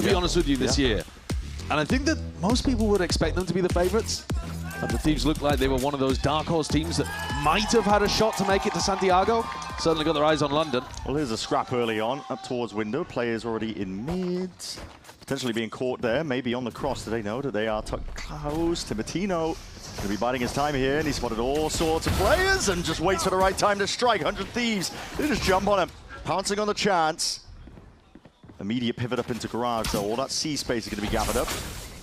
to be honest with you, this year. And I think that most people would expect them to be the favorites. And the Thieves looked like they were one of those dark horse teams that might have had a shot to make it to Santiago. Certainly got their eyes on London. Well, here's a scrap early on, up towards window. Players already in mid. Potentially being caught there, maybe on the cross. Do they know that they are close? Timotino going to be biding his time here, and he spotted all sorts of players and just waits for the right time to strike. 100 Thieves, they just jump on him, pouncing on the chance. Immediate pivot up into garage, though. All that C space is going to be gathered up.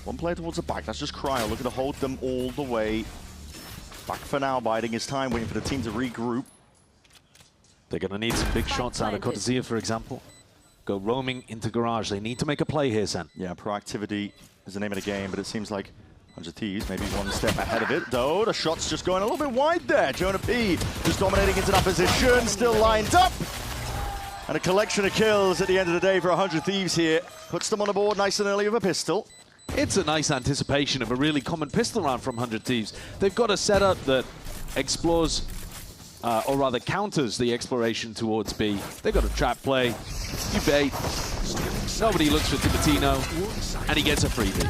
One player towards the back, that's just Cryo, looking to hold them all the way. Back for now, biding his time, waiting for the team to regroup. They're going to need some big shots out of Cortesia, for example. Go roaming into garage. They need to make a play here, Sen. Yeah, proactivity is the name of the game, but it seems like 100 Thieves maybe one step ahead of it, though. The shot's just going a little bit wide there. Jonah P just dominating into that position, still lined up. And a collection of kills at the end of the day for 100 Thieves here. Puts them on the board nice and early with a pistol. It's a nice anticipation of a really common pistol round from 100 Thieves. They've got a setup that explores, or rather counters the exploration towards B. They've got a trap play, you bait, nobody looks for Timotino, and he gets a freebie.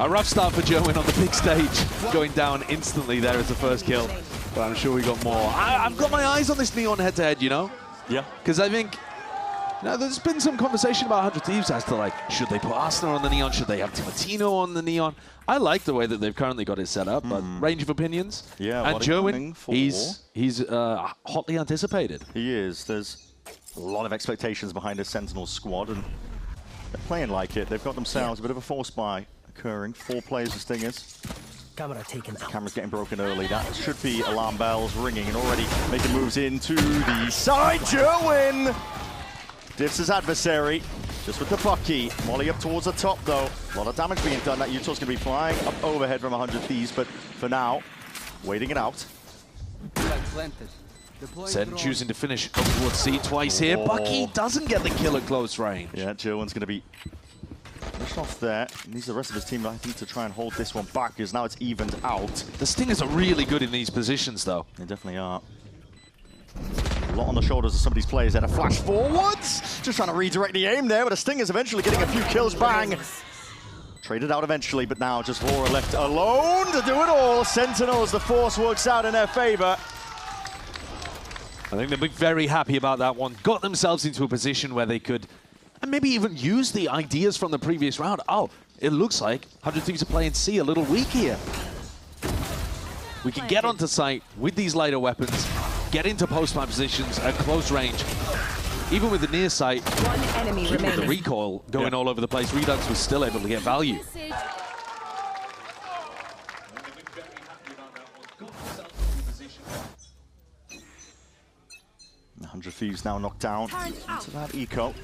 A rough start for Joe on the big stage, going down instantly there as the first kill. But I'm sure we got more. I've got my eyes on this Neon head-to-head, you know? Yeah. Because I think, there's been some conversation about 100 Thieves as to, like, should they put Arsenal on the Neon? Should they have Timotino on the Neon? I like the way that they've currently got it set up, but range of opinions. Yeah, and Joe, he's hotly anticipated. He is. There's a lot of expectations behind this Sentinel squad, and they're playing like it. They've got themselves a bit of a force buy occurring. 4 players with Stingers. Camera taken out. Camera's getting broken early. That should be alarm bells ringing and already making moves into the side. Jerwin diffs his adversary just with the Bucky. Molly up towards the top, though. A lot of damage being done. That Utah's going to be flying up overhead from 100 Thieves, but for now, waiting it out. Sen choosing to finish up towards C twice here. Bucky doesn't get the kill at close range. Yeah, Jerwin's going to be pushed off there. He needs the rest of his team, I think, to try and hold this one back, because now it's evened out. The Stingers are really good in these positions, though. They definitely are. A lot on the shoulders of some of these players that are flash forwards. Just trying to redirect the aim there, but the Stingers eventually getting a few kills. Bang! Traded out eventually, but now just Laura left alone to do it all. Sentinels, the force works out in their favor. I think they'll be very happy about that one. Got themselves into a position where they could, and maybe even use the ideas from the previous round. Oh, it looks like 100 Thieves are playing C a little weak here. We can get onto site with these lighter weapons, get into post-plant positions at close range. Even with the near sight, one enemy with the recoil going all over the place, Redux was still able to get value. 100 Thieves now knocked down into that eco.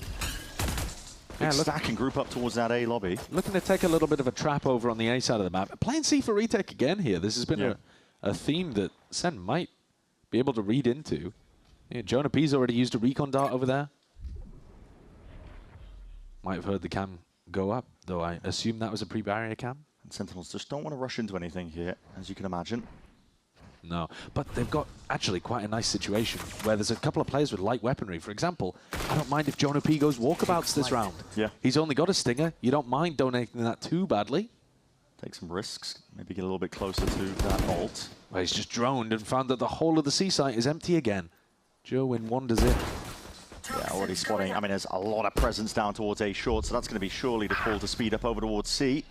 Yeah, Stack and group up towards that A lobby. Looking to take a little bit of a trap over on the A side of the map. Playing C for retake again here. This has been a theme that Sen might be able to read into. Yeah, Jonah P's already used a recon dart over there. Might have heard the cam go up, though I assume that was a pre-barrier cam. And Sentinels just don't want to rush into anything here, as you can imagine. No, but they've got actually quite a nice situation where there's a couple of players with light weaponry. For example, I don't mind if Jonah P goes walkabouts this round. Yeah. He's only got a Stinger. You don't mind donating that too badly. Take some risks, maybe get a little bit closer to that ult. Well, he's just droned and found that the whole of the C site is empty again. Jerwin wanders in. Yeah, already spotting. I mean, there's a lot of presence down towards A short, so that's going to be surely the call to speed up over towards C.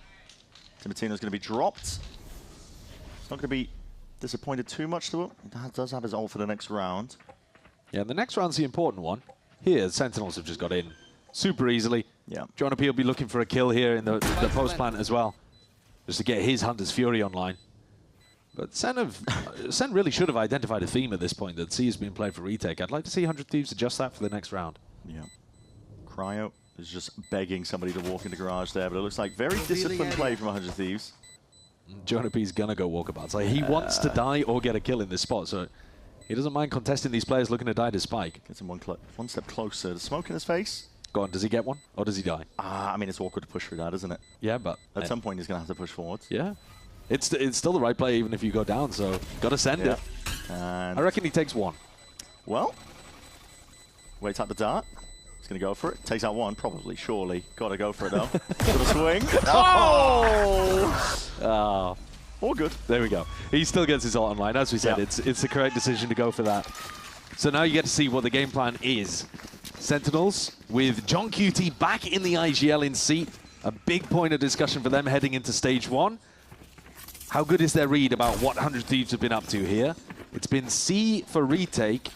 Timotino's going to be dropped. It's not going to be disappointed too much to him. He does have his ult for the next round. Yeah, the next round's the important one. Here, the Sentinels have just got in super easily. Yeah. Jonah P will be looking for a kill here in the post plant as well, just to get his Hunter's Fury online. But Sen really should have identified a theme at this point that C has been played for retake. I'd like to see 100 Thieves adjust that for the next round. Yeah. Cryo is just begging somebody to walk in the garage there, but it looks like very disciplined play from 100 Thieves. Jonah P's gonna go walkabouts. Like, he wants to die or get a kill in this spot, so he doesn't mind contesting these players looking to die to Spike. Gets him one step closer. The smoke in his face. Go on, does he get one? Or does he die? I mean, it's awkward to push through that, isn't it? Yeah, but at some point he's going to have to push forwards. Yeah. It's still the right play even if you go down, so gotta send it. And I reckon he takes one. Well, waits out the dart. He's going to go for it. Takes out one, probably, surely. Got to go for it, though. Got to swing. Oh! All good. There we go. He still gets his ult online. As we said, it's the correct decision to go for that. So now you get to see what the game plan is. Sentinels with John QT back in the IGL in seat. A big point of discussion for them heading into stage 1. How good is their read about what 100 Thieves have been up to here? It's been C for retake.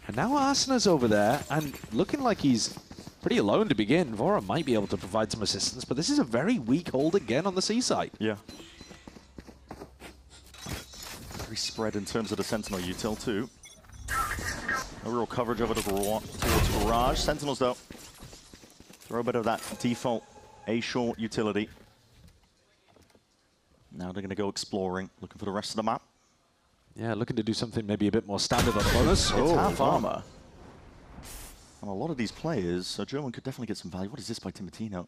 And now Arsana's over there and looking like he's pretty alone to begin. Vora might be able to provide some assistance, but this is a very weak hold again on the C side. Yeah. Very spread in terms of the Sentinel util too. No real coverage over towards Garage. Sentinels though, throw a bit of that default A short utility. Now they're going to go exploring, looking for the rest of the map. Yeah, looking to do something maybe a bit more standard on the bonus. It's half armor. And a lot of these players, so German could definitely get some value. What is this by Timotino?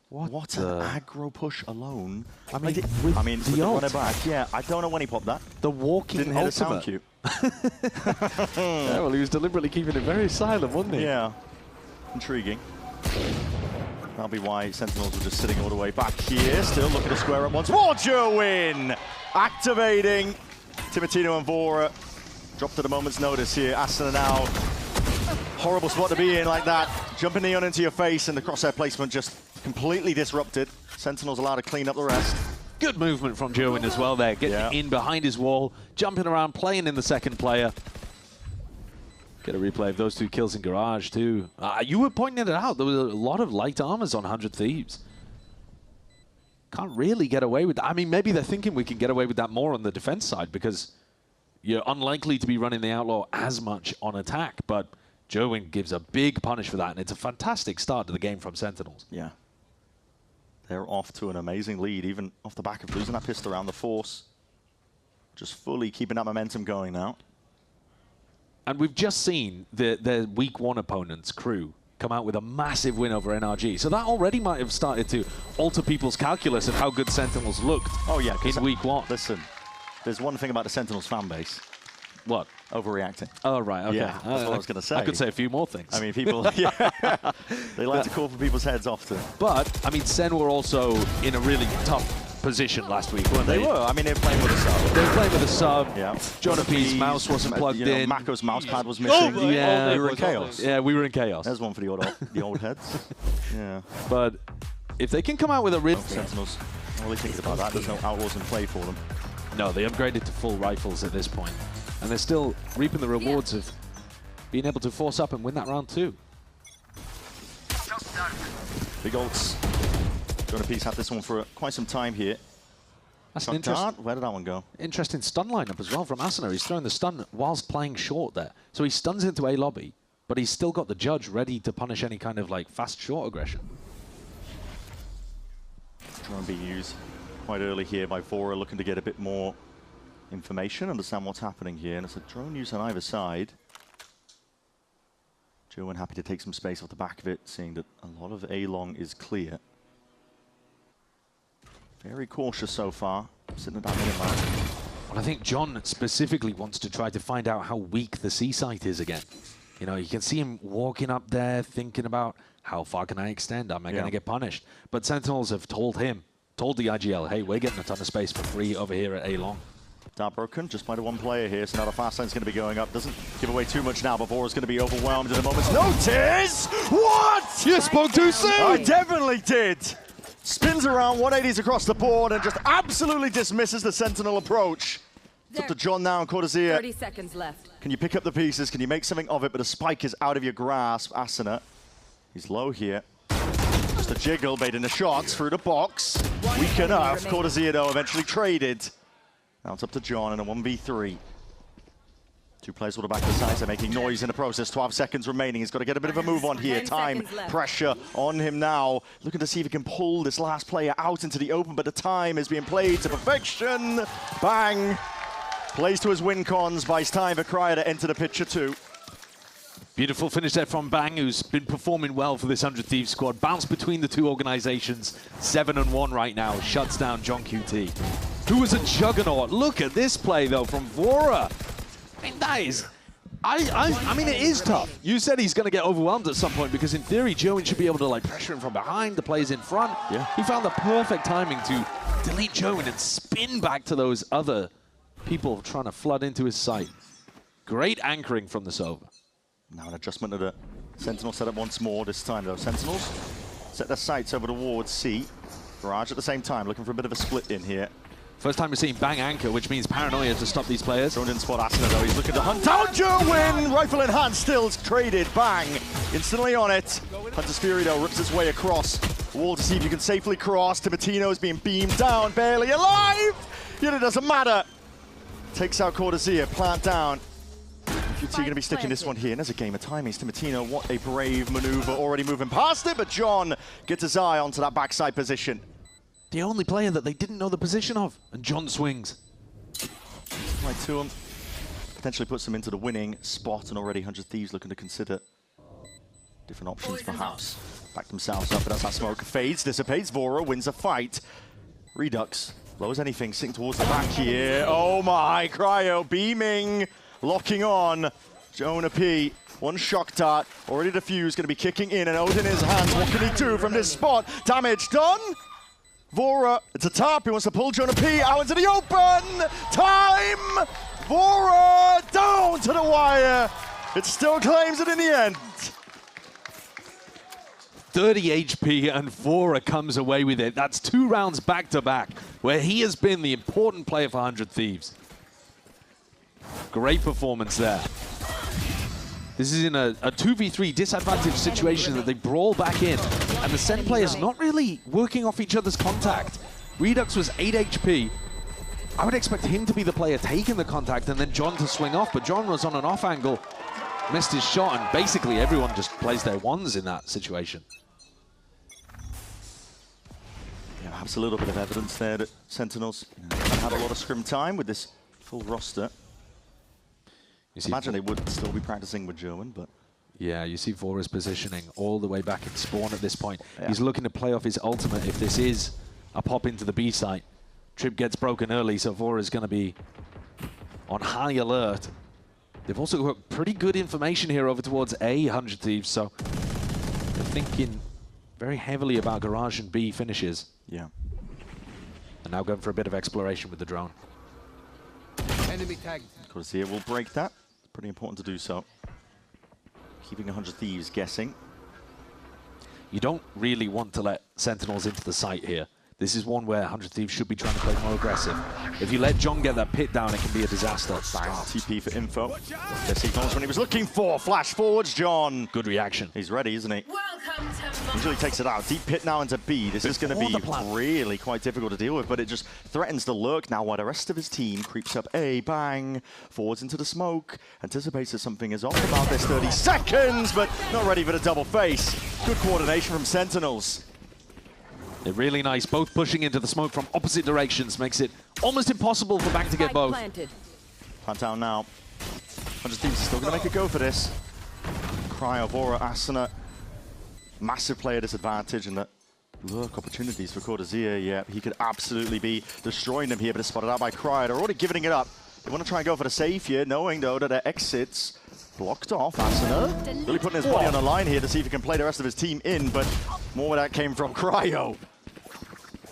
What an aggro push alone. I mean, with the ult. runner back, yeah, I don't know when he popped that. The walking Didn't hit a sound ultimate. cue. Yeah, well, he was deliberately keeping it very silent, wasn't he? Yeah, intriguing. That'll be why Sentinels were just sitting all the way back here, still looking to square up once more. Jerwin activating. Timotino and Vora dropped at a moment's notice here. Asuna now, horrible spot to be in like that. Jumping Neon into your face and the crosshair placement just completely disrupted. Sentinels allowed to clean up the rest. Good movement from Jerwin as well there, getting in behind his wall, jumping around, playing in the second player. Get a replay of those 2 kills in Garage too. You were pointing it out, there was a lot of light armors on 100 Thieves. Can't really get away with that. I mean, maybe they're thinking we can get away with that more on the defense side because you're unlikely to be running the Outlaw as much on attack, but Jerwin gives a big punish for that, and it's a fantastic start to the game from Sentinels. Yeah. They're off to an amazing lead, even off the back of losing that pistol around the Force. Just fully keeping that momentum going now. And we've just seen their week 1 opponents, Crew, come out with a massive win over NRG. So that already might have started to alter people's calculus of how good Sentinels looked in week 1. Listen, there's one thing about the Sentinels fan base. What? Overreacting. Oh, right, okay. Yeah, that's what I was going to say. I could say a few more things. I mean, people, they like to call for people's heads often. But, I mean, SEN were also in a really tough position last week, weren't they? They were. I mean, they were playing with a sub. They were playing with a sub. Yeah. Jonathan's mouse wasn't plugged in. Mako's mouse pad was missing. Yeah, we were in chaos. Yeah, we were in chaos. There's one for the old heads. Yeah. But if they can come out with a real... Sentinels, I'm really thinking about that. There's no Outlaws in play for them. No, they upgraded to full rifles at this point. And they're still reaping the rewards of being able to force up and win that round too. Big ults. Jonathan's had this one for quite some time here. That's an interesting... Where did that one go? Interesting stun lineup as well from Asuna. He's throwing the stun whilst playing short there. So he stuns into A lobby, but he's still got the Judge ready to punish any kind of like fast short aggression. Drone being used quite early here by Vora, looking to get a bit more information, understand what's happening here. And it's a drone use on either side. Jerwin happy to take some space off the back of it, seeing that a lot of A-long is clear. Very cautious so far, sitting at that minute mark. Well, I think John specifically wants to try to find out how weak the C site is again. You know, you can see him walking up there, thinking about how far can I extend? Am I going to get punished? But Sentinels have told the IGL, hey, we're getting a ton of space for free over here at A-long. Dart broken just by the one player here, so now the fast line's going to be going up. Doesn't give away too much now, but Vora's going to be overwhelmed at a moment's notice. What? You spoke too soon! I definitely did. Spins around, 180s across the board, and just absolutely dismisses the Sentinel approach. It's up to John now and Cortezia. 30 seconds left. Can you pick up the pieces? Can you make something of it? But a spike is out of your grasp. Asuna, he's low here. Just a jiggle, baiting the shots through the box. Weak enough. Cortezia, though, eventually traded. Now it's up to John in a 1v3. Two players all the back of the sides. They're making noise in the process. 12 seconds remaining. He's got to get a bit of a move on here. Time, pressure on him now. Looking to see if he can pull this last player out into the open, but the time is being played to perfection. Bang. Plays to his win cons, buys time for Cryer to enter the picture too. Beautiful finish there from Bang, who's been performing well for this 100 Thieves squad. Bounce between the two organizations. 7-1 right now. Shuts down John QT, who was a juggernaut. Look at this play, though, from Vora. I mean, that is I mean, it is tough. You said he's going to get overwhelmed at some point because in theory, Joan should be able to like pressure him from behind. The players in front. Yeah. He found the perfect timing to delete Joan and spin back to those other people trying to flood into his sight. Great anchoring from the Sova. Now an adjustment of the Sentinel setup once more this time though. Sentinels set their sights over towards C. Garage at the same time, looking for a bit of a split in here. First time we're seeing Bang Anchor, which means paranoia to stop these players. Thrown in spot Asuna though, he's looking to hunt down Jerwin! Rifle in hand, still traded, Bang! Instantly on it. Hunter's Fury though rips his way across. Wall to see if you can safely cross. Timatino is being beamed down, barely alive! Yet it doesn't matter. Takes out Cortezia, plant down. VCT going to be sticking this one here, and there's a game of timings. Timatino, what a brave maneuver, already moving past it, but John gets his eye onto that backside position. The only player that they didn't know the position of, and John swings. Right to him. Potentially puts them into the winning spot, and already 100 Thieves looking to consider different options perhaps. Back themselves up, but as that smoke fades, dissipates, Vora wins a fight. Redux, low as anything, sitting towards the back here. Oh my, Cryo beaming, locking on. Jonah P, one shock dart, already diffused, going to be kicking in, and Odin in his hands. What can he do from this spot? Damage done. Vora, it's a tap, he wants to pull Jonah P out into the open! Time! Vora down to the wire! It still claims it in the end. 30 HP and Vora comes away with it. That's 2 rounds back to back, where he has been the important player for 100 Thieves. Great performance there. This is in a 2v3 disadvantaged situation that they brawl back in. And the SEN players not really working off each other's contact. Redux was 8 HP. I would expect him to be the player taking the contact and then John to swing off. But John was on an off angle, missed his shot, and basically everyone just plays their ones in that situation. Yeah, perhaps a little bit of evidence there that Sentinels had a lot of scrim time with this full roster. Imagine they would still be practicing with German, but... Yeah, you see Vora's positioning all the way back in spawn at this point. Yeah. He's looking to play off his ultimate if this is a pop into the B site. Trip gets broken early, so Vora's going to be on high alert. They've also got pretty good information here over towards A, 100 Thieves, so they're thinking very heavily about Garage and B finishes. Yeah. And now going for a bit of exploration with the drone. Enemy tagged. Cortezia will break that. It's pretty important to do so. Keeping 100 Thieves guessing. You don't really want to let Sentinels into the site here. This is one where 100 Thieves should be trying to play more aggressive. If you let John get that pit down, it can be a disaster. Bang, TP for info. Guess he knows when he was looking for. Flash forwards, John. Good reaction. He's ready, isn't he? Welcome to Usually takes it out. Deep pit now into B. This is going to be really quite difficult to deal with, but it just threatens to lurk now while the rest of his team creeps up A. Bang. Forwards into the smoke. Anticipates that something is off about this 30 seconds, but not ready for the double face. Good coordination from Sentinels. They're really nice, both pushing into the smoke from opposite directions. Makes it almost impossible for Bang to get both. Plant down now. 100 Thieves is still going to make a go for this. Cryo, Vora, Asuna. Massive player disadvantage and the lurk opportunities for Cortezia. Yeah, he could absolutely be destroying them here, but it's spotted out by Cryo. They're already giving it up. They want to try and go for the safe here, knowing though that their exits blocked off. Asuna really putting his body on the line here to see if he can play the rest of his team in, but more of that came from Cryo.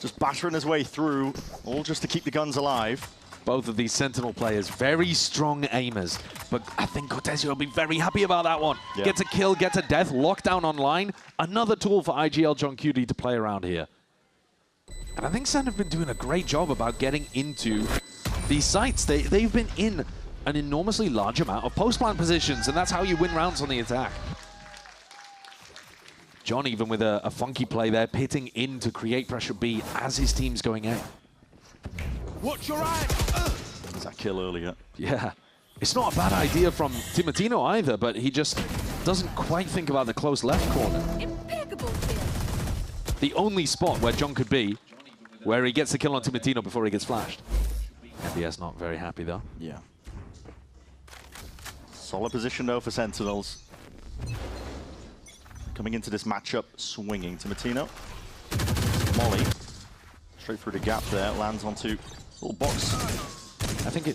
Just battering his way through, all just to keep the guns alive. Both of these Sentinel players, very strong aimers, but I think Cortezia will be very happy about that one. Yeah. Gets a kill, gets a death, lockdown online. Another tool for IGL John QD to play around here. And I think SEN have been doing a great job about getting into these sites. They've been in an enormously large amount of post-plant positions, and that's how you win rounds on the attack. John even with a funky play there, pitting in to create pressure B as his team's going A. Watch your eyes. There's that kill earlier. Yeah, it's not a bad idea from Timatino either, but he just doesn't quite think about the close left corner. impeccable kill. The only spot where John could be, where he gets the kill on Timatino before he gets flashed. MBS not very happy though. Yeah. Solid position though for Sentinels. Coming into this matchup, swinging Timatino. Molly, straight through the gap there, lands onto a little box I think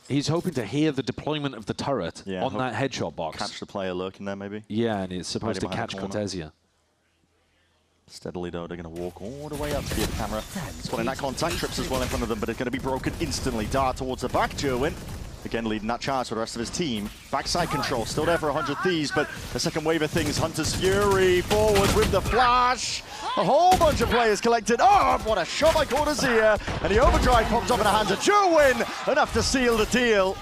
he's hoping to hear the deployment of the turret on that headshot box. Catch the player lurking there, maybe. Yeah, and it's supposed to catch Cortesia. Steadily, though, they're going to walk all the way up to the camera. Spotting that contact, trips as well in front of them, but it's going to be broken instantly. Dart towards the back, Jerwin. Again, leading that charge for the rest of his team. Backside control, still there for 100 Thieves, but the second wave of things, Hunter's Fury forward with the flash. A whole bunch of players collected. Oh, what a shot by Cortesia. And the overdrive popped up in the hands of Jerwin. Enough to seal the deal.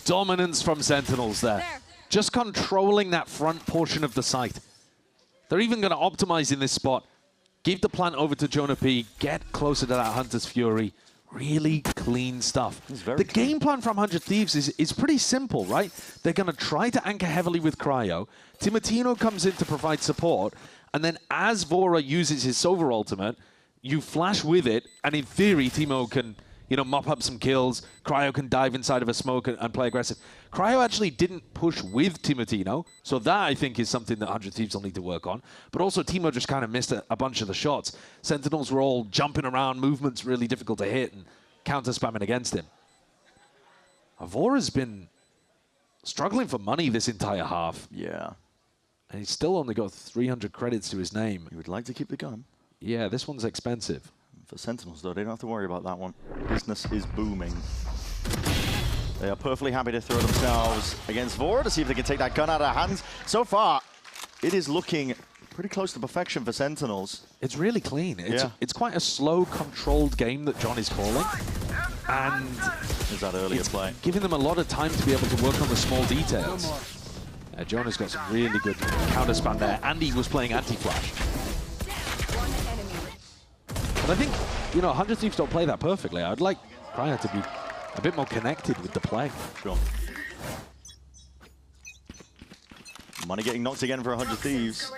Dominance from Sentinels there. Just controlling that front portion of the site. They're even going to optimize in this spot. Give the plant over to Jonah P. Get closer to that Hunter's Fury. Really clean stuff. The game plan from 100 Thieves is pretty simple, right? They're going to try to anchor heavily with Cryo. Timotino comes in to provide support. And then as Vora uses his Sova ultimate, you flash with it. And in theory, Timo can, you know, mop up some kills. Cryo can dive inside of a smoke and play aggressive. Cryo actually didn't push with Timotino. So that, I think, is something that 100 Thieves will need to work on. But also, Timo just kind of missed a bunch of the shots. Sentinels were all jumping around. Movements really difficult to hit and counter-spamming against him. Avora's been struggling for money this entire half. Yeah. And he's still only got 300 credits to his name. You would like to keep the gun. Yeah, this one's expensive. For Sentinels, though, they don't have to worry about that one. Business is booming. They are perfectly happy to throw themselves against Vora to see if they can take that gun out of their hands. So far, it is looking pretty close to perfection for Sentinels. It's really clean. It's quite a slow, controlled game that John is calling. And is that earlier play? Giving them a lot of time to be able to work on the small details. John has got some really good counter spam there. And he was playing anti-flash. But I think, you know, 100 Thieves don't play that perfectly. I'd like Cryo to be a bit more connected with the play. Sure. Money getting knocked again for 100 Thieves.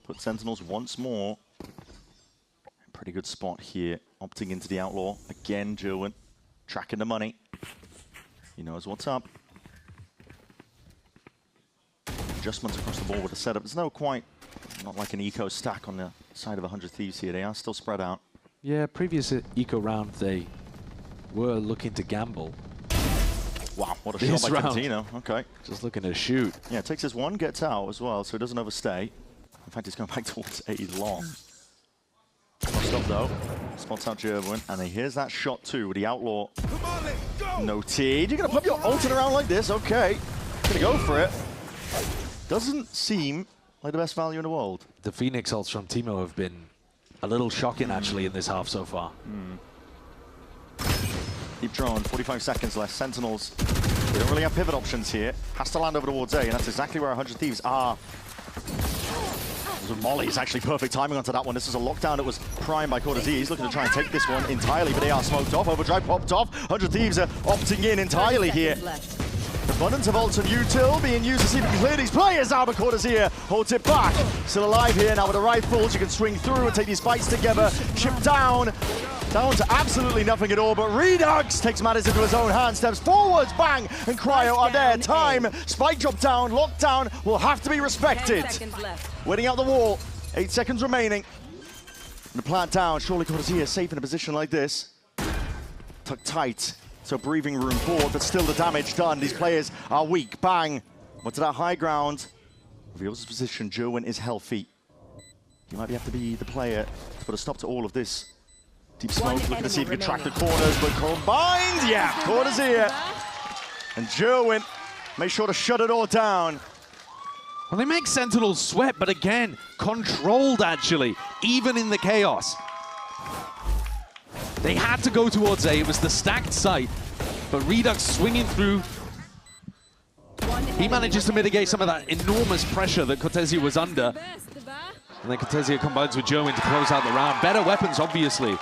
Put Sentinels once more. Pretty good spot here. Opting into the Outlaw. Again, Jerwin tracking the money. He knows what's up. Adjustments across the board with the setup. There's no quite, not like an eco stack on the side of 100 Thieves here. They are still spread out. Yeah, previous eco round, they were looking to gamble. Wow, what a shot by Timotino. Okay. Just looking to shoot. Yeah, takes his one, gets out as well, so he doesn't overstay. In fact, he's going back towards A long. Stop though. Spots out Jerwin, and he hears that shot too with the Outlaw. Noted. You're going to pump your ultimate around like this? Okay. Going to go for it. Doesn't seem like the best value in the world. The Phoenix ults from Timo have been a little shocking, actually, in this half so far. Deep drone, 45 seconds left. Sentinels, they don't really have pivot options here. Has to land over towards A, and that's exactly where 100 Thieves are. Molly is actually perfect timing onto that one. This is a lockdown that was primed by Cortesia. He's looking to try and take this one entirely, but they are smoked off. Overdrive popped off. 100 Thieves are opting in entirely here. Abundance of ults and util being used to see if we can clear these players out, but Cortesia holds it back. Still alive here now with the rifles. You can swing through and take these fights together. Chip down to absolutely nothing at all, but Redux takes matters into his own hands, steps forwards, bang, and Cryo are there. Time, spike drop down, lockdown will have to be respected. Waiting out the wall, 8 seconds remaining. And the plant down, surely Cortesia is safe in a position like this. Tucked tight, so breathing room forward, but still the damage done. These players are weak, bang. Went to that high ground. Reveals his position, Jerwin is healthy. He might have to be the player to put a stop to all of this. Deep smoke, looking to see if he can track the corners, but combined, yeah, Cortesia. And Jerwin, make sure to shut it all down. Well, they make Sentinels sweat, but again, controlled, actually, even in the chaos. They had to go towards A. It was the stacked site, but Redux swinging through. He manages to mitigate some of that enormous pressure that Cortesia was under. And then Cortesia combines with Jerwin to close out the round. Better weapons, obviously.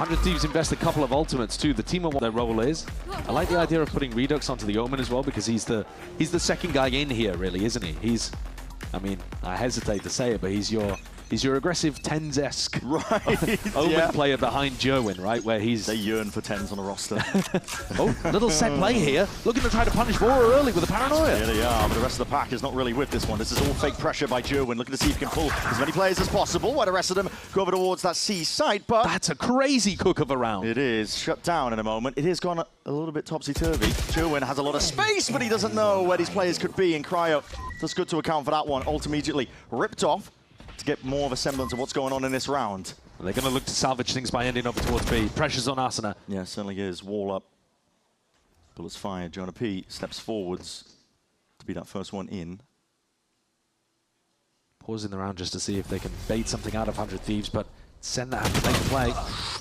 100 Thieves invest a couple of ultimates too. The team on what their role is. I like the idea of putting Redux onto the Omen as well, because he's the second guy in here, really, isn't he? I mean, I hesitate to say it, but he's your He's your aggressive Tens-esque Right. Omen Yeah. player behind Jerwin, right? Where he's... They yearn for 10s on a roster. Oh, little set play here. Looking to try to punish Vora early with a paranoia. Here they are, but the rest of the pack is not really with this one. This is all fake pressure by Jerwin, looking to see if he can pull as many players as possible, while the rest of them go over towards that C site, but... That's a crazy cook of a round. It is shut down in a moment. It has gone a little bit topsy-turvy. Jerwin has a lot of space, but he doesn't know where these players could be, and Cryo does good to account for that one. Ult immediately ripped off to get more of a semblance of what's going on in this round. They're going to look to salvage things by ending over towards B. Pressure's on Asuna. Yeah, certainly is. Wall up. Bullets fired. Jonah P steps forwards to be that first one in. Pausing the round just to see if they can bait something out of 100 Thieves, but SEN that have to make the play.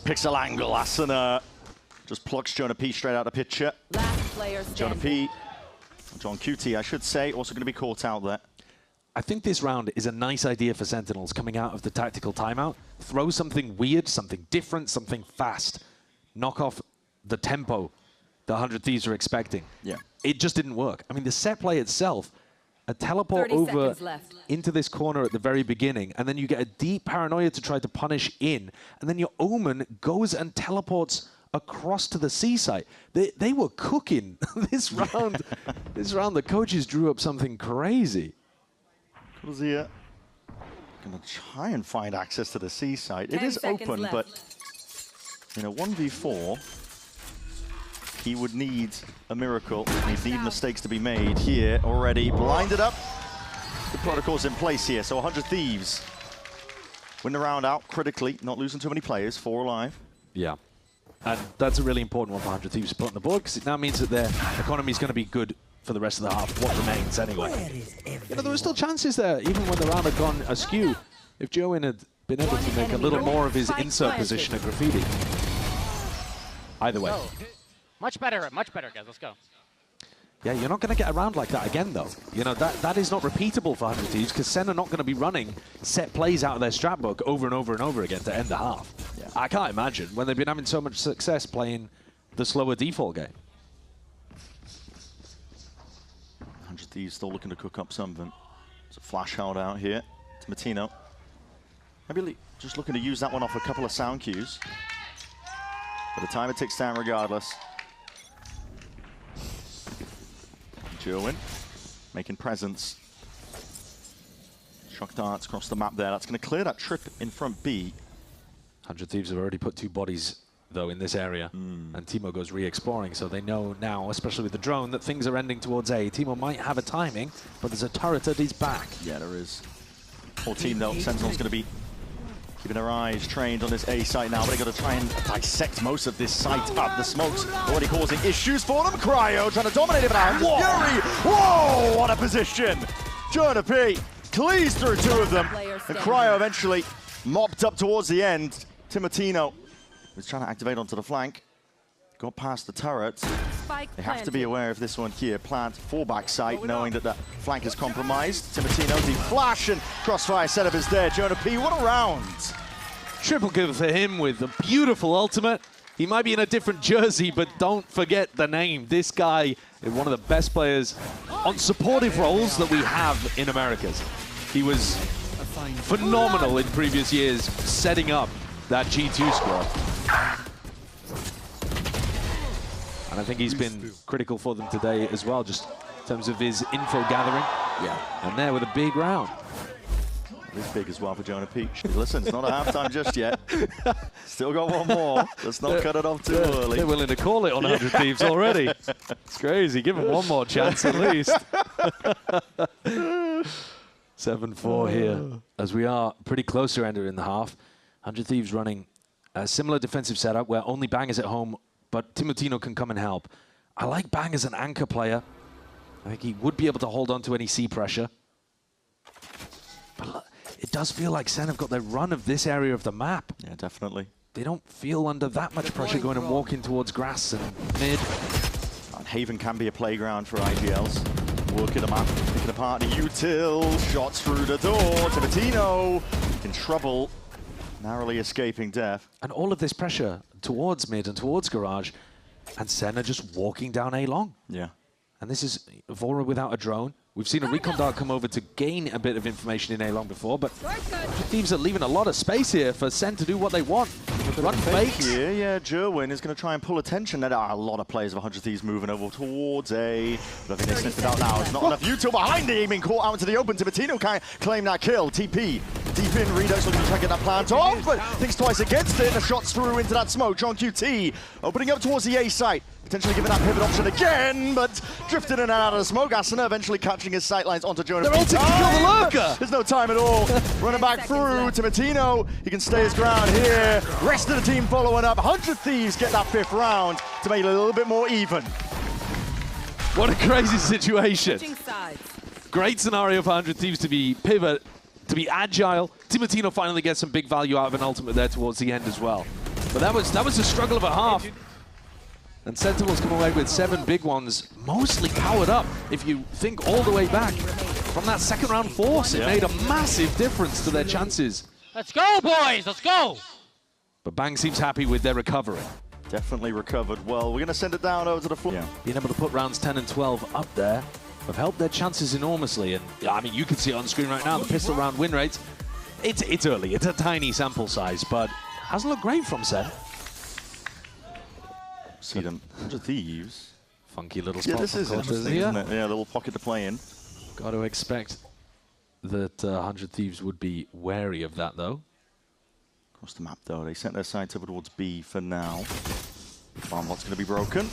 Pixel angle. Asuna just plucks Jonah P straight out of the picture. Last player Jonah standing. P, John QT, I should say, also going to be caught out there. I think this round is a nice idea for Sentinels coming out of the tactical timeout. Throw something weird, something different, something fast. Knock off the tempo the 100 Thieves are expecting. Yeah. It just didn't work. I mean, the set play itself, a teleport 30 over seconds left. into this corner at the very beginning, and then you get a deep paranoia to try to punish in, and then your Omen goes and teleports across to the C site. They were cooking this round. This round, the coaches drew up something crazy. Here. Gonna try and find access to the C site. It 10 is seconds open, left. but in a 1v4, he would need a miracle. He'd need mistakes to be made here already. Blinded up. The protocol's in place here, so 100 Thieves win the round out critically, not losing too many players, 4 alive. Yeah. And that's a really important one for 100 Thieves to put on the board, because it now means that their economy is going to be good for the rest of the half, what remains anyway. You know, there were still chances there, even when the round had gone askew. If Joen had been able to make a little more of his insert position at Graffiti. Either way. Much better, guys. Let's go. Yeah, you're not going to get a round like that again, though. You know, that is not repeatable for 100 Thieves, because SEN are not going to be running set plays out of their strat book over and over and over again to end the half. Yeah. I can't imagine when they've been having so much success playing the slower default game. 100 Thieves still looking to cook up something. There's a flash held out here to Matino. Maybe just looking to use that one off a couple of sound cues. By the time it ticks down regardless. Jerwin making presence. Shock darts across the map there. That's going to clear that trip in front B. 100 Thieves have already put 2 bodies, though, in this area. And Timo goes re-exploring, so they know now, especially with the drone, that things are ending towards A. Timo might have a timing, but there's a turret at his back. Yeah, there is. Whole team, though. Sentinel's going to be keeping their eyes trained on this A site now, but they've got to try and dissect most of this site up. The smoke's already causing issues for them. Cryo trying to dominate it now. Fury! Whoa! What a position! Jonah P clears through 2 of them. And Cryo eventually mopped up towards the end. Timotino was trying to activate onto the flank. Got past the turret. They have to be aware of this one here. Plant 4 back site, knowing that that flank is compromised. Timotino, the flash and crossfire setup is there. Jonah P, what a round! Triple kill for him with a beautiful ultimate. He might be in a different jersey, but don't forget the name. This guy is one of the best players on supportive roles that we have in Americas. He was phenomenal in previous years, setting up that G2 squad. And I think he's been critical for them today as well, just in terms of his info gathering. Yeah. And there with a big round. It is big as well for Jonah P. Listen, it's not a halftime just yet. Still got one more. Let's not cut it off too early. They're willing to call it on 100 Thieves already. It's crazy. Give him one more chance at least. 7-4 here, as we are pretty close to ender in the half. 100 Thieves running a similar defensive setup where only Bang is at home, but Timotino can come and help. I like Bang as an anchor player. I think he would be able to hold on to any C pressure. But look, it does feel like SEN have got their run of this area of the map. Yeah, definitely. They don't feel under that much pressure going and walking towards grass and mid. And Haven can be a playground for IGLs. Working them up, picking apart the util, shots through the door. Timotino in trouble, narrowly escaping death. And all of this pressure towards mid and towards garage, and SEN are just walking down A long. Yeah. And this is Vora without a drone, We've seen a recon dart come over to gain a bit of information in A-Long before, but Thieves are leaving a lot of space here for SEN to do what they want. Run fake. Here, yeah, Jerwin is going to try and pull attention. There are a lot of players of 100 Thieves moving over towards A. But I think they sniffed it out now. It's not enough. Util behind the aiming, caught out into the open. Timatino can't claim that kill. TP deep in. Redux looking to try and get that plant off, but thinks twice against it. The shot's through into that smoke. John QT opening up towards the A site. Potentially giving that pivot option again, but drifting in and out of the smoke. Asuna eventually catching his sightlines onto Jonah. They're all taking to kill the lurker! There's no time at all. Running back through to Matino. He can stay his ground here. Rest of the team following up. 100 Thieves get that 5th round to make it a little bit more even. What a crazy situation. Great scenario for 100 Thieves to be pivot, to be agile. Timatino finally gets some big value out of an ultimate there towards the end as well. But that was a struggle of a half. And Sentinels come away with 7 big ones, mostly powered up. If you think all the way back from that second round force, it made a massive difference to their chances. Let's go, boys! Let's go! But Bang seems happy with their recovery. Definitely recovered well. We're going to send it down over to the floor. Yeah. Being able to put rounds 10 and 12 up there have helped their chances enormously. And I mean, you can see it on screen right now, the pistol round win rates. It's early, it's a tiny sample size, but hasn't looked great from SEN. See them. 100 Thieves. Funky little spot. Yeah, this is interesting, isn't it? Yeah, the little pocket to play in. Got to expect that 100 Thieves would be wary of that, though. Across the map, though, they sent their sights over towards B for now. Farmbot's going to be broken.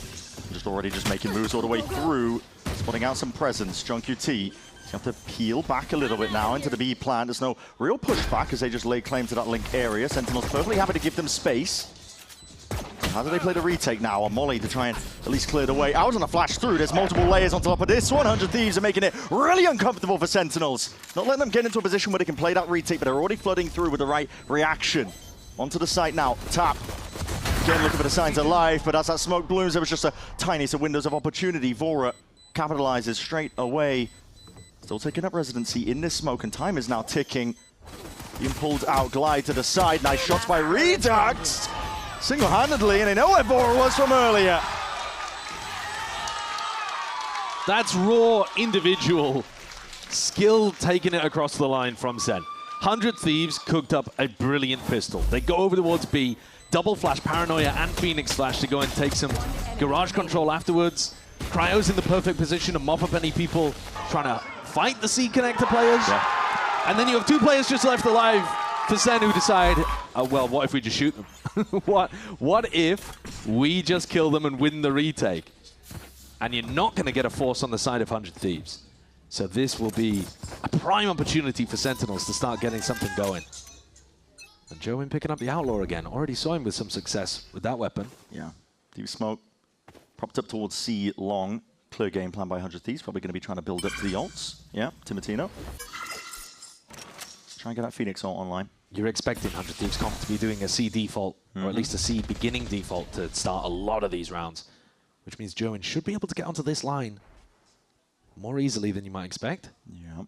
Just making moves all the way through. Spotting out some presence. John QT. You have to peel back a little bit now into the B plant. There's no real pushback as they just lay claim to that link area. Sentinel's perfectly happy to give them space. How do they play the retake now on Molly to try and at least clear the way? Out on a flash through. There's multiple layers on top of this. 100 Thieves are making it really uncomfortable for Sentinels. Not letting them get into a position where they can play that retake, but they're already flooding through with the right reaction. Onto the site now. Tap. Again, looking for the signs of life, but as that smoke blooms, there was just a tiny windows of opportunity. Vora capitalizes straight away. Still taking up residency in this smoke, and time is now ticking. Being pulled out, glide to the side. Nice shots by Redux. Single-handedly, and they know where Vora was from earlier. That's raw individual skill taking it across the line from SEN. 100 Thieves cooked up a brilliant pistol. They go over towards B, double flash, Paranoia and Phoenix flash to go and take some garage control afterwards. Cryo's in the perfect position to mop up any people trying to fight the C connector players. Yeah. And then you have 2 players just left alive for SEN who decide, oh, well, what if we just shoot them? What if we just kill them and win the retake? And you're not going to get a force on the side of 100 Thieves. So this will be a prime opportunity for Sentinels to start getting something going. And Joen picking up the Outlaw again. Already saw him with some success with that weapon. Yeah, deep smoke. Propped up towards C long. Clear game plan by 100 Thieves. Probably going to be trying to build up to the ults. Yeah, Timatino. Try and get that Phoenix ult online. You're expecting 100 Thieves comp to be doing a C default, or at least a C beginning default to start a lot of these rounds. Which means Joen should be able to get onto this line more easily than you might expect. Yeah.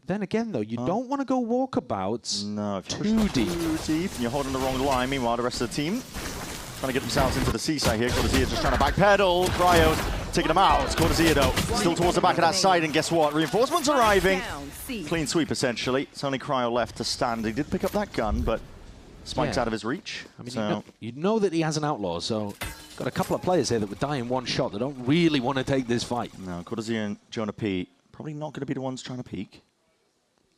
Then again, though, you don't want to go walkabouts too deep. And you're holding the wrong line. Meanwhile, the rest of the team trying to get themselves into the seaside here. Cortezia just trying to backpedal. Cryo taking them out. Cortezia, though, still towards the back of that side. And guess what? Reinforcements arriving. Clean sweep, essentially. It's only Cryo left to stand. He did pick up that gun, but Spike's out of his reach. I mean, so you know that he has an Outlaw, so got a couple of players here that would die in one shot. They don't really want to take this fight. No, Cortezia and Jonah P probably not going to be the ones trying to peek.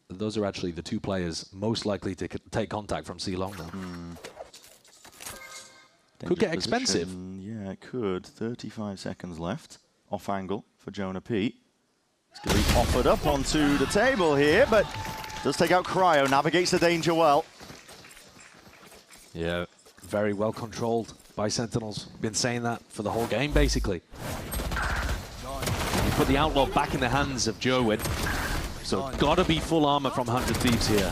Those are actually the 2 players most likely to take contact from C long now. Could get expensive. Yeah, it could. 35 seconds left. Off angle for Jonah P. It's going to be offered up onto the table here, but does take out Cryo. Navigates the danger well. Yeah, very well controlled by Sentinels. Been saying that for the whole game, basically. You put the Outlaw back in the hands of Joen. So gotta be full armor from 100 Thieves here.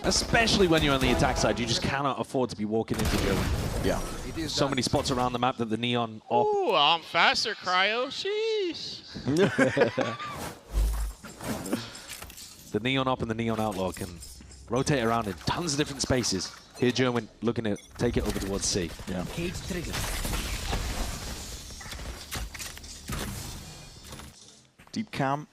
Especially when you're on the attack side, you just cannot afford to be walking into Joen. Yeah. So many spots around the map that the Neon op. Ooh, I'm faster, Cryo. Sheesh. The Neon op and the Neon Outlaw can rotate around in tons of different spaces. Here, Joen looking to take it over towards C. Yeah. Deep cam.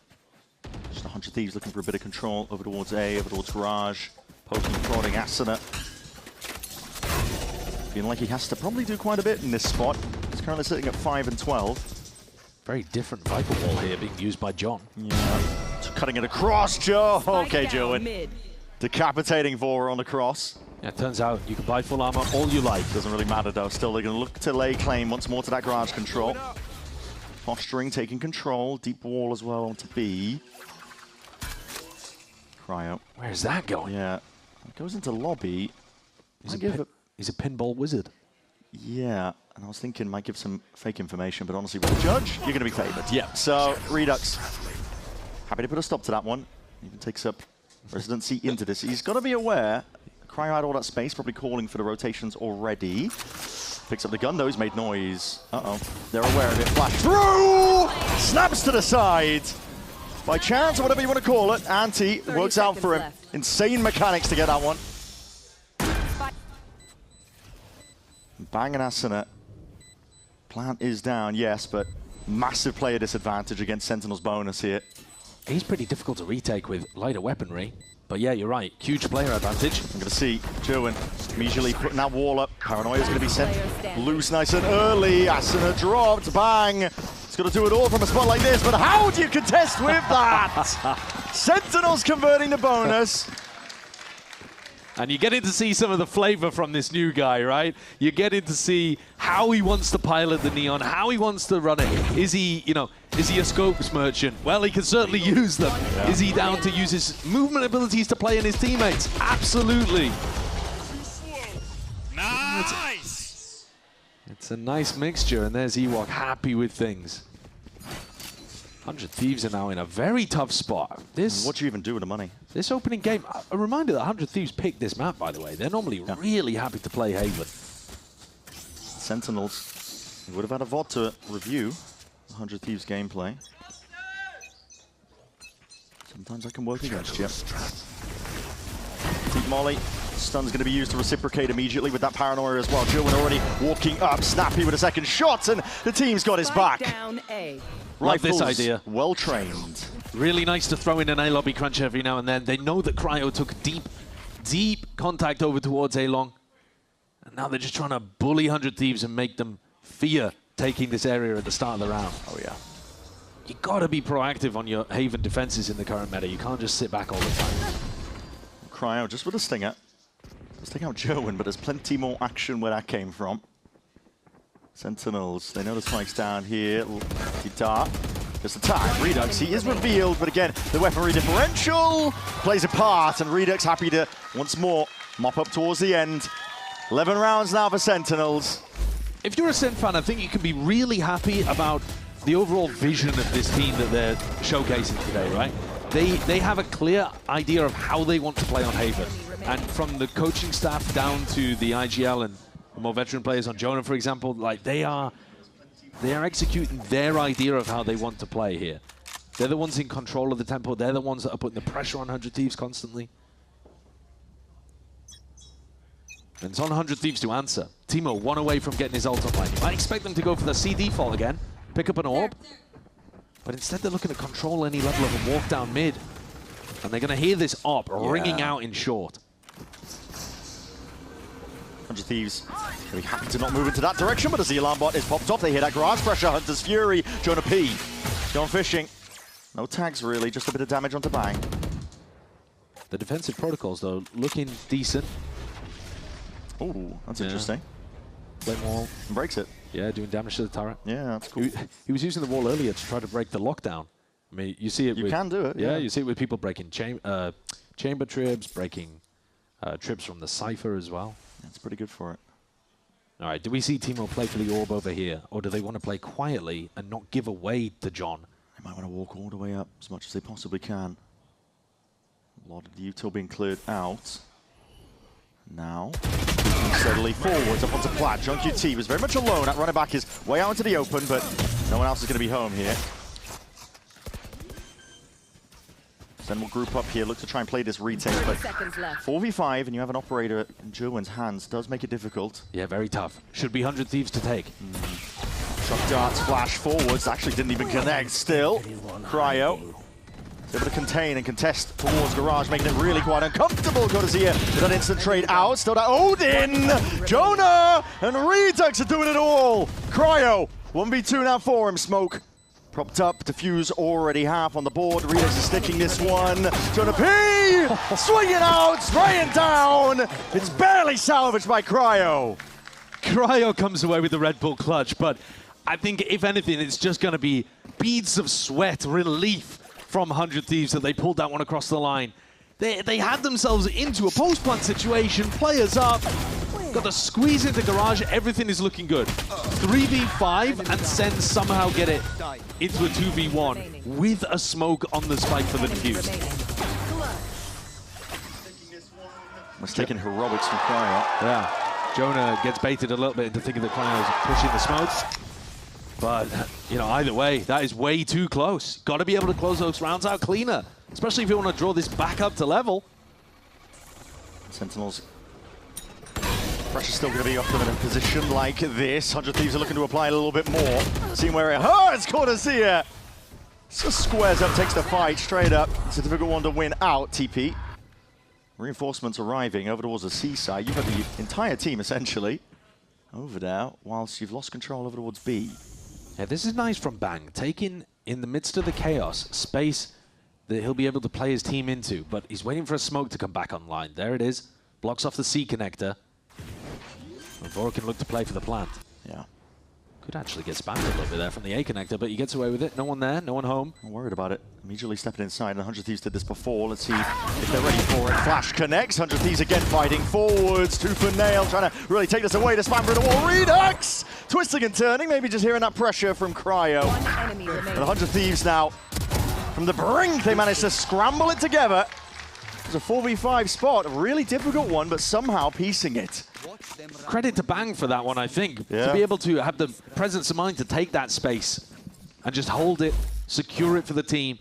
Just 100 Thieves looking for a bit of control over towards A, over towards Garage. Poking, prodding, Asuna. Feeling like he has to probably do quite a bit in this spot. He's currently sitting at 5 and 12. Very different Viper Wall here being used by John. Yeah. Cutting it across, Joe. Okay, Joe. Mid. Decapitating Vora on the cross. Yeah, it turns out you can buy full armor all you like. Doesn't really matter though. Still, they're going to look to lay claim once more to that Garage control. Posturing, taking control. Deep wall as well onto B. Cryo. Where's that going? Yeah. It goes into lobby. He's a pinball wizard. Yeah. And I was thinking might give some fake information, but honestly, with the judge, you're going to be favored. Yeah. So, Redux. Happy to put a stop to that one. Even takes up residency into this. He's got to be aware. Cryo had all that space, probably calling for the rotations already. Picks up the gun, though. He's made noise. Uh-oh. They're aware of it. Flash through! Snaps to the side. By chance, or whatever you want to call it, Anti works out for him. Left. Insane mechanics to get that one. Bang and Asuna. Plant is down, yes, but massive player disadvantage against Sentinel's bonus here. He's pretty difficult to retake with lighter weaponry. But yeah, you're right. Huge player advantage. I'm going to see Jerwin immediately putting that wall up. Paranoia is going to be sent loose nice and early. Asuna dropped. Bang. He's got to do it all from a spot like this. But how do you contest with that? Sentinels converting the bonus. And you're getting to see some of the flavor from this new guy, right? You're getting to see how he wants to pilot the Neon, how he wants to run it. Is he, is he a scopes merchant? Well, he can certainly use them. Yeah. Is he down to use his movement abilities to play in his teammates? Absolutely. Nice! It's a nice mixture, and there's Ewok happy with things. 100 Thieves are now in a very tough spot. What do you even do with the money? This opening game, a reminder that 100 Thieves picked this map, by the way. They're normally really happy to play Haven. Sentinels would have had a VOD to review 100 Thieves gameplay. Sometimes I can work against you. Deep Molly. Stun's going to be used to reciprocate immediately with that Paranoia as well. Jerwin already walking up. Snappy with a second shot, and the team's got his back. Down A. Like this idea. Well trained. Really nice to throw in an A lobby crunch every now and then. They know that Cryo took deep contact over towards A long. And now they're just trying to bully 100 Thieves and make them fear taking this area at the start of the round. Oh, yeah. You got to be proactive on your Haven defenses in the current meta. You can't just sit back all the time. Cryo just with a stinger. Let's take out Jerwin, but there's plenty more action where that came from. Sentinels, they know the spike's down here. Dart, just the time. Redux, he is revealed, but again, the weaponry differential plays a part, and Redux happy to once more mop up towards the end. 11 rounds now for Sentinels. If you're a SEN fan, I think you can be really happy about the overall vision of this team that they're showcasing today, right? They have a clear idea of how they want to play on Haven. And from the coaching staff down to the IGL and the more veteran players on Jonah, for example, like they are executing their idea of how they want to play here. They're the ones in control of the tempo. They're the ones that are putting the pressure on 100 Thieves constantly. And it's on 100 Thieves to answer. Timo, one away from getting his ult online. You might expect them to go for the C default again, pick up an orb. But instead they're looking to control any level of a walk down mid. And they're going to hear this op ringing out in short. 100 Thieves very happy to not move into that direction, but as the alarm bot is popped off, they hear that grass pressure. Hunter's Fury, Jonah P. Going fishing. No tags really, just a bit of damage onto Bang. The defensive protocols, though, looking decent. Oh, that's interesting. Flame wall. And breaks it. Yeah, doing damage to the turret. Yeah, that's cool. He was using the wall earlier to try to break the lockdown. I mean, you see it You can do it, yeah. You see it with people breaking chamber tribs, breaking tribs from the Cypher as well. That's pretty good for it. All right, do we see Timo play for the orb over here? Or do they want to play quietly and not give away to John? They might want to walk all the way up as much as they possibly can. A lot of the util being cleared out. Now, steadily forwards up onto Plat. John QT was very much alone at running back his way out into the open, but no one else is going to be home here. Then we'll group up here, look to try and play this retake, but 4v5 and you have an operator in Jerwin's hands does make it difficult. Yeah, very tough. Should be 100 Thieves to take. Truck darts flash forwards, actually didn't even connect still. Cryo Able to contain and contest towards Garage, making it really quite uncomfortable. Cortesia with that instant trade out. Still that Odin, Jonah, and Redux are doing it all. Cryo, 1v2 now for him. Smoke propped up, Diffuse already half on the board. Redux is sticking this one. Jonah P, swinging out, spraying down. It's barely salvaged by Cryo. Cryo comes away with the Red Bull clutch, but I think if anything, it's just going to be beads of sweat, relief from 100 Thieves that they pulled that one across the line. They had themselves into a post-plant situation, players up, got to squeeze into Garage, everything is looking good. 3v5 and SEN somehow get it into a 2v1 with a smoke on the spike for the Diffuse. Mistaken heroics from Cryo. Yeah, Jonah gets baited a little bit into thinking that Cryo is pushing the smoke. But, you know, either way, that is way too close. Got to be able to close those rounds out cleaner, especially if you want to draw this back up to level. Sentinels. Pressure's still going to be off them in a position like this. 100 Thieves are looking to apply a little bit more. Seeing where it hurts, Cortesia. Just squares up, takes the fight straight up. It's a difficult one to win out, TP. Reinforcements arriving over towards the seaside. You've got the entire team, essentially, over there, whilst you've lost control over towards B. Yeah, this is nice from Bang, taking in the midst of the chaos space that he'll be able to play his team into, but he's waiting for a smoke to come back online. There it is, blocks off the C connector. Vora can look to play for the plant. Yeah. Could actually get spammed a little bit there from the A connector, but he gets away with it. No one there, no one home. I'm worried about it. Immediately stepping inside, and 100 Thieves did this before. Let's see if they're ready for it. Flash connects, 100 Thieves again fighting forwards. Tooth and nail, trying to really take this away to spam through the wall. Redux! Twisting and turning, maybe just hearing that pressure from Cryo. And 100 Thieves now, from the brink, they managed to scramble it together. It's a 4v5 spot, a really difficult one, but somehow piecing it. Credit to Bang for that one, I think. Yeah. To be able to have the presence of mind to take that space and just hold it, secure it for the team.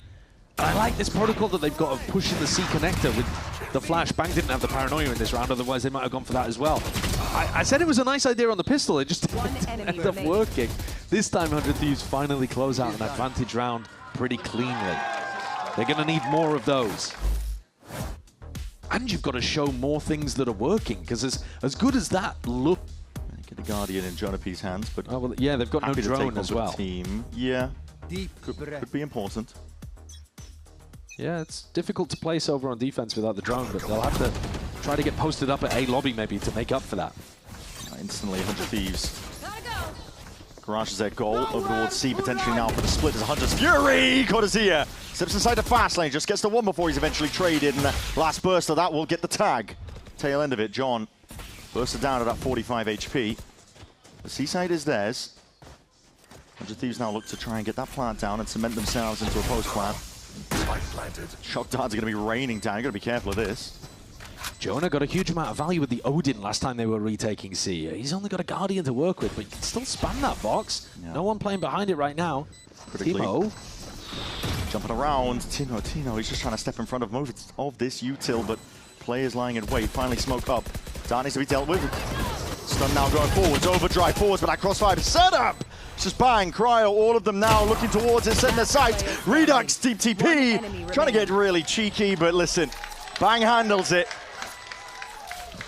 And I like this protocol that they've got of pushing the C connector with the flash. Bang didn't have the paranoia in this round, otherwise they might have gone for that as well. I said it was a nice idea on the pistol, it just didn't end up working. This time 100 Thieves finally close out an advantage round pretty cleanly. They're going to need more of those. And you've got to show more things that are working, because as good as that look... Get the Guardian in Jonah P's hands, but well, yeah, they've got no drone as well. Team. Yeah, could be important. Yeah, it's difficult to place over on defense without the drone, but they'll have to try to get posted up at A lobby maybe to make up for that. Instantly, 100 Thieves. Garage is their goal. Over towards C potentially now for the split is 100's Fury! Cortesia steps inside the fast lane, just gets the one before he's eventually traded, and the last burst of that will get the tag. Tail end of it, John bursted down at that 45 HP. The seaside is theirs. 100 Thieves now look to try and get that plant down and cement themselves into a post plant. Shock darts are going to be raining down. You've got to be careful of this. Jonah got a huge amount of value with the Odin last time they were retaking C. He's only got a Guardian to work with, but you can still spam that box. Yeah. No one playing behind it right now. Timo. Jumping around. Tino, he's just trying to step in front of most of this util, but players lying in wait. Finally smoke up. Dart needs to be dealt with. Stun now going forwards. Overdrive forwards, but that crossfire set up. It's just Bang, Cryo, all of them now looking towards it, setting their sights. Redux, deep TP. Trying to get really cheeky, but listen. Bang handles it.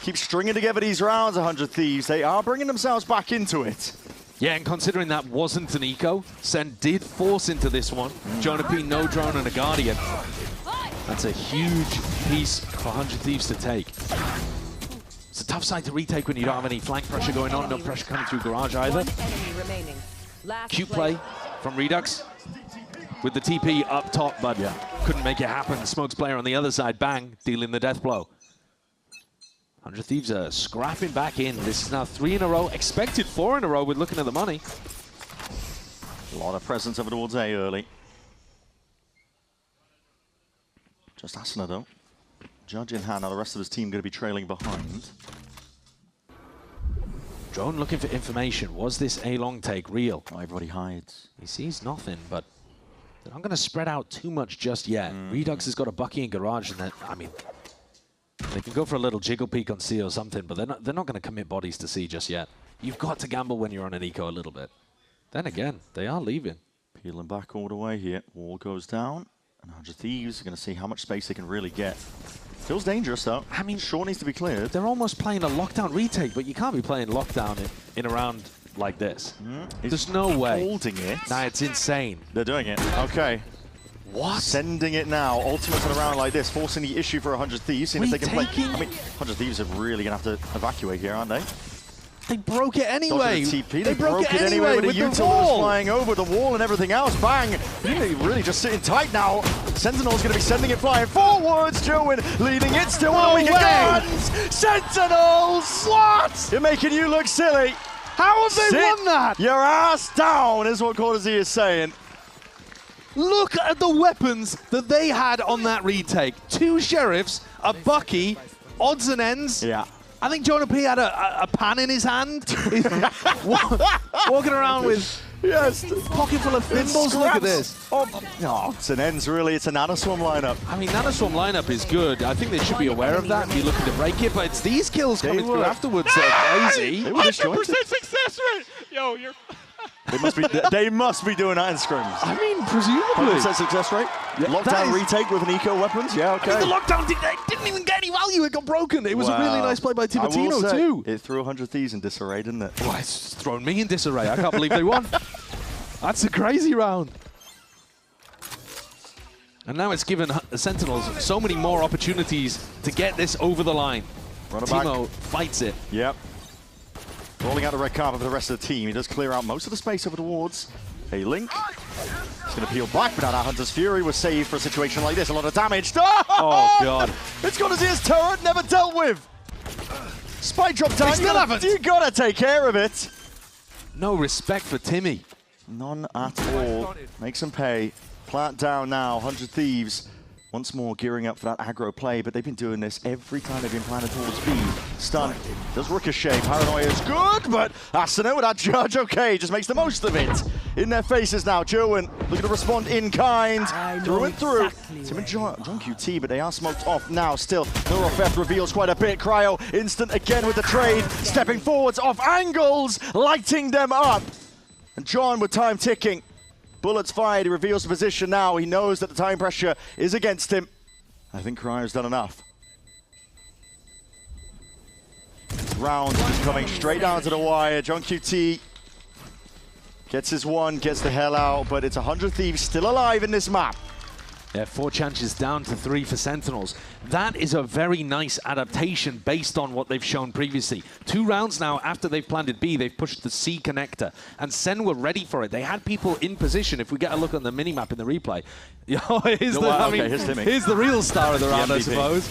Keep stringing together these rounds, 100 Thieves. They are bringing themselves back into it. Yeah, and considering that wasn't an eco, SEN did force into this one. Jonah P, no drone and a Guardian. That's a huge piece for 100 Thieves to take. It's a tough side to retake when you don't have any flank pressure going on, no pressure coming through Garage either. Cute play from Redux with the TP up top, but couldn't make it happen. Smoke's player on the other side, Bang, dealing the death blow. 100 Thieves are scrapping back in. This is now 3 in a row, expected 4 in a row with looking at the money. A lot of presence over towards A early. Just Asuna though. Judge in hand, now the rest of his team going to be trailing behind. Drone looking for information. Was this a long take real? Oh, everybody hides. He sees nothing, but they're not going to spread out too much just yet. Redux has got a Bucky in Garage, and then, I mean, they can go for a little jiggle peek on C or something, but they're not going to commit bodies to C just yet. You've got to gamble when you're on an eco a little bit. Then again, they are leaving. Peeling back all the way here. Wall goes down. And 100 Thieves are going to see how much space they can really get. Feels dangerous, though. I mean, short needs to be cleared. They're almost playing a lockdown retake, but you can't be playing lockdown in a round like this. There's no way. Holding it. Nah, it's insane. They're doing it. Okay. What? Sending it now. Ultimates in a round like this, forcing the issue for 100 Thieves. Seeing if they can play. Retaking? I mean, 100 Thieves are really going to have to evacuate here, aren't they? They broke it anyway. Dodging the TP. They broke it anyway with with the the Utils wall. flying over the wall and everything else. Bang! Really just sitting tight now. Sentinel's going to be sending it flying forwards. Joen leading it still with No a weaker way. guns. Sentinels! What? They're making you look silly. How have they Sit won that? your ass down, is what Cortesy is saying. Look at the weapons that they had on that retake. 2 sheriffs, a Bucky, odds and ends. Yeah. I think Jonah P had a pan in his hand. Walking around with Yes. pocket full of thimbles. Look at this. Oh, no, it's an ends really. It's a Nanoswarm lineup. I mean, Nanoswarm lineup is good. I think they should be aware of that and be looking to break it, but it's these kills coming through were- afterwards that are crazy. They were 100% disjointed. success rate. Yo, you're. They must be doing that in scrims. I mean, presumably. 100% success rate. that Lockdown is- retake with an eco weapons. Yeah, okay. I mean, the lockdown didn't even get any value. It got broken. It was a really Wow. nice play by I will Timatino, say, too. It threw 100 Thieves in disarray, didn't it? Well, it's thrown me in disarray. I can't believe they won. That's a crazy round. And now it's given Sentinels so many more opportunities to get this over the line. Run it back. Timo fights it. Yep. Rolling out the red carpet for the rest of the team. He does clear out most of the space over towards a Link. He's going to peel back, but now that Hunter's Fury was saved for a situation like this. A lot of damage. Oh, God. It's got his turret never dealt with. Spike drop down. still haven't. You got to take care of it. No respect for Timmy. None at all. Makes him pay. Plant down now. 100 Thieves. Once more gearing up for that aggro play, but they've been doing this every time they've been planning towards B. Stun. Does Ricochet. Paranoia is good, but Asuna with that judge, okay, just makes the most of it. In their faces now, Joen looking to respond in kind. Through and through. Tim and John QT, but they are smoked off now still. Neurofeft reveals quite a bit. Cryo instant again with the trade. Stepping forwards off angles, lighting them up. And John with time ticking. Bullets fired, he reveals the position now. He knows that the time pressure is against him. I think Cryo's done enough. This round is coming straight down to the wire. John QT gets his one, gets the hell out, but it's 100 Thieves still alive in this map. Yeah, 4 chances down to 3 for Sentinels. That is a very nice adaptation based on what they've shown previously. 2 rounds now after they've planted B, they've pushed the C connector. And SEN were ready for it. They had people in position. If we get a look on the minimap in the replay. Here's the real star of the round, I MVP. suppose.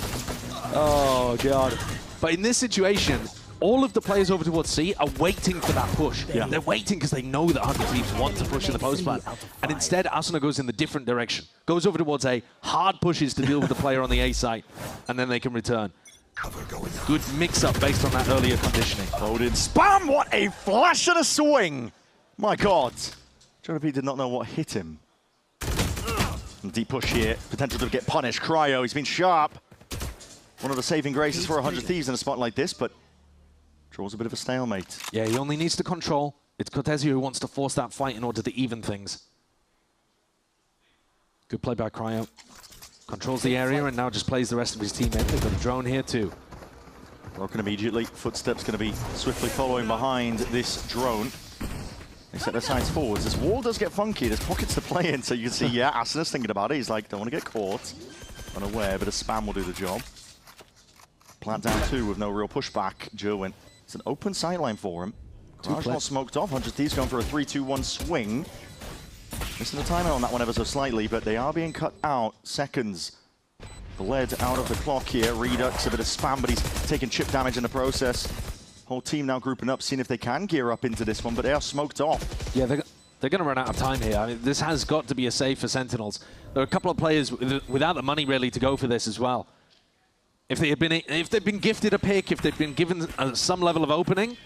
Oh, God. But in this situation, all of the players over towards C are waiting for that push. Yeah. They're waiting because they know that 100 Thieves want to push in the post plant. And instead, Asuna goes in the different direction. Goes over towards A, hard pushes to deal with the player on the A site, and then they can return. Good mix-up based on that earlier conditioning. Loaded spam, what a flash and a swing! My God. Jonah P did not know what hit him. And deep push here, potential to get punished. Cryo, he's been sharp. One of the saving graces for 100 Thieves in a spot like this, but draws a bit of a stalemate. Yeah, he only needs to control. It's Cortesio who wants to force that fight in order to even things. Good play by Cryo. Controls the area and now just plays the rest of his team in. They've got a drone here too. Broken immediately. Footsteps going to be swiftly following behind this drone. They set their sights forwards. This wall does get funky. There's pockets to play in, so you can see, yeah, Asuna's thinking about it. He's like, don't want to get caught. Unaware, but a spam will do the job. Plant down 2 with no real pushback. Joen. It's an open sideline for him. Garage not smoked off. 100 Thieves going for a 3-2-1 swing. Missing the timeout on that one ever so slightly, but they are being cut out. Seconds bled out of the clock here. Redux, a bit of spam, but he's taking chip damage in the process. Whole team now grouping up, seeing if they can gear up into this one, but they are smoked off. Yeah, they're going to run out of time here. I mean, this has got to be a save for Sentinels. There are a couple of players without the money really to go for this as well. If they've been gifted a pick, if they've been given some level of opening,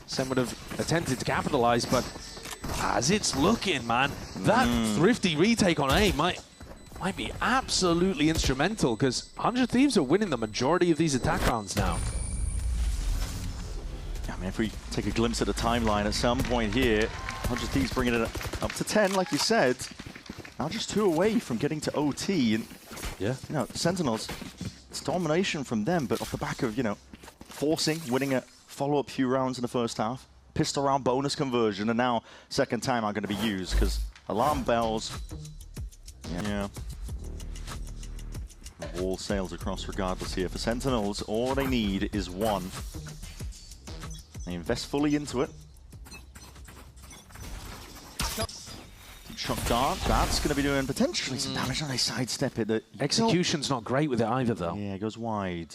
SEN would have attempted to capitalize, but as it's looking, man, that thrifty retake on A might be absolutely instrumental because 100 Thieves are winning the majority of these attack rounds now. I mean, if we take a glimpse at the timeline at some point here, 100 Thieves bringing it up to 10, like you said. Now just 2 away from getting to OT. And, Yeah. you know, Sentinels, it's domination from them, but off the back of, you know, forcing, winning a follow-up few rounds in the first half. Pistol round bonus conversion, and now second time are going to be used because alarm bells. Yeah. The wall sails across regardless here. For Sentinels, all they need is one. They invest fully into it. Shock dart, that's going to be doing potentially some damage. They sidestep it. The Execution's not great with it either, though. Yeah, it goes wide.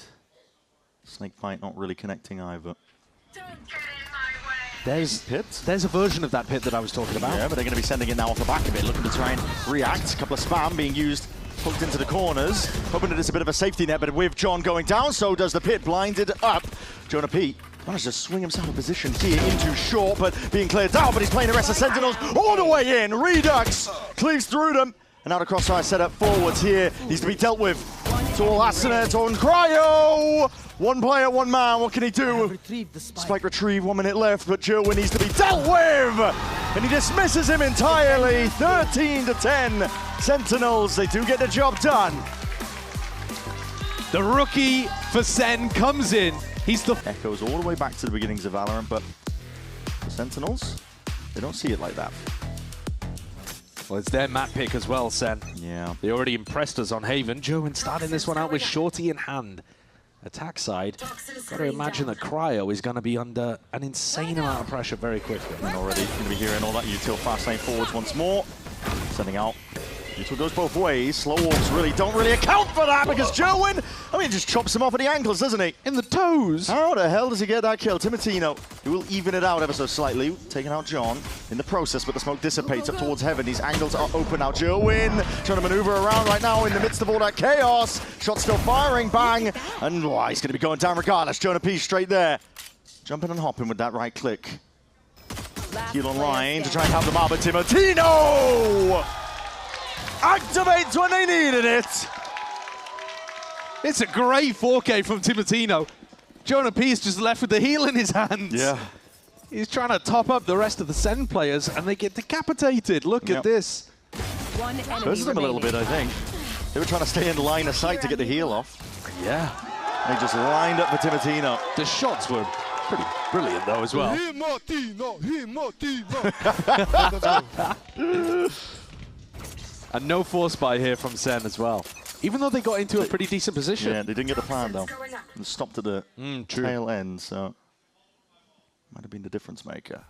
Snakebite not really connecting either. There's a version of that pit that I was talking about. Yeah, but they're going to be sending it now off the back of it, looking to try and react. A couple of spam being used, hooked into the corners, hoping that it's a bit of a safety net, but with John going down, so does the pit, blinded up. Jonah P managed to swing himself a position here into short, but being cleared down, but he's playing the rest of Sentinels all the way in. Redux cleaves through them, and now the crossfire setup forwards here needs to be dealt with. It's all Asenet on Cryo! One player, one man, what can he do? Spike retrieve, 1 minute left, but Jerwin needs to be dealt with! And he dismisses him entirely, 13-10. Sentinels, they do get the job done. The rookie for SEN comes in. He's the... Echoes all the way back to the beginnings of Valorant, but the Sentinels, they don't see it like that. Well, it's their map pick as well, SEN. Yeah. They already impressed us on Haven. Jerwin starting this one out with Shorty in hand. Attack side, got to imagine that Cryo is going to be under an insane amount of pressure very quickly. And already going to be hearing all that util fast lane forwards once more. Sending out. Util goes both ways. Slow walks really don't really account for that because Jerwin, I mean, just chops him off at the ankles, doesn't he? In the toes. How the hell does he get that kill? Timotino, who will even it out ever so slightly, taking out John in the process, but the smoke dissipates up towards heaven. These angles are open now. Jerwin trying to maneuver around right now in the midst of all that chaos. Shot still firing, bang, and he's going to be going down regardless. Jonah P straight there. Jumping and hopping with that right click. Heal online to try and help them out, but Timotino activates when they needed it. It's a great 4K from Timotino. Jonah P is just left with the heel in his hands. Yeah. He's trying to top up the rest of the SEN players, and they get decapitated. Look at this. One enemy Hurts them a little bit, I think. They were trying to stay in line of sight to get the heel off. Yeah. They just lined up for Timotino. The shots were pretty brilliant, though, as well. And no force buy here from SEN as well. Even though they got into a pretty decent position. Yeah, they didn't get the plan, though. It stopped at the tail end, so might have been the difference maker.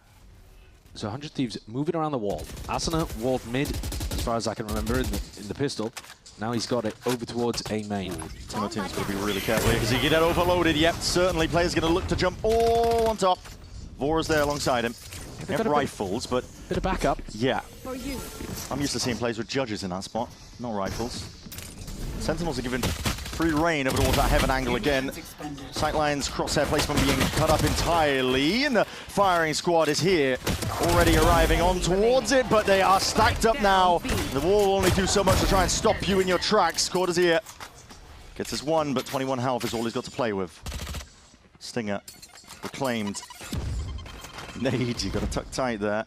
So 100 Thieves moving around the wall. Asuna walled mid, as far as I can remember, in the pistol. Now he's got it over towards A main. Timotino's going to be really careful here because he can get overloaded. Yep, certainly players going to look to jump all on top. Vora's there alongside him. They have rifles, but... Bit of backup. Yeah. I'm used to seeing players with judges in that spot, not rifles. Sentinels are given free reign over towards that heaven angle again. Sightlines, crosshair placement being cut up entirely, and the firing squad is here, already arriving on towards it, but they are stacked up now. The wall will only do so much to try and stop you in your tracks. Quarters here. Gets his 1, but 21 health is all he's got to play with. Stinger reclaimed. Nade, you got to tuck tight there.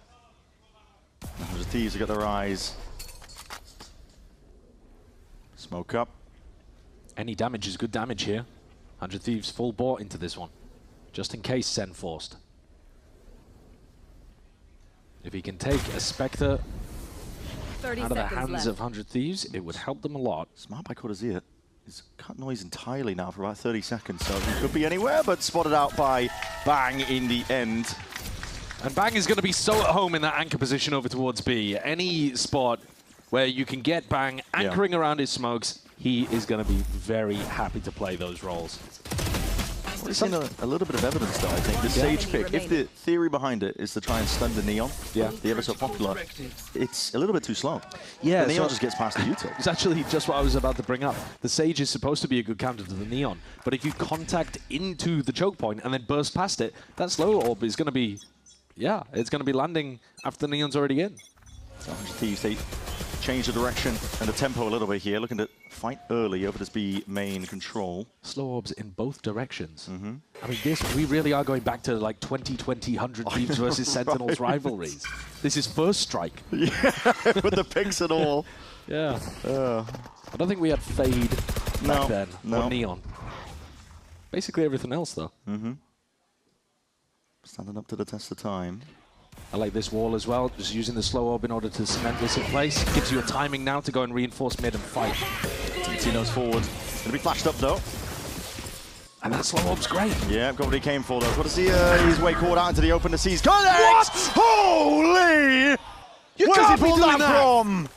The Thieves have got their eyes. Smoke up. Any damage is good damage here. 100 Thieves full bought into this one, just in case SEN forced. If he can take a Spectre out of the hands of 100 Thieves, it would help them a lot. Smart by Cortazir. He's cut noise entirely now for about 30 seconds, so he could be anywhere, but spotted out by Bang in the end. And Bang is going to be so at home in that anchor position over towards B. Any spot where you can get Bang anchoring around his smokes, he is going to be very happy to play those roles. We've seen a little bit of evidence, though, I think. The Sage pick, if the theory behind it is to try and stun the Neon, the ever so popular, it's a little bit too slow. Yeah, the Neon just gets past the util. It's actually just what I was about to bring up. The Sage is supposed to be a good counter to the Neon, but if you contact into the choke point and then burst past it, that slow orb is going to be, it's going to be landing after the Neon's already in. So 100 Thieves, they change the direction and the tempo a little bit here. Looking to fight early over this B main control. Slow orbs in both directions. I mean, we really are going back to like 2020 100 Thieves versus Sentinels rivalries. This is first strike. Yeah, with the picks and all. Yeah. I don't think we had Fade back then, or Neon. Basically everything else, though. Standing up to the test of time. I like this wall as well, just using the slow orb in order to cement this in place. Gives you a timing now to go and reinforce mid and fight. Tino's forward. Gonna be flashed up, though. And that slow orb's great. Yeah, got what he came for, though. What does he, his way caught out into the open to seize. Connect! What? Holy! Where's he pulled that from?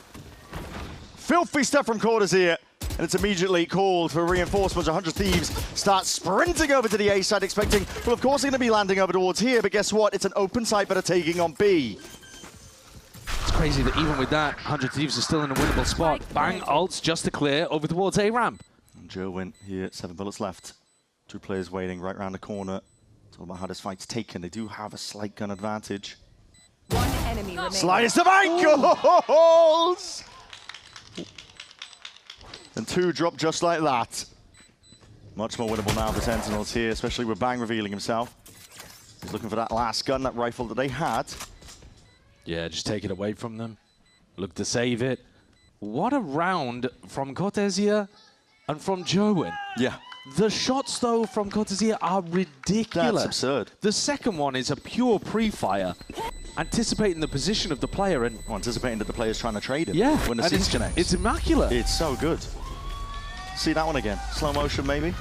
Filthy stuff from Cortez here. And it's immediately called for reinforcements. 100 Thieves start sprinting over to the A side, expecting, well, of course, they're going to be landing over towards here, but guess what? It's an open site, but are taking on B. It's crazy that even with that, 100 Thieves are still in a winnable spot. Bang, ults just to clear over towards A ramp. And Joe went here, 7 bullets left. 2 players waiting right around the corner. It's all about how this fight's taken. They do have a slight gun advantage. One enemy remaining. Slice of ankles! And 2 drop just like that. Much more winnable now for Sentinels here, especially with Bang revealing himself. He's looking for that last gun, that rifle that they had. Yeah, just take it away from them. Look to save it. What a round from Cortesia and from Joen. Yeah. The shots, though, from Cortesia are ridiculous. That's absurd. The second one is a pure pre-fire, anticipating the position of the player and... anticipating that the player's trying to trade him. Yeah, when the seize connects. It's immaculate. It's so good. See that one again. Slow motion, maybe?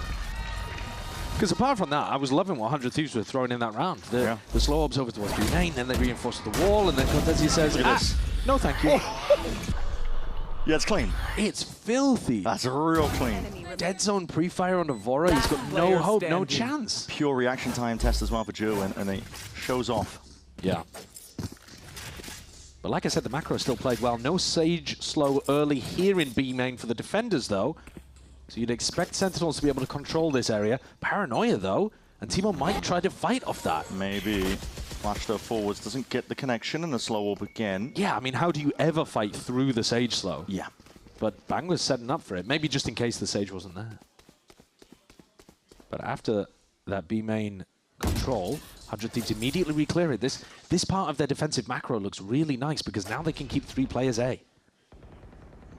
Because apart from that, I was loving what 100 Thieves were throwing in that round. The slow orbs over towards B main, then they reinforced the wall, and then Cortesia says, no thank you. Yeah, it's clean. It's filthy. That's real clean. Dead zone pre-fire on Vora. He's got no hope, no chance. Pure reaction time test as well for Joe, and he shows off. Yeah. But like I said, the macro still played well. No Sage slow early here in B main for the defenders, though. So you'd expect Sentinels to be able to control this area. Paranoia, though, and Timo might try to fight off that. Maybe. Flash though forwards, doesn't get the connection, and the slow orb again. Yeah, I mean, how do you ever fight through the Sage slow? Yeah. But Bang was setting up for it, maybe just in case the Sage wasn't there. But after that B main control, 100 Thieves immediately re-clear it. This part of their defensive macro looks really nice because now they can keep 3 players A.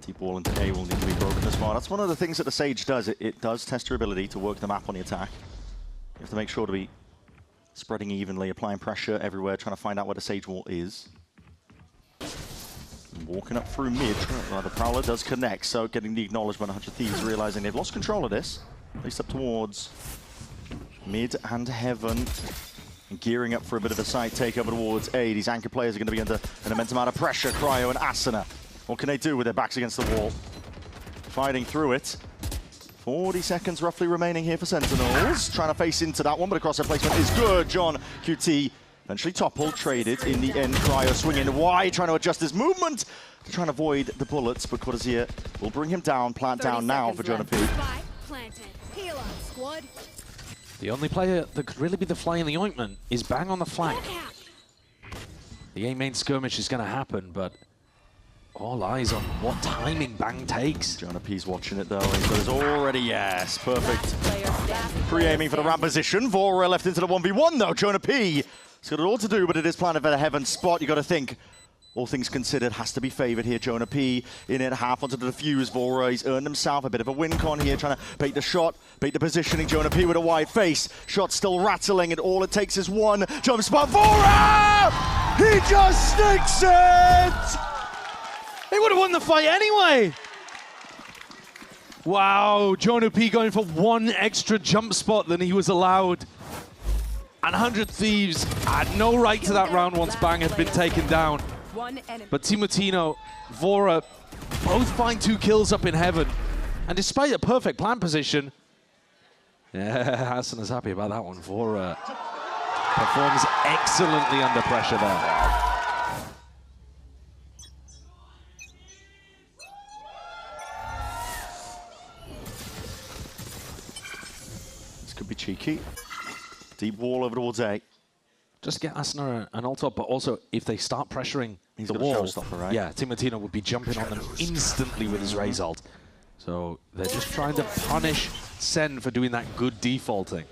Deep wall into A will need to be broken as well. That's one of the things that the Sage does. It does test your ability to work the map on the attack. You have to make sure to be spreading evenly, applying pressure everywhere, trying to find out where the Sage wall is. And walking up through mid, the Prowler does connect, so getting the acknowledgement, 100 Thieves realizing they've lost control of this, at least up towards mid and heaven. And gearing up for a bit of a side takeover towards A. These anchor players are going to be under an immense amount of pressure. Cryo and Asuna. What can they do with their backs against the wall? Fighting through it. 40 seconds roughly remaining here for Sentinels. Trying to face into that one, but a crosshair placement is good. John QT eventually toppled, traded in the end. Cryo swinging wide, trying to adjust his movement to try and avoid the bullets, but Cortezia will bring him down. Plant down now for Jonah P. Planted. Heal up, squad. The only player that could really be the fly in the ointment is Bang on the flank. The A main skirmish is going to happen, but all eyes on what timing Bang takes. Jonah P's watching it though, and so there's already, yes, perfect. Pre-aiming for the ramp position. Vora left into the 1v1 though. Jonah P has got it all to do, but it is planted for the heaven spot. You got to think, all things considered, has to be favored here. Jonah P in it, half onto the defuse. Vora, he's earned himself a bit of a win con here, trying to bait the shot, bait the positioning. Jonah P with a wide face. Shot still rattling, and all it takes is one jump spot. Vora! He just sticks it! They would have won the fight anyway. Wow, Jonah P going for one extra jump spot than he was allowed. And 100 Thieves had no right to that round once Bang had been taken down. But Timotino, Vora, both find 2 kills up in heaven. And despite a perfect plan position, yeah, Hassan is happy about that one. Vora performs excellently under pressure there. This could be cheeky. Deep wall over towards A. just get Asuna an ult up, but also if they start pressuring He's the got a wall, showstopper, right? yeah, Timotino would be jumping on them instantly with his Raze ult. So they're just trying to punish SEN for doing that good defaulting.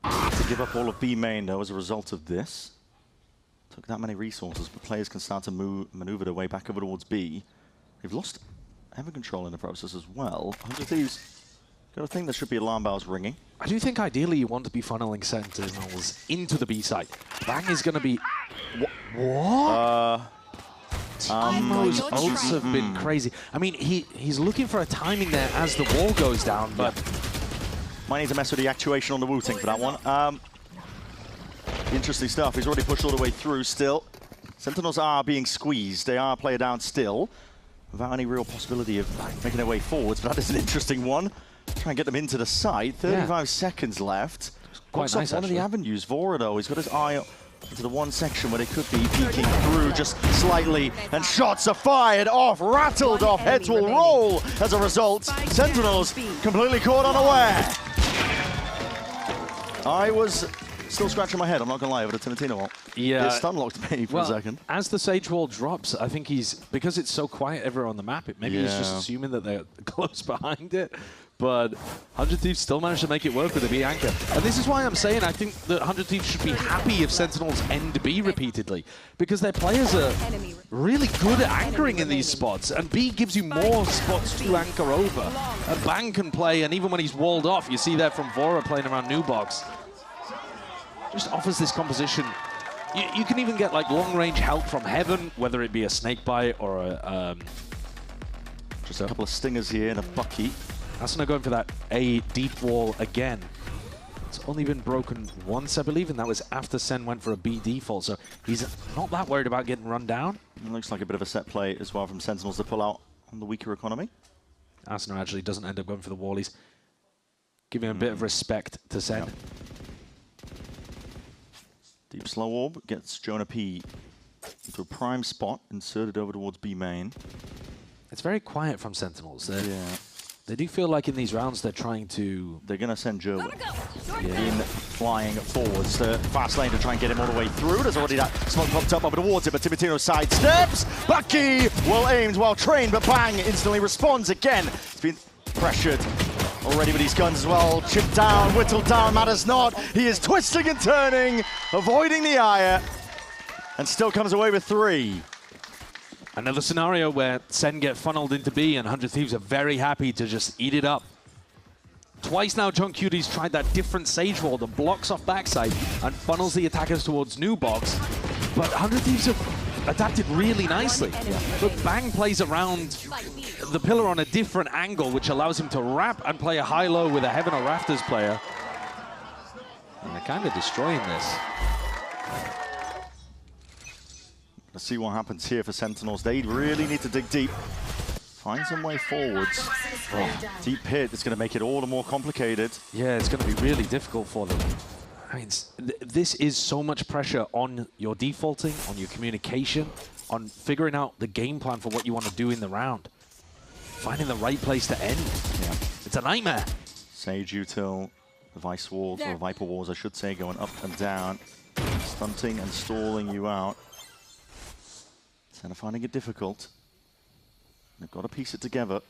To give up all of B main, though, as a result of this. Took that many resources, but players can start to maneuver their way back over towards B. They've lost Heaven control in the process as well. 100 Thieves, got to think there should be alarm bells ringing. I do think ideally you want to be funneling Sentinels into the B site. Bang is going to be... What? Timo's ults have been crazy. I mean, he's looking for a timing there as the wall goes down, but... Might need to mess with the actuation on the Wu-Ting for that one. Interesting stuff. He's already pushed all the way through still. Sentinels are being squeezed. They are player down still, without any real possibility of making their way forwards. But that is an interesting one. Try and get them into the site. 35 seconds left. Quite nice, one of the avenues. Vora, though, he's got his eye into the one section where they could be peeking through just slightly. And shots are fired off, rattled off. Heads will roll as a result. Sentinels completely caught unaware. I was still scratching my head, I'm not going to lie, over the Timotino ult. Yeah. It stun locked me for a second. As the Sage Wall drops, I think because it's so quiet everywhere on the map, maybe he's just assuming that they're close behind it. But 100 Thieves still managed to make it work with the B anchor. And this is why I'm saying I think that 100 Thieves should be happy if Sentinels end B repeatedly. Because their players are really good at anchoring in these spots. And B gives you more spots to anchor over. And Bang can play, and even when he's walled off, you see that from Vora playing around New Box. Just offers this composition. You can even get like long-range help from Heaven, whether it be a Snakebite or a... just a couple of stingers here and a bucky. Asuna going for that A deep wall again. It's only been broken once, I believe, and that was after SEN went for a B default, so he's not that worried about getting run down. It looks like a bit of a set play as well from Sentinels to pull out on the weaker economy. Asuna actually doesn't end up going for the wall. He's giving a bit of respect to SEN. Yep. Deep slow orb gets Jonah P into a prime spot, inserted over towards B main. It's very quiet from Sentinels. They do feel like in these rounds they're trying to... They're going to send Joe in flying forwards. The fast lane to try and get him all the way through. There's already that smoke popped up over towards it, but Timotino sidesteps. Bucky, well aimed, well trained, but Bang instantly responds again. He's been pressured already with these guns as well. Chipped down, whittled down, matters not. He is twisting and turning, avoiding the ire, and still comes away with 3. Another scenario where SEN get funneled into B and 100 Thieves are very happy to just eat it up. Twice now John Cutie's tried that different Sage Wall that blocks off backside and funnels the attackers towards New Box. But 100 Thieves have adapted really nicely. But Bang plays around the pillar on a different angle, which allows him to wrap and play a high-low with a Heaven or Rafters player. And they're kind of destroying this. Let's see what happens here for Sentinels. They really need to dig deep. Find some way forwards. Oh, deep hit is going to make it all the more complicated. Yeah, it's going to be really difficult for them. I mean, this is so much pressure on your defaulting, on your communication, on figuring out the game plan for what you want to do in the round. Finding the right place to end. Yeah. It's a nightmare. Sage Util, the Vice Walls, or Viper Walls, I should say, going up and down. Stunting and stalling you out. SEN are finding it difficult. They've got to piece it together.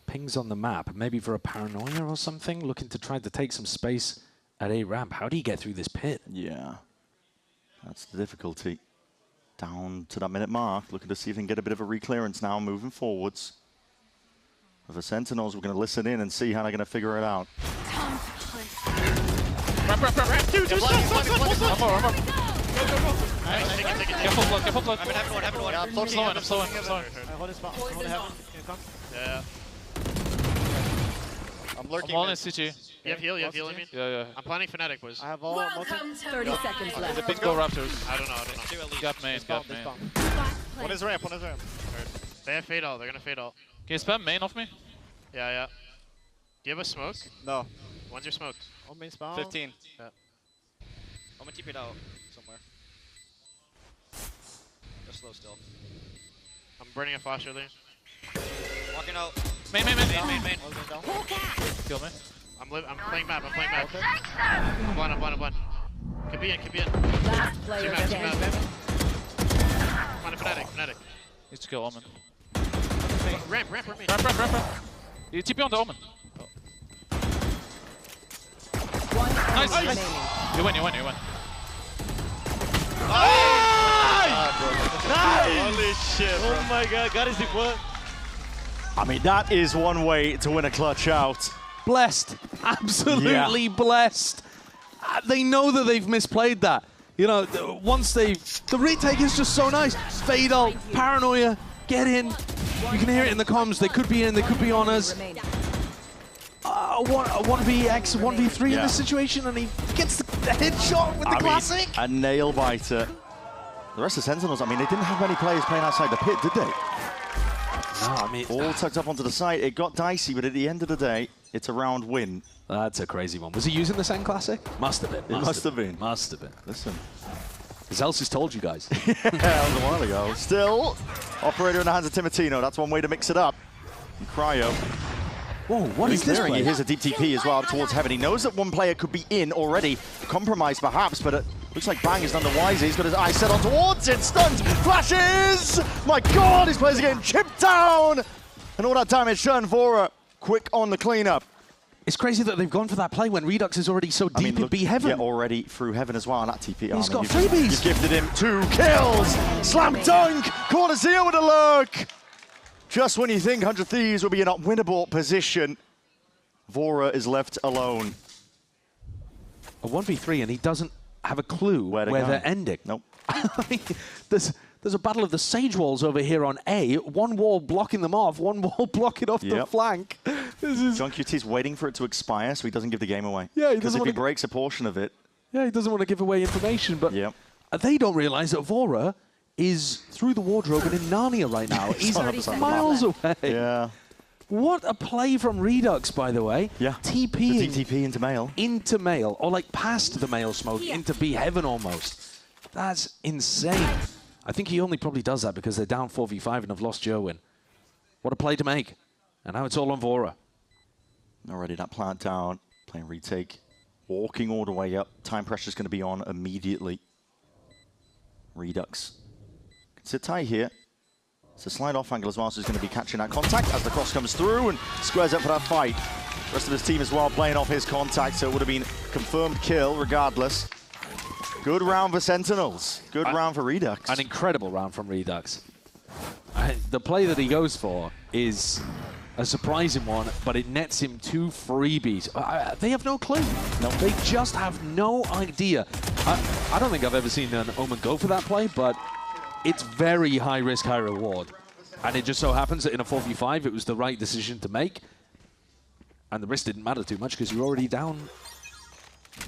Pings on the map, maybe for a paranoia or something, looking to try to take some space at A ramp. How do you get through this pit? Yeah, that's the difficulty. Down to that minute mark, looking to see if they can get a bit of a reclearance now, moving forwards. For the Sentinels, we're going to listen in and see how they're going to figure it out. Dude, Careful blood, careful blood. I'm having one. I'm slowing. Yeah. I'm lurking. I'm all in CG. You have heal, I mean? Yeah. I'm planning Fnatic, boys. I have all. 30 seconds The left. big go Raptors. I don't know. Gap main. One is ramp. They have fade out, they're gonna fade out. Can you spam main off me? Yeah. Do you have a smoke? No. When's your smoke? On main spawn. 15. Yeah. I'm gonna TP it out somewhere. They're slow still. I'm burning a flash early. Walking out. Main. Main. Kill me. I'm playing map, I'm blind. Could be in, could be in. Last Two player map, two standing. map. Come on, Fnatic. Needs to kill Omen. Ramp me. Ramp. You TP on the Omen. One Nice. enemy remaining. You win. Holy shit, bro. Oh my god, got his deploy. I mean, that is one way to win a clutch out. Blessed. Absolutely blessed. They know that they've misplayed that. You know, once the retake is just so nice. Fatal, paranoia, get in. You can hear it in the comms. They could be in, they could be on us. Remaining. 1vx, 1v3 in Yeah. this situation, and he gets the headshot with the classic. A nail biter. The rest of Sentinels, I mean, they didn't have many players playing outside the pit, did they? No, I mean, All tucked up onto the side. It got dicey, but at the end of the day, it's a round win. that's a crazy one. Was he using the SEN classic? Must have been. Must have been. Must have been. Listen. Zelsis told you guys. Yeah, that was a while ago. Still, operator in the hands of Timotino. That's one way to mix it up. And Cryo. Whoa, what is this Clearing. play? He hears a deep TP as well up towards Heaven. He knows that one player could be in already, compromised perhaps, but it looks like Bang is none the wiser. He's got his eyes set on towards it. Stunned. Flashes! My God, his players are getting chipped down! And all that damage done for quick on the cleanup. It's crazy that they've gone for that play when Redux is already so deep in B Heaven. Yeah, already through Heaven as well on that TP. He's got you've freebies. gifted him 2 kills. Slam dunk. Cortesia with a look. Just when you think 100 Thieves will be in a winnable position, Vora is left alone. A 1v3 and he doesn't have a clue where they're ending. Nope. There's a battle of the Sage Walls over here on A. One wall blocking them off, one wall blocking off the flank. This is... John QT's waiting for it to expire so he doesn't give the game away. Yeah, he Because doesn't if he want to... breaks a portion of it... Yeah, he doesn't want to give away information, but they don't realize that Vora is through the wardrobe and in Narnia right now. He's 30 miles away. Yeah. What a play from Redux, by the way. Yeah. TPing The TP into Mail. into Mail, or like past the Mail smoke, into B Heaven almost. That's insane. I think he only probably does that because they're down 4v5 and have lost Jerwin. What a play to make. And now it's all on Vora. Already that plant down, playing retake, walking all the way up. Time pressure's going to be on immediately. Redux can sit tight here. It's a slide off angle as well, so he's going to be catching that contact as the cross comes through and squares up for that fight. The rest of his team as well playing off his contact, so it would have been confirmed kill regardless. Good round for Sentinels. Good round for Redux. An incredible round from Redux. The play that he goes for is a surprising one, but it nets him 2 freebies. They have no clue. No, they just have no idea. I don't think I've ever seen an Omen go for that play, but it's very high risk, high reward. And it just so happens that in a 4v5, it was the right decision to make. And the risk didn't matter too much because you're already down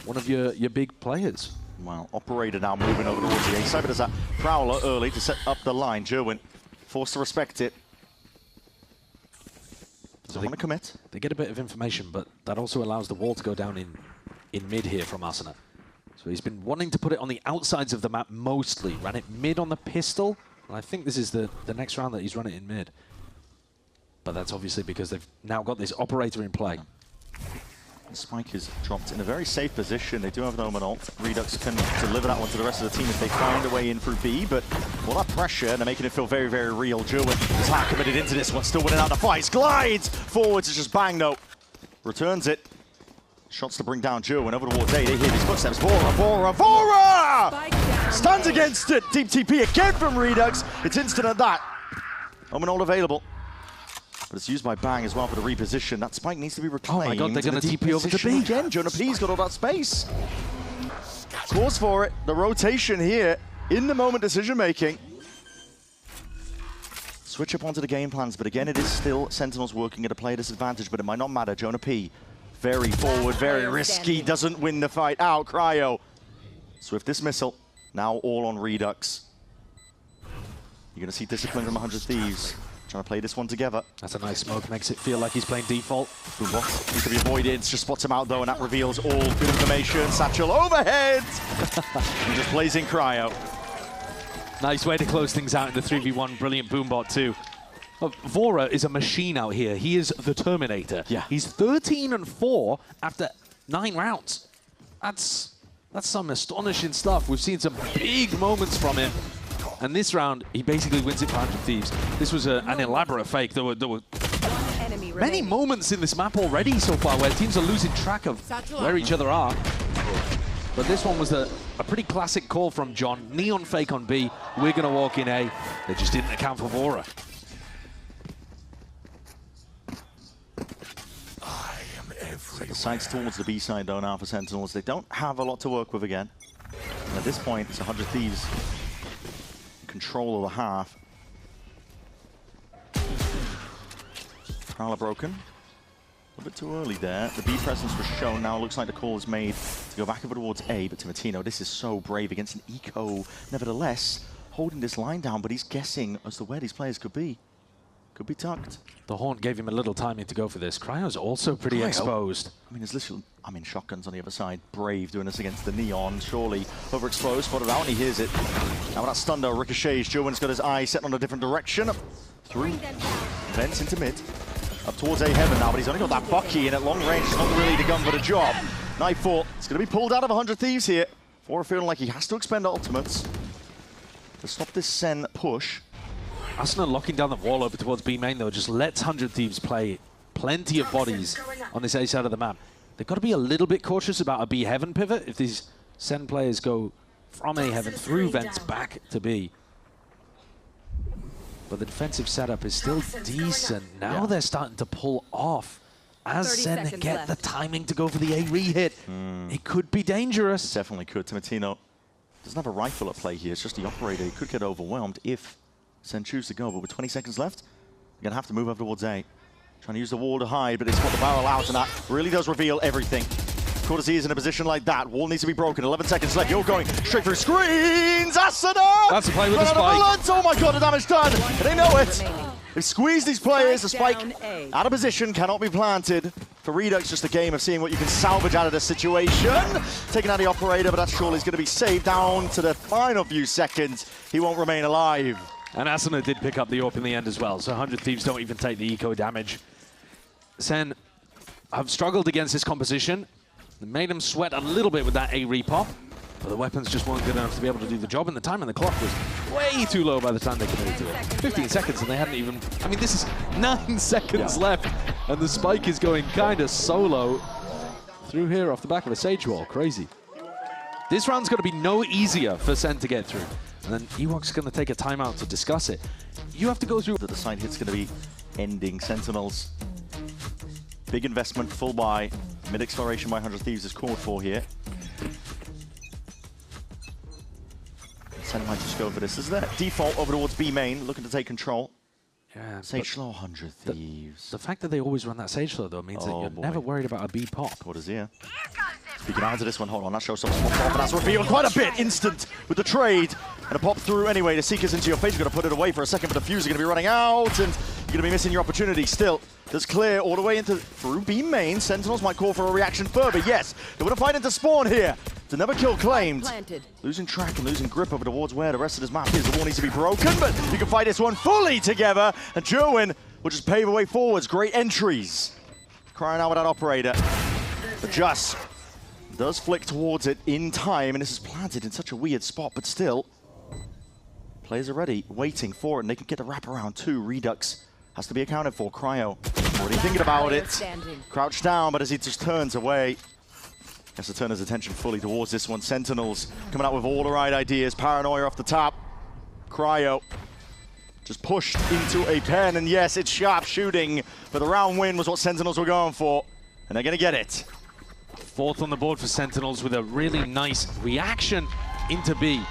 one of your big players. Well, Operator now moving over towards the A side, but there's that Prowler early to set up the line. Jerwin forced to respect it. Does he want to commit? They get a bit of information, but that also allows the wall to go down in mid here from Asuna. So he's been wanting to put it on the outsides of the map mostly. Ran it mid on the pistol, and I think this is the next round that he's run it in mid. But that's obviously because they've now got this Operator in play. Spike is dropped in a very safe position. They do have an Omen ult. Redux can deliver that one to the rest of the team if they find a way in through B, but all that pressure, they're making it feel very, very real. Jerwin is hard committed into this one, still winning out the fights. Glides forwards, it's just Bang though. Returns it. Shots to bring down Jerwin over towards A. They hear his footsteps. Vora! Stands against it. Deep TP again from Redux. It's instant at that. Omen ult available. But it's used by Bang as well for the reposition. That spike needs to be reclaimed. Oh my God, they're going to TP over to B. Again, Jonah P's got all that space. Calls for it. The rotation here. In the moment decision making. Switch up onto the game plans, but again, it is still Sentinels working at a player disadvantage, but it might not matter. Jonah P, very forward, very risky, doesn't win the fight out. Cryo. Swift dismissal. Now all on Redux. You're going to see discipline from 100 Thieves. Trying to play this one together. That's a nice smoke. Makes it feel like he's playing default. Boombox needs to be avoided. Just spots him out though, and that reveals all good information. Satchel overhead. He just plays in Cryo. Nice way to close things out in the 3v1. Brilliant Boombot too. Vora is a machine out here. He is the Terminator. Yeah. He's 13-4 after 9 rounds. That's That's some astonishing stuff. We've seen some big moments from him. And this round, he basically wins it for 100 Thieves. This was an elaborate fake. There were many moments in this map already so far where teams are losing track of where each other are. But this one was a pretty classic call from John. Neon fake on B. We're going to walk in A. They just didn't account for Vora. So the sights towards the B side though now for Sentinels. They don't have a lot to work with again. And at this point, it's 100 Thieves. Control of the half. Prowler broken. A little bit too early there. The B presence was shown. Now it looks like the call is made to go back over towards A, but Timotino, this is so brave against an eco. Nevertheless, holding this line down, but he's guessing as to where these players could be. Could be tucked. The Horn gave him a little timing to go for this. Cryo's also pretty exposed. I mean, there's literally, shotguns on the other side. Brave doing this against the Neon. Surely overexposed, spotted out, and he hears it. Now that stun though, ricochets. Jowen's got his eye set on a different direction. Up through vents into mid. Up towards A heaven now, but he's only got that Bucky, and at long range, it's not really the gun for the job. Nightfall, it's going to be pulled out of 100 Thieves here. Vora feeling like he has to expend ultimates to stop this Sen push. Asuna locking down the wall over towards B main, though, just lets 100 Thieves play plenty of bodies on this A side of the map. They've got to be a little bit cautious about a B heaven pivot if these Sen players go from A heaven through vents back to B. But the defensive setup is still decent. Now they're starting to pull off as Sen get the timing to go for the A re-hit. It could be dangerous. It definitely could. Timotino doesn't have a rifle at play here. It's just the operator. He could get overwhelmed if Sen choose to go, but with 20 seconds left, you're going to have to move over towards A. Trying to use the wall to hide, but it's what the barrel out, and that really does reveal everything. Courtesy is in a position like that. Wall needs to be broken. 11 seconds left. You're going straight through screens. Asuna! That's a play with the spike. Oh my god, the damage done. And they know it. They've squeezed these players. The spike out of position, cannot be planted. For Redux, just a game of seeing what you can salvage out of this situation. Taking out the operator, but that surely is going to be saved down to the final few seconds. He won't remain alive. And Asuna did pick up the AWP in the end as well, so 100 Thieves don't even take the eco damage. Sen have struggled against this composition. They made him sweat a little bit with that A repop, but the weapons just weren't good enough to be able to do the job, and the time on the clock was way too low by the time they committed to it. 15 seconds, and they hadn't even... I mean, this is 9 seconds left, and the spike is going kind of solo through here off the back of a Sage wall. Crazy. This round's going to be no easier for Sen to get through. And then Ewok's going to take a timeout to discuss it. You have to go through... The side hit's going to be ending Sentinels. Big investment, full buy. Mid exploration by 100 Thieves is called for here. Sen might just go for this. This is their default over towards B main, looking to take control. Yeah, Sage slow 100 Thieves. The fact that they always run that Sage slow, though, means that you're never worried about a B pop. Quarters here. Speaking out to this one, hold on, that shows some spot off, and that's revealed quite a bit. Instant with the trade. And a pop through anyway. The Seeker's into your face. You're going to put it away for a second, but the fuse are going to be running out, and you're going to be missing your opportunity still. Does clear all the way into through B main. Sentinels might call for a reaction further. Yes, they want to fight into spawn here. To never kill claimed. Losing track and losing grip over towards where the rest of this map is. The wall needs to be broken, but you can fight this one fully together. And Jowen will just pave a way forwards. Great entries. Crying out with that operator. Adjust. Does flick towards it in time, and this is planted in such a weird spot, but still. Players are ready, waiting for it, and they can get the wraparound too. Redux has to be accounted for. Cryo, already thinking about it. Crouched down, but as he just turns away, has to turn his attention fully towards this one. Sentinels coming out with all the right ideas. Paranoia off the top. Cryo just pushed into a pen, and yes, it's sharp shooting, but the round win was what Sentinels were going for, and they're going to get it. Fourth on the board for Sentinels with a really nice reaction into B.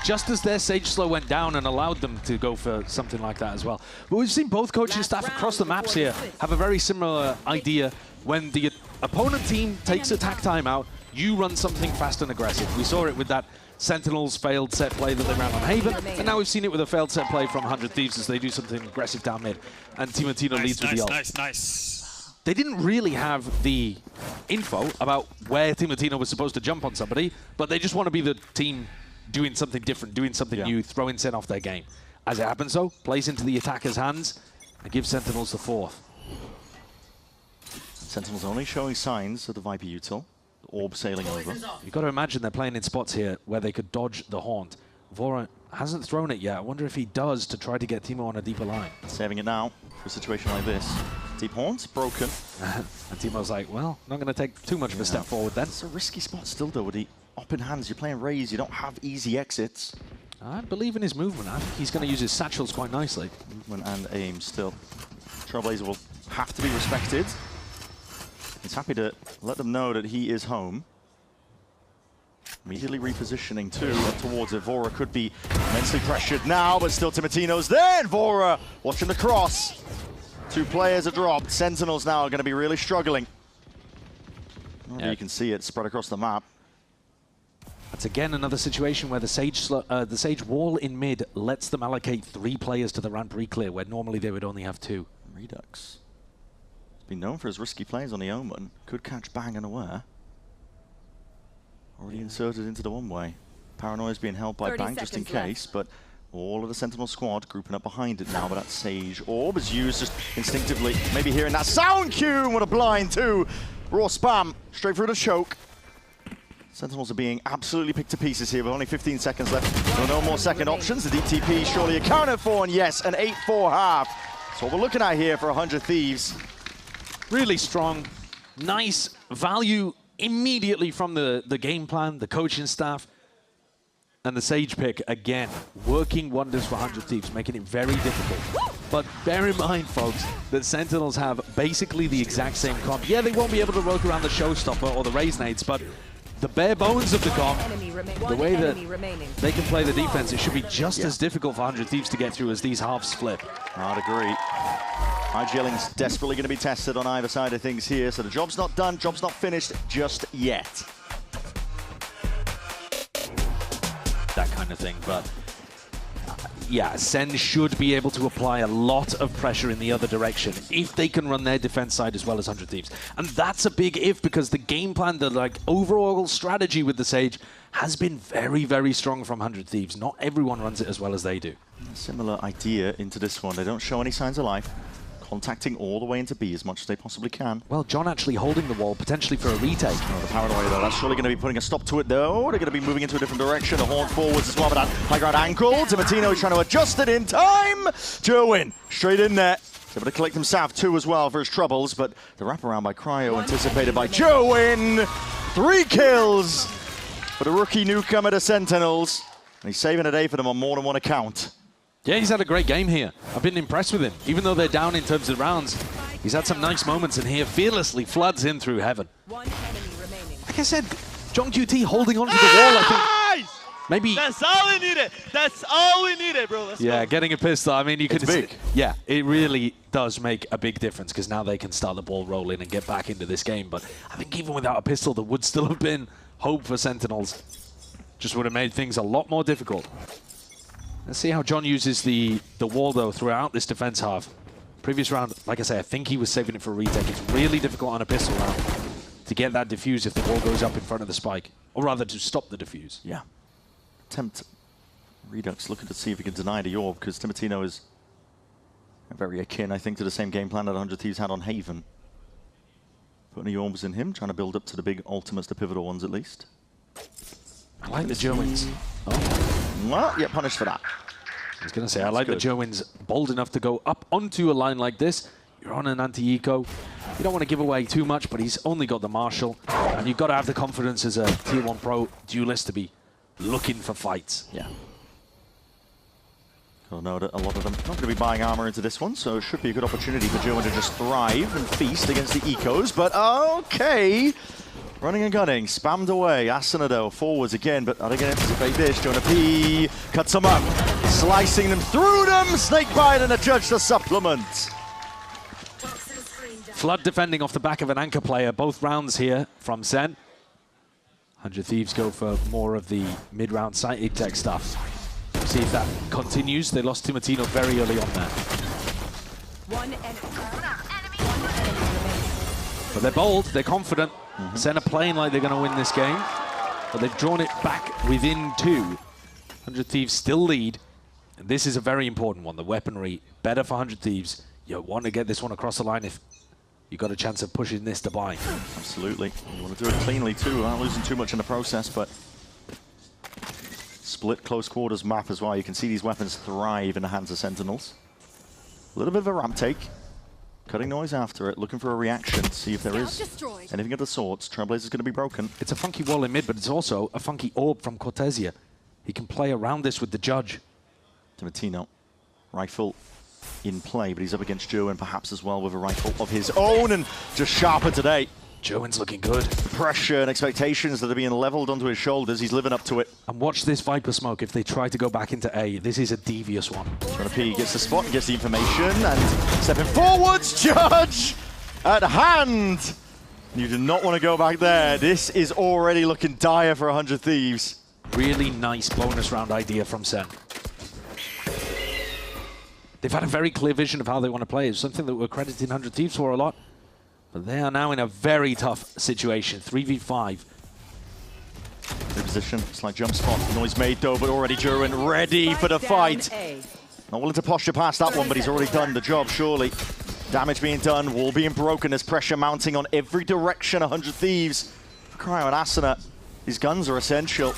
Just as their Sage slow went down and allowed them to go for something like that as well. But we've seen both coaching staff across the maps here have a very similar idea. When the opponent team takes attack timeout, you run something fast and aggressive. We saw it with that Sentinels failed set play that they ran on Haven, and now we've seen it with a failed set play from 100 Thieves as they do something aggressive down mid. And Timotino leads with the ult. Nice. They didn't really have the info about where Timotino was supposed to jump on somebody, but they just want to be the team doing something different, doing something new, throwing Sen off their game. As it happens though, plays into the attacker's hands and gives Sentinels the fourth. Sentinels only showing signs of the Viper util. orb sailing over. You've got to imagine they're playing in spots here where they could dodge the haunt. Vora hasn't thrown it yet. I wonder if he does to try to get Teemo on a deeper line. Saving it now for a situation like this. Deep haunt, broken. And Teemo's like, well, not going to take too much of a step forward then. It's a risky spot still, though, with the op in hands. You're playing Raze, you don't have easy exits. I believe in his movement. I think he's going to use his satchels quite nicely. Movement and aim still. Trailblazer will have to be respected. He's happy to let them know that he is home. Immediately repositioning too up towards it. Vora could be immensely pressured now, but still Timotino's there. And Vora watching the cross. 2 players are dropped. Sentinels now are going to be really struggling. You can see it spread across the map. That's again another situation where the Sage wall in mid lets them allocate 3 players to the ramp re-clear, where normally they would only have 2. Redux. He's been known for his risky plays on the Omen. Could catch Bang unaware. Already inserted into the one-way. Paranoia's being held by Bang just in case, but all of the Sentinel squad grouping up behind it now, but that Sage orb is used just instinctively. Maybe hearing that sound cue, what a blind too. Raw spam, straight through the choke. Sentinels are being absolutely picked to pieces here with only 15 seconds left. No more second options. The DTP surely accounted for, and yes, an 8-4 half. That's what we're looking at here for 100 Thieves. Really strong, nice value immediately from the game plan, the coaching staff, and the Sage pick, again, working wonders for 100 Thieves, making it very difficult. But bear in mind, folks, that Sentinels have basically the exact same comp. Yeah, they won't be able to work around the Showstopper or the Raze nades, but the bare bones of the comp, the way that they can play the defense, it should be just as difficult for 100 Thieves to get through as these halves flip. I'd agree. IGLing's desperately going to be tested on either side of things here, so the job's not done, job's not finished just yet. That kind of thing, but yeah, SEN should be able to apply a lot of pressure in the other direction if they can run their defense side as well as 100 Thieves. And that's a big if, because the game plan, the overall strategy with the Sage has been very, very strong from 100 Thieves. Not everyone runs it as well as they do. A similar idea into this one. They don't show any signs of life. Contacting all the way into B as much as they possibly can. Well, John actually holding the wall, potentially for a retake. Oh, the Paranoia, though, that's surely going to be putting a stop to it, though. They're going to be moving into a different direction. A horn forwards as well, but that high ground ankle. Timotino is trying to adjust it in time. Jerwin, straight in there. He's able to collect himself, too, as well, for his troubles, but the wraparound by Cryo anticipated by Jerwin. 3 kills for the rookie newcomer to Sentinels. And he's saving a day for them on more than one account. Yeah, he's had a great game here. I've been impressed with him. Even though they're down in terms of rounds, he's had some nice moments in here. Fearlessly floods in through heaven. One enemy remaining. Like I said, John QT holding onto the wall, I think. Maybe. That's all we needed. That's all we needed, bro. Let's go. Getting a pistol. I mean, you can. It's big. Yeah, it really does make a big difference because now they can start the ball rolling and get back into this game. But I think even without a pistol, there would still have been hope for Sentinels. Just would have made things a lot more difficult. Let's see how John uses the wall, though, throughout this defense half. Previous round, like I say, I think he was saving it for a retake. It's really difficult on a pistol round to get that defuse if the wall goes up in front of the spike. Or rather, to stop the defuse. Yeah. Attempt. Redux looking to see if he can deny the orb, because Timotino is very akin, I think, to the same game plan that 100 Thieves had on Haven. Putting the orbs in him, trying to build up to the big ultimates, the pivotal ones at least. I like the Germans. Oh. Well, yeah, punished for that. I was going to say, I like that Jowen's bold enough to go up onto a line like this. You're on an anti-eco. You don't want to give away too much, but he's only got the Marshal. And you've got to have the confidence as a Tier 1 Pro duelist to be looking for fights. Yeah. Got to know that a lot of them not going to be buying armor into this one, so it should be a good opportunity for Jowen to just thrive and feast against the ecos. But okay. Running and gunning, spammed away. Asanado forwards again, but are they going to anticipate this? Jonah P cuts them up, slicing them through them. Snakebite and a judge to supplement. Flood defending off the back of an anchor player. Both rounds here from SEN. 100 Thieves go for more of the mid-round side tech stuff. See if that continues. They lost Timotino very early on there. One enemy But they're bold, they're confident. SEN are playing like they're going to win this game, but they've drawn it back within 2. 100 Thieves still lead, and this is a very important one. The weaponry, better for 100 Thieves. You want to get this one across the line if you got a chance of pushing this to buy. Absolutely. You want to do it cleanly too, without losing too much in the process, but split close quarters map as well. You can see these weapons thrive in the hands of Sentinels. A little bit of a ramp take. Cutting noise after it, looking for a reaction, see if there is anything of the sorts. Trailblazer's going to be broken. It's a funky wall in mid, but it's also a funky orb from Cortesia. He can play around this with the judge. Timatino, rifle in play, but he's up against Joe and perhaps as well with a rifle of his own, and just sharper today. Joe's looking good. Pressure and expectations that are being leveled onto his shoulders, he's living up to it. And watch this Viper smoke if they try to go back into A. This is a devious one. P gets the spot and gets the information, and stepping forwards, Judge at hand. You do not want to go back there. This is already looking dire for 100 Thieves. Really nice bonus round idea from SEN. They've had a very clear vision of how they want to play. It's something that we're crediting 100 Thieves for a lot. But they are now in a very tough situation. 3v5. Reposition, slight jump spot. Noise made though, but already Durin ready for the fight. Not willing to posture past that one, but he's already done the job, surely. Damage being done, wall being broken, there's pressure mounting on every direction. 100 Thieves. Cryo and Asuna, these guns are essential.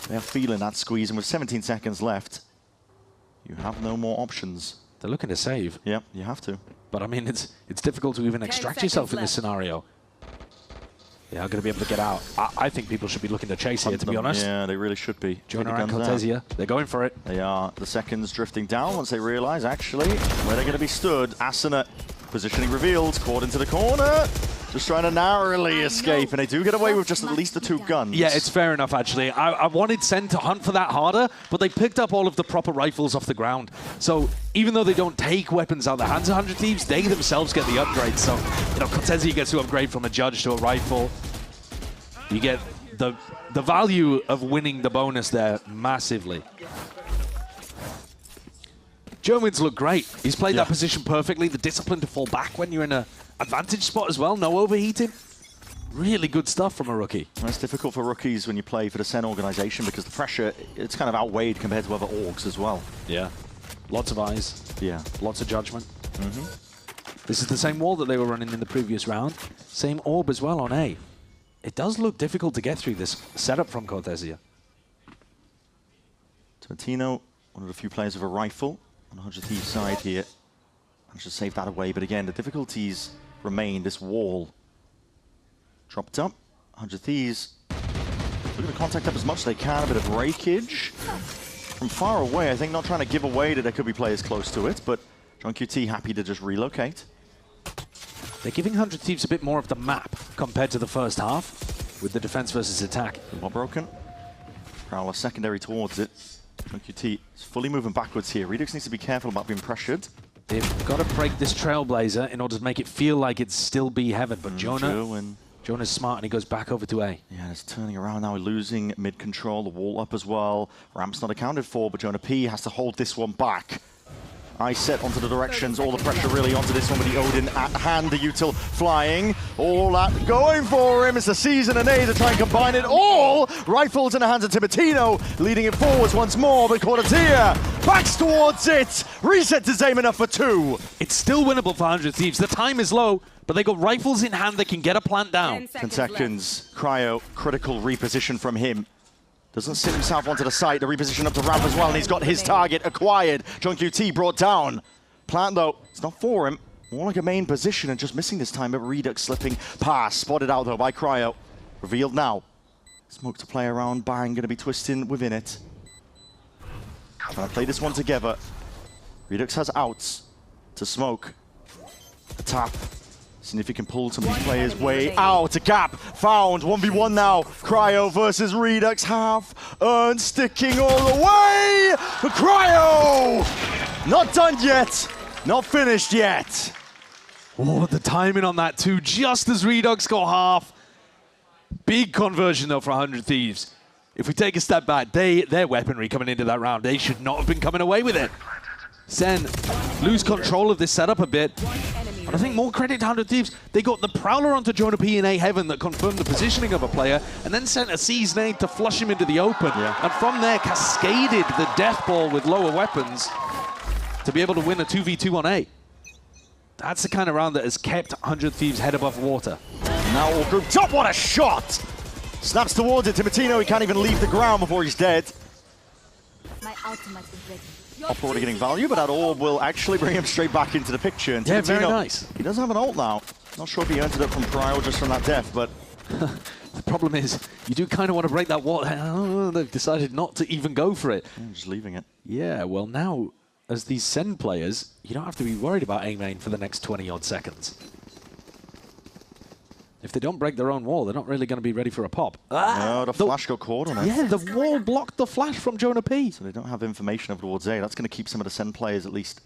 They're feeling that squeeze, and with 17 seconds left, you have no more options. They're looking to save. Yep, you have to. But I mean, it's difficult to even extract yourself in this scenario. They are going to be able to get out. I think people should be looking to chase here, to be honest. Yeah, they really should be. Jonah and Cortesia, they're going for it. They are. The seconds drifting down once they realize, actually, where they're going to be stood. Asuna, positioning revealed, caught into the corner. Just trying to narrowly escape, and they do get away with just at least the 2 guns. Yeah, it's fair enough, actually. I wanted SEN to hunt for that harder, but they picked up all of the proper rifles off the ground. So even though they don't take weapons out of the hands of 100 Thieves, they themselves get the upgrade. So, you know, Cortesia gets to upgrade from a judge to a rifle. You get the value of winning the bonus there massively. Germans look great. He's played that position perfectly. The discipline to fall back when you're in a advantage spot as well. No overheating. Really good stuff from a rookie. Well, it's difficult for rookies when you play for the SEN organization because the pressure, it's kind of outweighed compared to other orgs as well. Yeah. Lots of eyes. Yeah. Lots of judgment. This is the same wall that they were running in the previous round. Same orb as well on A. It does look difficult to get through this setup from Cortesia. Timatino, one of the few players with a rifle on the 100 Thieves side here. Managed to save that away, but again, the difficulties remain. This wall dropped up. 100 Thieves looking to contact up as much as they can. A bit of breakage from far away. I think not trying to give away that there could be players close to it, but John QT happy to just relocate. They're giving 100 Thieves a bit more of the map compared to the first half with the defense versus attack. More broken. Prowler secondary towards it. John QT is fully moving backwards here. Redux needs to be careful about being pressured. They've got to break this Trailblazer in order to make it feel like it's still B heaven, but Jonah's smart and he goes back over to A. Yeah, it's turning around now, losing mid control, the wall up as well. Ramp's not accounted for, but Jonah P has to hold this one back. Eyes set onto the directions, all the pressure really onto this one with the Odin at hand, the util flying. All that going for him. It's the season and A to try and combine it all. Rifles in the hands of Timatino, leading it forwards once more, but Cortesia backs towards it. Resets his aim enough for 2. It's still winnable for 100 Thieves. The time is low, but they got rifles in hand that can get a plant down. 10 seconds. Cryo, critical reposition from him. Doesn't sit himself onto the site, the reposition up to ramp as well, and he's got his target acquired. John QT brought down. Plant, though, it's not for him. More like a main position and just missing this time, but Redux slipping past. Spotted out, though, by Cryo. Revealed now. Smoke to play around, Bang going to be twisting within it. Trying to play this one together. Redux has outs to smoke. A tap. Seeing if he can pull some of these players way out. A gap found. 1v1 now. Cryo versus Redux. Half earned, sticking all the way. But Cryo! Not done yet. Not finished yet. Oh, the timing on that too. Just as Redux got half. Big conversion though for 100 Thieves. If we take a step back, their weaponry coming into that round, they should not have been coming away with it. SEN lose control of this setup a bit. But I think more credit to 100 Thieves. They got the Prowler onto Jonah P in A Heaven that confirmed the positioning of a player, and then sent a Season 8 to flush him into the open. And from there, cascaded the death ball with lower weapons to be able to win a 2v2 on A. That's the kind of round that has kept 100 Thieves head above water. Now all grouped up, what a shot! Snaps towards it, Timotino, he can't even leave the ground before he's dead. My ultimate is ready. Op already getting value, but that orb will actually bring him straight back into the picture. And Yeah, Timotino, very nice. He does have an ult now. Not sure if he earned it up from prior or just from that death, but... The problem is, you do kind of want to break that wall. Oh, they've decided not to even go for it. Yeah, just leaving it. Yeah, well now, as these SEN players, you don't have to be worried about A-main for the next 20-odd seconds. If they don't break their own wall, they're not really going to be ready for a pop. No, the flash got caught on it. Yeah, the wall blocked the flash from Jonah P. So they don't have information over towards A. That's going to keep some of the SEN players at least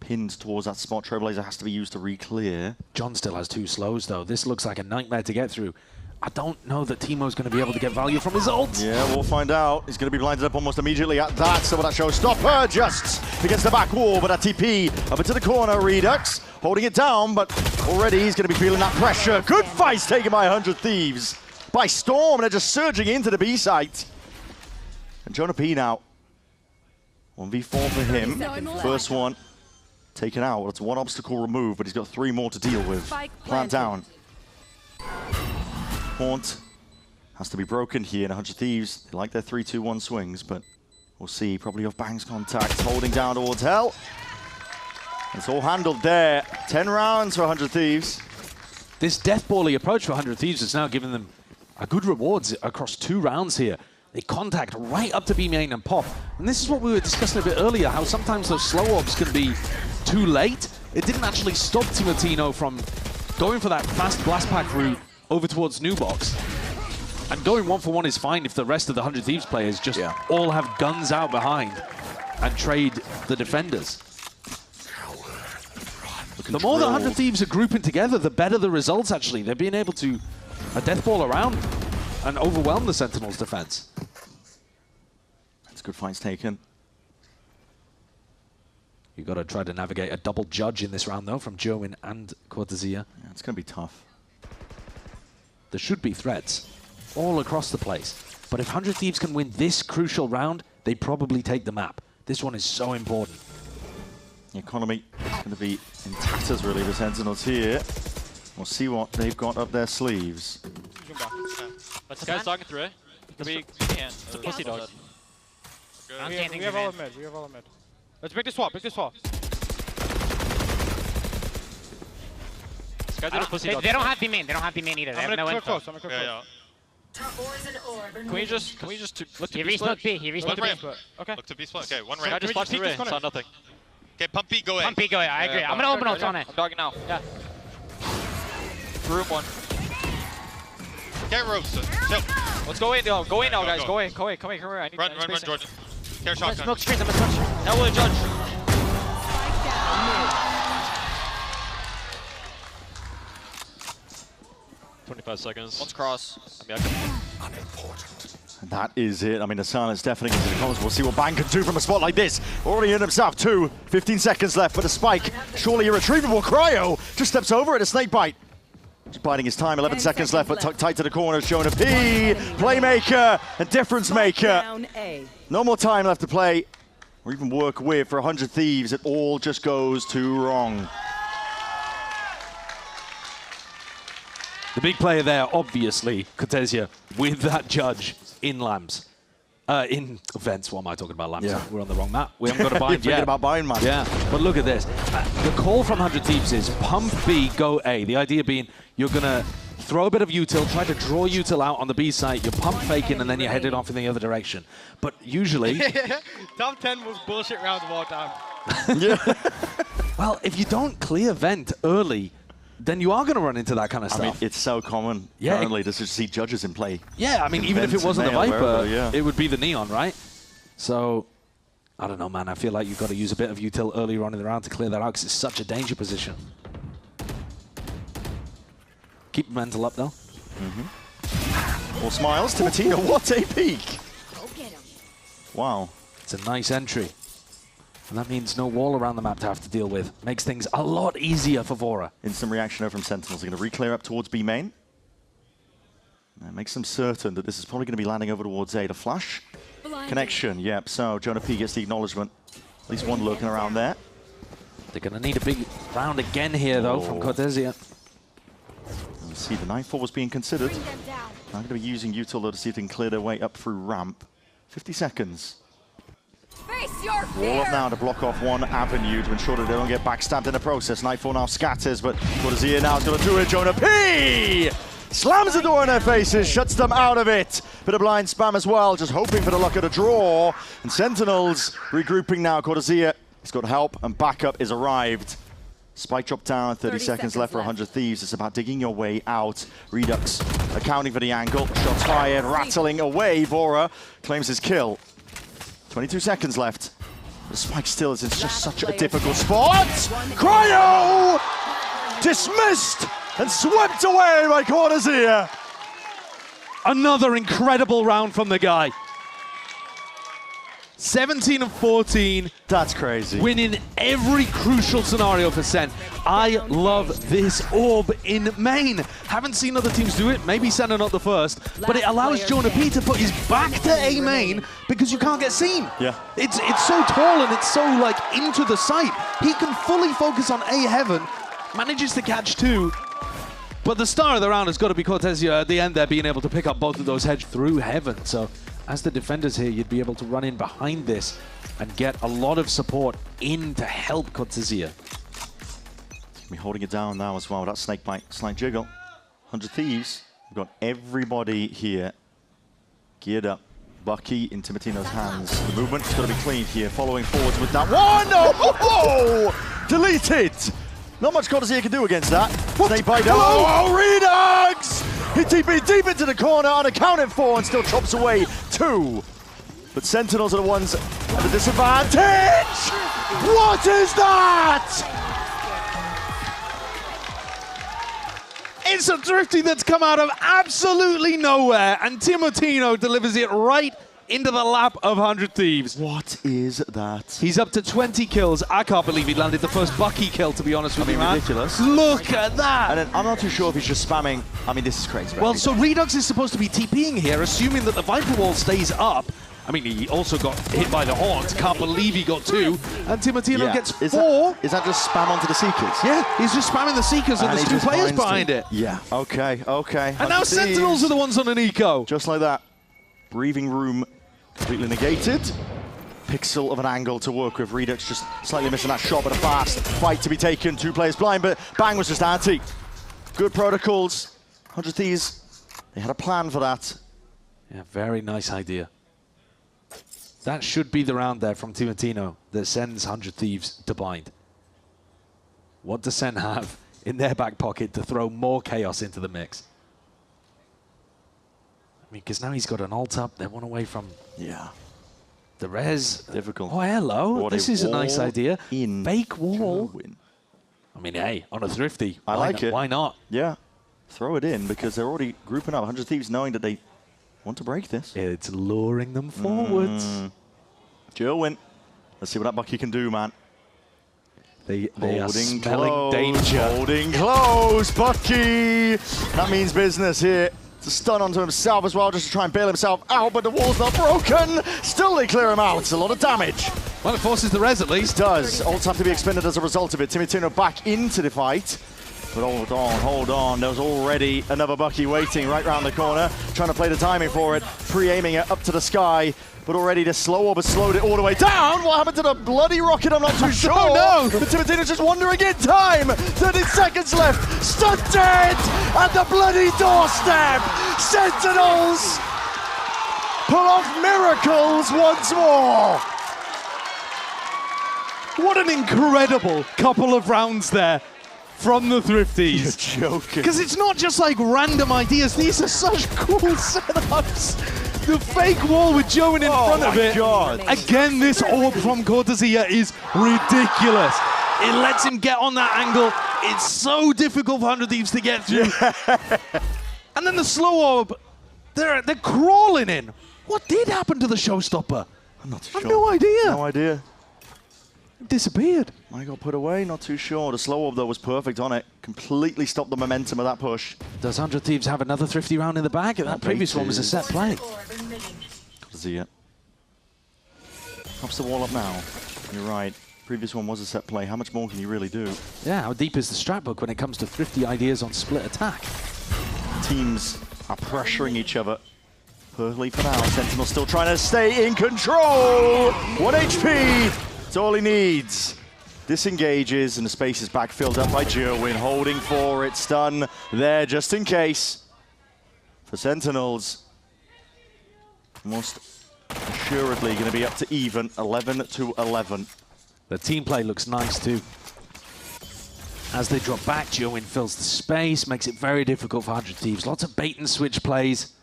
pinned towards that spot. Trailblazer has to be used to re-clear. John still has 2 slows, though. This looks like a nightmare to get through. I don't know that Teemo's going to be able to get value from his ult. Yeah, we'll find out. He's going to be blinded up almost immediately at that. So that shows Stopper just against the back wall, but a TP up into the corner. Redux holding it down, but already he's going to be feeling that pressure. Good fights taken by 100 Thieves. By Storm, and they're just surging into the B site. And Jonah P now. 1v4 for him. First one taken out. It's 1 obstacle removed, but he's got 3 more to deal with. Plant down. Haunt has to be broken here in 100 Thieves. They like their 3-2-1 swings, but we'll see. Probably off Bang's contact, holding down towards Hell. It's all handled there. 10 rounds for 100 Thieves. This deathbally approach for 100 Thieves is now giving them a good rewards across 2 rounds here. They contact right up to B main and pop. And this is what we were discussing a bit earlier, how sometimes those slow orbs can be too late. It didn't actually stop Timotino from going for that fast blast pack route over towards New Box. And going 1-for-1 is fine if the rest of the 100 Thieves players just all have guns out behind and trade the defenders. The more the 100 Thieves are grouping together, the better the results, actually. They're being able to death ball around and overwhelm the Sentinels' defense. That's good fights taken. You've got to try to navigate a double judge in this round, though, from Join and Cortezia. Yeah, it's going to be tough. There should be threats all across the place. But if 100 Thieves can win this crucial round, they probably take the map. This one is so important. The economy is going to be in tatters, really, the Sentinels here. We'll see what they've got up their sleeves. This guy's talking through it. It's a pussy dog. We have all of mid. We have all of mid. Let's break the swap. Break the swap. This guy's a pussy dog. They don't have B main. They don't have B main either. They have no info. I'm gonna click close. Can we just look to He B split? resmoked B. He resmoked B. Okay. Look to B split. Okay, one I ramp. just flashed through it. Saw nothing. Okay, pump B, go A. Pump B, go. I agree. I'm gonna open ult on it. I'm dogging now. Yeah. Room 1. Okay, Rose. Chill. Let's go in now. Go in now, guys. Go. Go in. Come here. I need Run, spacing. Jordan. Care I'm gonna shotgun. smoke screens. I'm gonna smoke screens. Now will judge. 25 seconds. Let's cross. I mean, That is it. I mean, the silence definitely into the comments. We'll see what Bang can do from a spot like this. Already in himself, 15 seconds left for the spike. Surely irretrievable. Cryo just steps over it, a snake bite. Just biding his time, 11 seconds left, but tight to the corners. Jonah P, playmaker, and difference maker. No more time left to play, or even work with for 100 Thieves. It all just goes too wrong. The big player there, obviously, Cortezia, with that judge in Lambs. In Vents, what am I talking about, Lambs? Yeah. We're on the wrong map. We haven't got a bind You're yet. about bind, man. Yeah, but look at this. The call from 100 Thieves is pump B, go A. The idea being you're going to throw a bit of util, try to draw util out on the B site, you're pump faking, and then you're headed off in the other direction. But usually... Top 10 most bullshit round of all time. Well, if you don't clear Vent early, then you are going to run into that kind of stuff. I mean, it's so common currently to see judges in play. Yeah, I mean, even if it wasn't the Viper, it would be the Neon, right? So, I don't know, man. I feel like you've got to use a bit of util earlier on in the round to clear that out because it's such a danger position. Keep mental up, though. More smiles. Timotino, what a peek. Wow. It's a nice entry. And that means no wall around the map to have to deal with. Makes things a lot easier for Vora. Instant reaction over from Sentinels. They're going to re-clear up towards B main. That makes them certain that this is probably going to be landing over towards A. The flash connection, yep. So Jonah P gets the acknowledgement. At least one lurking around there. They're going to need a big round again here, though, from Cortesia. You see the 9-4 was being considered. I'm going to be using Util, though, to see if they can clear their way up through ramp. 50 seconds. Face your Wall up fear. now to block off one avenue to ensure that they don't get backstabbed in the process. 9-4 now scatters, but Cortesia now is going to do it. Jonah P! Slams the door in their faces, shuts them out of it. Bit of blind spam as well, just hoping for the luck of the draw. And Sentinels regrouping now. Cortesia has got help and backup is arrived. Spike drop down, 30 seconds left for 100 Thieves. It's about digging your way out. Redux accounting for the angle. Shots fired, rattling away. Vora claims his kill. 22 seconds left. The Spike still is in just such a difficult spot. Cryo! Dismissed and swept away by Cortesia. Another incredible round from the guy. 17 of 14. That's crazy. Winning every crucial scenario for SEN. I love this orb in main. Haven't seen other teams do it. Maybe SEN are not the first. But it allows Jonah P to put his back to A main because you can't get seen. Yeah. It's so tall and it's so like into the sight. He can fully focus on A heaven. Manages to catch two. But the star of the round has got to be Cortesia at the end there, being able to pick up both of those heads through heaven. So as the defenders here, you'd be able to run in behind this and get a lot of support in to help Cortesia. We're holding it down now as well. That snake bite, slight jiggle. 100 Thieves. We've got everybody here geared up. Bucky in Timotino's hands. The movement's got to be clean here. Following forwards with that one. Oh! Deleted. Not much Cortesia can do against that. Snake bite. Oh, Redux! He TP deep into the corner, unaccounted for, and still chops away two. But Sentinels are the ones at the disadvantage. What is that? It's a thrifty that's come out of absolutely nowhere, and Timotino delivers it right into the lap of 100 Thieves. What is that? He's up to 20 kills. I can't believe he landed the first Bucky kill, to be honest with you, man. Ridiculous. Look at that! And then I'm not too sure if he's just spamming. I mean, this is crazy. Well, so Redux is supposed to be TPing here, assuming that the Viper Wall stays up. I mean, he also got hit by the Horns. Can't believe he got two. And Timotino gets four. Is that just spam onto the Seekers? Yeah, he's just spamming the Seekers and there's two players behind it. Yeah, okay. And now Sentinels are the ones on an eco. Just like that. Breathing room completely negated. Pixel of an angle to work with. Redux just slightly missing that shot, but a fast fight to be taken. Two players blind, but Bang was just anti. Good protocols. 100 Thieves, they had a plan for that. Yeah, very nice idea. That should be the round there from Timotino that sends 100 Thieves to blind. What does SEN have in their back pocket to throw more chaos into the mix? I mean, because now he's got an ult up. They're one away from the res. Difficult. Oh, hello. This is a nice idea. Fake wall. Win. I mean, hey, on a thrifty. I like it. Why not? Yeah. Throw it in because they're already grouping up. 100 Thieves knowing that they want to break this. It's luring them forwards. Jerwin. Let's see what that Bucky can do, man. They are smelling danger. Holding close, Bucky. That means business here. It's a stun onto himself as well, just to try and bail himself out, but the wall's not broken. Still they clear him out. It's a lot of damage. Well, it forces the res at least. It does. Ults have to be expended as a result of it. Timotino back into the fight. But hold on. There's already another Bucky waiting right round the corner, trying to play the timing for it, pre-aiming it up to the sky. But already the slow orb has slowed it all the way down. What happened to the bloody rocket? I'm not too sure. No. But Timotino's just wandering in time. 30 seconds left. Stunted at the bloody doorstep. Sentinels pull off miracles once more. What an incredible couple of rounds there from the Thrifties. You're joking. Because it's not just like random ideas. These are such cool setups. The fake wall with Joan in front of it. God. Again, this orb from Cortesia is ridiculous. It lets him get on that angle. It's so difficult for 100 Thieves to get through. And then the slow orb, they're crawling in. What did happen to the showstopper? I'm not too I have sure. no idea. No idea. It disappeared. Might got put away, not too sure. The slow orb though was perfect on it. Completely stopped the momentum of that push. Does 100 Thieves have another thrifty round in the bag? That previous one was a set play. See it. Pops the wall up now. You're right. Previous one was a set play. How much more can you really do? Yeah, how deep is the strat book when it comes to thrifty ideas on split attack? Teams are pressuring each other. Perfectly for now. Sentinel still trying to stay in control. 1 HP. It's all he needs. Disengages, and the space is back filled up by Jerwin, holding for it. Stun there just in case. For Sentinels. Most assuredly going to be up to even. 11-11. The team play looks nice too. As they drop back, Jerwin fills the space, makes it very difficult for 100 Thieves. Lots of bait and switch plays.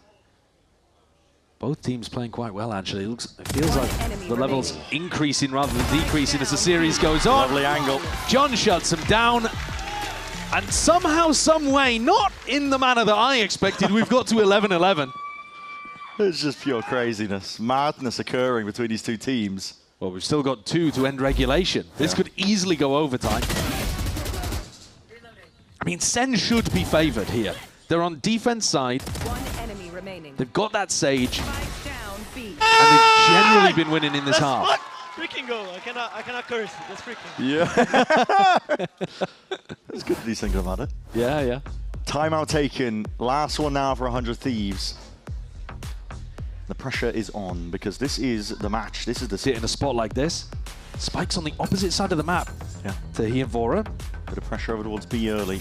Both teams playing quite well, actually. It feels like the level's increasing rather than decreasing as the series goes on. Lovely angle. John shuts him down. And somehow, some way, not in the manner that I expected, we've got to 11-11. It's just pure craziness. Madness occurring between these two teams. Well, we've still got 2 to end regulation. This could easily go overtime. I mean, SEN should be favored here. They're on defense side. They've got that Sage. And they've generally been winning in this half. What? Freaking goal. I cannot curse. That's freaking. Yeah. It's good that he's thinking about it. Yeah, yeah. Timeout taken. Last one now for 100 Thieves. The pressure is on because this is the match. This is the sit in a spot like this. Spike's on the opposite side of the map. Yeah. To he and Vora. Bit of pressure over towards B early.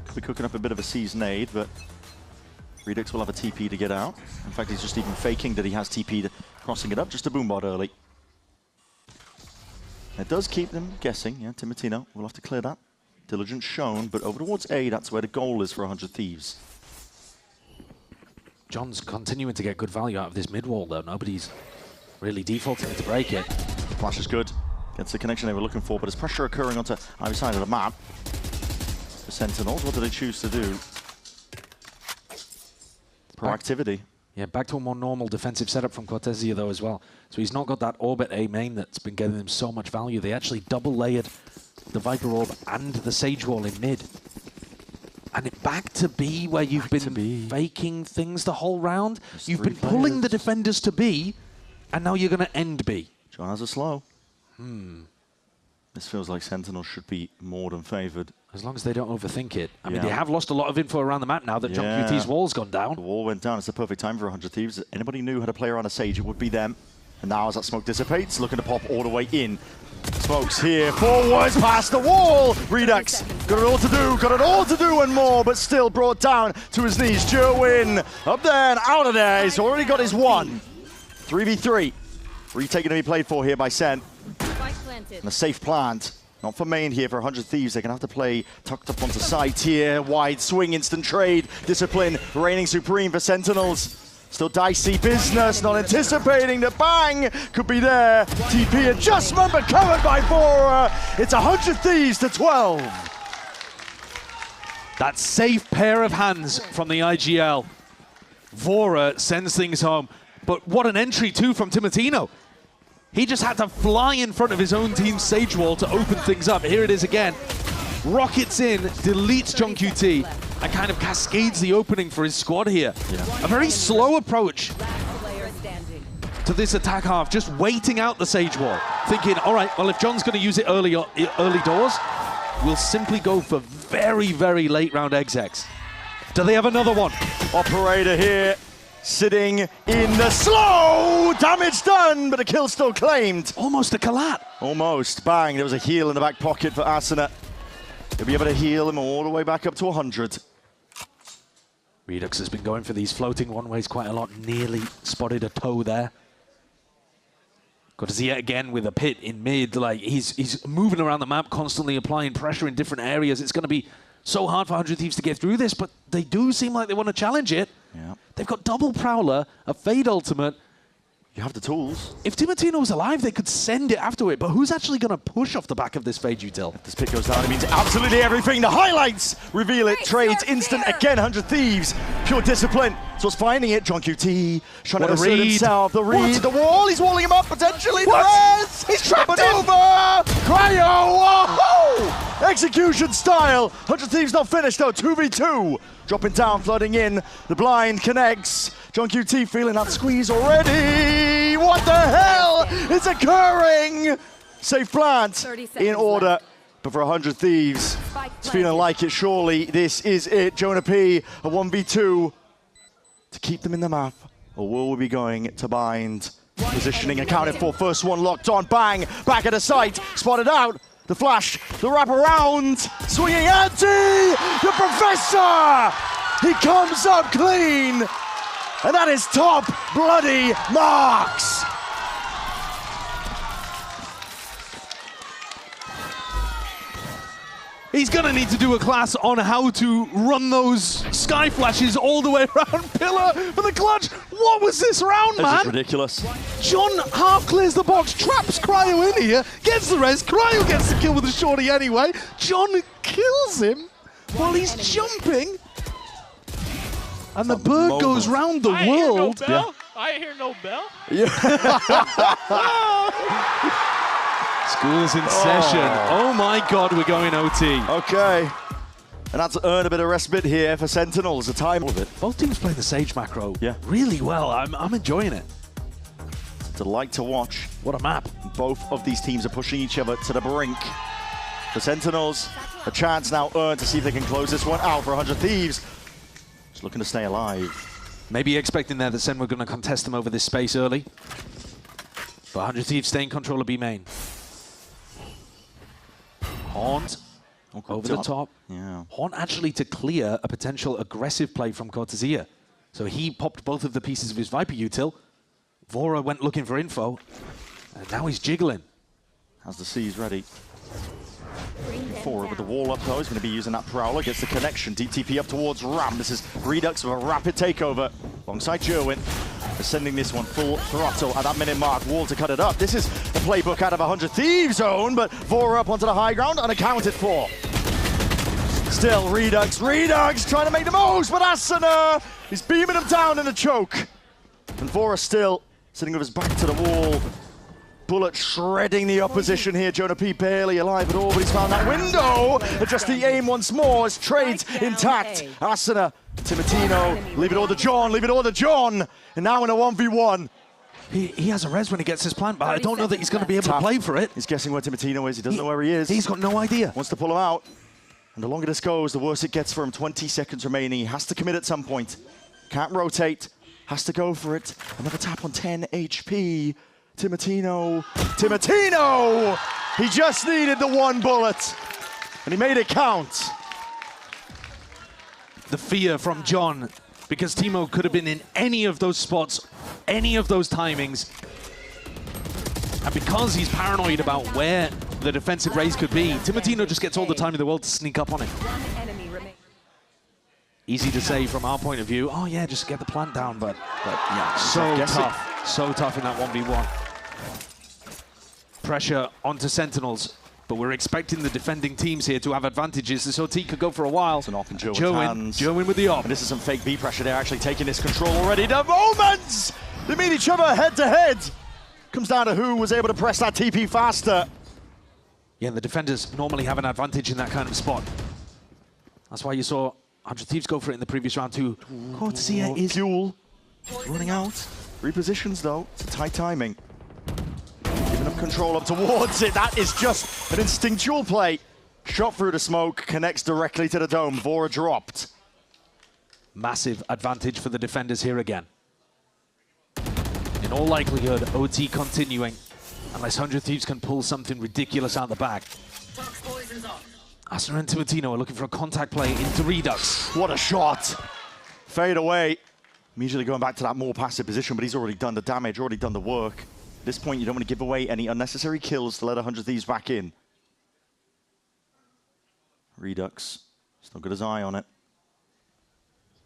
Could be cooking up a bit of a seasonade, but Redux will have a TP to get out. In fact, he's just even faking that he has TP, crossing it up, just a boombot early. It does keep them guessing. Yeah, Timotino will have to clear that. Diligence shown, but over towards A, that's where the goal is for 100 Thieves. John's continuing to get good value out of this mid wall, though. Nobody's really defaulting to break it. Flash is good. Gets the connection they were looking for, but there's pressure occurring onto either side of the map. The Sentinels, what do they choose to do? Proactivity. Yeah, back to a more normal defensive setup from Cortesia, though, as well. So he's not got that Orbit A main that's been getting them so much value. They actually double-layered the Viper Orb and the Sage Wall in mid. And it back to B, where you've been faking things the whole round. You've been pulling the defenders to B, and now you're going to end B. John has a slow. This feels like Sentinel should be more than favored. As long as they don't overthink it. I mean, they have lost a lot of info around the map now that John QT's wall's gone down. The wall went down. It's the perfect time for 100 Thieves. Anybody knew how to play around a Sage, it would be them. And now as that smoke dissipates, looking to pop all the way in. Smokes here, forwards, past the wall. Redux, got it all to do and more, but still brought down to his knees. Jerwin, up there and out of there. He's already got his one. 3v3. Retake going to be played for here by SEN. And a safe plant. Not for main here for 100 Thieves. They're going to have to play tucked up onto site here. Wide swing, instant trade. Discipline reigning supreme for Sentinels. Still dicey business, not anticipating the bang could be there. TP adjustment, but covered by Vora. It's 100 Thieves to 12. That safe pair of hands from the IGL. Vora sends things home. But what an entry too from Timotino. He just had to fly in front of his own team's Sage Wall to open things up. Here it is again. Rockets in, deletes John QT, and kind of cascades the opening for his squad here. A very slow approach to this attack half, just waiting out the Sage Wall, thinking, all right, well, if John's going to use it early doors, we'll simply go for very, very late round execs. Do they have another one? Operator here, sitting in the slow. Damage done, but a kill still claimed. Almost a collat. Almost. Bang. There was a heal in the back pocket for Asuna. He'll be able to heal him all the way back up to 100. Redux has been going for these floating one-ways quite a lot. Nearly spotted a toe there. Got to see it again with a pit in mid. Like he's moving around the map, constantly applying pressure in different areas. It's going to be so hard for 100 Thieves to get through this, but they do seem like they want to challenge it. Yeah. They've got double Prowler, a Fade Ultimate. You have the tools. If Timotino was alive, they could send it after it, but who's actually going to push off the back of this Fade Util? If this pick goes down, it means absolutely everything. The highlights reveal it. Trades instant again, 100 Thieves. Pure discipline. So it's finding it. John QT trying to assert himself. The read, the wall. He's walling him up potentially. What? The res. He's trapped over. Cryo. Whoa! Execution style. 100 Thieves not finished though. 2v2. Dropping down, flooding in. The blind connects. John QT feeling that squeeze already. What the hell is occurring? Safe plant in order. But for 100 Thieves, it's feeling like it. Surely this is it. Jonah P, a 1v2 to keep them in the map. Or will we be going to bind? Positioning accounted for. First one locked on. Bang. Back at the site. Spotted out. The flash. The wraparound. Swinging anti. The Professor. He comes up clean. And that is top bloody marks. He's going to need to do a class on how to run those sky flashes all the way around Pillar for the clutch. What was this round, man? This is ridiculous. John half clears the box, traps Cryo in here, gets the res. Cryo gets the kill with the shorty anyway. John kills him while he's jumping. And the bird goes round the world. I hear no bell. School's in session. Oh my God, we're going OT. Okay. And that's earn a bit of respite here for Sentinels. The time of it. Both teams play the Sage macro really well. I'm enjoying it. It's a delight to watch. What a map. Both of these teams are pushing each other to the brink. The Sentinels, a chance now earned to see if they can close this one out for 100 Thieves. Just looking to stay alive. Maybe expecting there that SEN were going to contest them over this space early. But 100 Thieves stay in control of B main. Haunt over the top. Yeah. Haunt actually to clear a potential aggressive play from Cortesia. So he popped both of the pieces of his Viper util. Vora went looking for info. And now he's jiggling. Has the C's ready. Forward with the wall up though. He's going to be using that Prowler. Gets the connection. Deep TP up towards Ram. This is Redux with a rapid takeover alongside Jerwin. They're sending this one full throttle at that minute mark. Wall to cut it up. This is the playbook out of 100 Thieves zone, but Vora up onto the high ground, unaccounted for. Still Redux trying to make the most, but Asuna is beaming him down in a choke. And Vora still sitting with his back to the wall. Bullet shredding the opposition here. Jonah P barely alive at all, but he's found that window. Adjust the aim once more as trades intact. Asuna, Timotino, leave it all to John, leave it all to John. And now in a 1v1. He has a res when he gets his plant, but I don't know that he's going to be able to play for it. He's guessing where Timotino is. He doesn't know where he is. He's got no idea. Wants to pull him out. And the longer this goes, the worse it gets for him. 20 seconds remaining. He has to commit at some point. Can't rotate. Has to go for it. Another tap on 10 HP. Timotino. He just needed the one bullet. And he made it count. The fear from John, because Timo could have been in any of those spots, any of those timings. And because he's paranoid about where the defensive raise could be, Timotino just gets all the time in the world to sneak up on him. Easy to say from our point of view, oh yeah, just get the plant down, but yeah, so tough in that 1v1. Pressure onto Sentinels, but we're expecting the defending teams here to have advantages. This OT could go for a while. It's an off in Jerwin with the off. And this is some fake B pressure. They're actually taking this control already. The moments! They meet each other head to head. Comes down to who was able to press that TP faster. Yeah, and the defenders normally have an advantage in that kind of spot. That's why you saw 100 Thieves go for it in the previous round too. Cortesia is fuel running out. Repositions though. It's a tight timing. Giving them control up towards it. That is just an instinctual play. Shot through the smoke, connects directly to the dome. Vora dropped. Massive advantage for the defenders here again. In all likelihood, OT continuing, unless 100 Thieves can pull something ridiculous out the bag. Asuna and Timotino are looking for a contact play into Redux. What a shot. Fade away. Immediately going back to that more passive position, but he's already done the damage, already done the work. At this point, you don't want to give away any unnecessary kills to let 100 Thieves back in. Redux, still got his eye on it.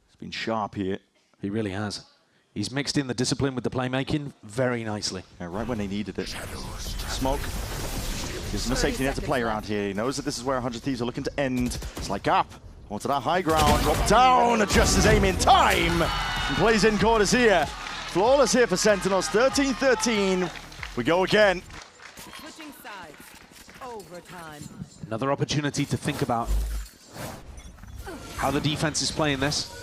He's been sharp here. He really has. He's mixed in the discipline with the playmaking very nicely. Yeah, right when they needed it. Smoke. Gives him a safety net to play around here. He knows that this is where 100 Thieves are looking to end. It's like gap. Onto that high ground. Drop down. Adjusts his aim in time. And plays in quarters here. Flawless here for Sentinels. 13-13. We go again. Switching sides. Overtime. Another opportunity to think about how the defense is playing this.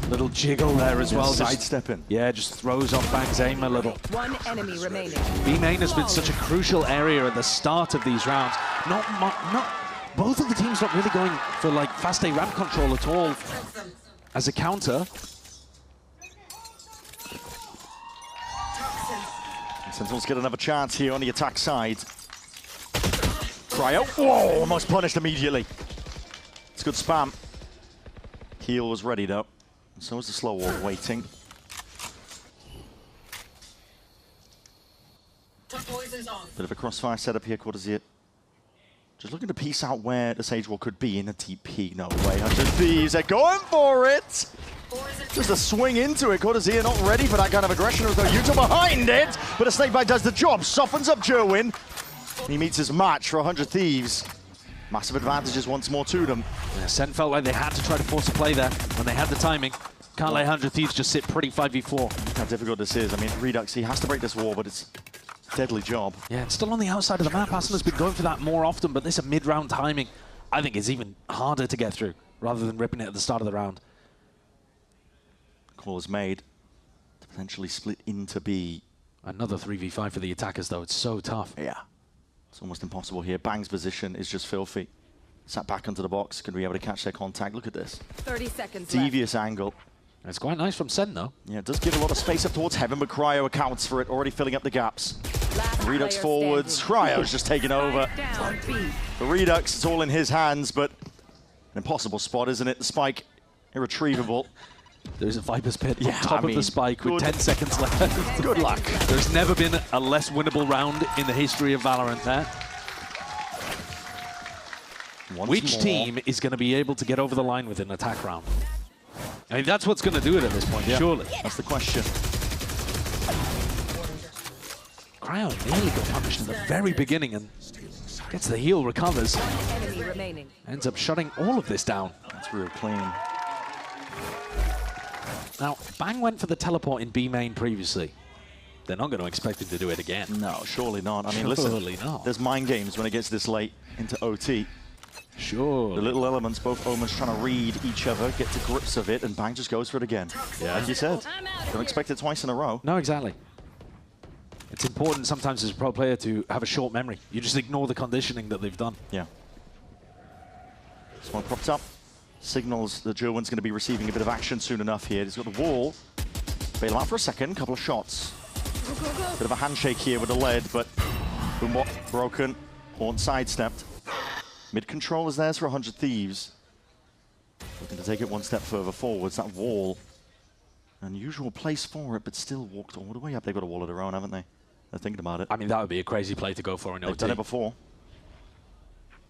Little jiggle there as well. Sidestepping. Yeah, just throws off Bang's aim a little. One enemy remaining. B-main has been such a crucial area at the start of these rounds. Both of the teams not really going for like fast A ramp control at all as a counter. Sentinels get another chance here on the attack side. Cryo. Whoa, almost punished immediately. It's good spam. Heal was ready though. So was the slow wall waiting. Bit of a crossfire setup here, Cortezia. Just looking to piece out where the Sage Wall could be in a TP. No way, 100 Thieves, they're going for it! Just a swing into it. Cortezia not ready for that kind of aggression with no Utah behind it, but a snakebite does the job, softens up Jerwin. He meets his match for 100 Thieves. Massive advantages once more to them. Yeah, SEN felt like they had to try to force a play there when they had the timing. Can't let 100 Thieves just sit pretty 5v4. Look how difficult this is. I mean, Redux, he has to break this wall, but it's a deadly job. Yeah, it's still on the outside of the map. Asuna has been going for that more often, but this mid-round timing, I think, is even harder to get through, rather than ripping it at the start of the round. Call is made to potentially split into B. Another 3v5 for the attackers, though. It's so tough. Yeah. It's almost impossible here. Bang's position is just filthy. Sat back onto the box. Going to be able to catch their contact. Look at this. 30 seconds Devious angle. It's quite nice from SEN, though. Yeah, it does give a lot of space up towards Heaven, but Cryo accounts for it, already filling up the gaps. Redux forwards. Cryo's just taking over. For Redux, it's all in his hands, but an impossible spot, isn't it? The spike, irretrievable. There's a Viper's Pit on top of the spike with 10 seconds left. Good luck. There's never been a less winnable round in the history of Valorant there. Which team is going to be able to get over the line with an attack round? I mean, that's what's going to do it at this point, surely. That's the question. Cryo nearly got punished in the very beginning and gets the heal, recovers. Enemy remaining. Ends up shutting all of this down. That's real clean. Now, Bang went for the teleport in B main previously. They're not going to expect him to do it again. No, surely not. I mean, surely listen, not. There's mind games when it gets this late into OT. Sure. The little elements, both Omens trying to read each other, get to grips of it, and Bang just goes for it again. Yeah. Like you said, don't expect it twice in a row. No, exactly. It's important sometimes as a pro player to have a short memory. You just ignore the conditioning that they've done. Yeah. This one propped up. Signals that Jerwin's going to be receiving a bit of action soon enough here. He's got the wall. Bail him out for a second, couple of shots. Bit of a handshake here with the lead, but Boombot broken. Horn sidestepped. Mid-control is theirs for 100 Thieves. Looking to take it one step further forwards. That wall. Unusual place for it, but still walked all the way up. They've got a wall of their own, haven't they? They're thinking about it. I mean, that would be a crazy play to go for in OT. They've done it before.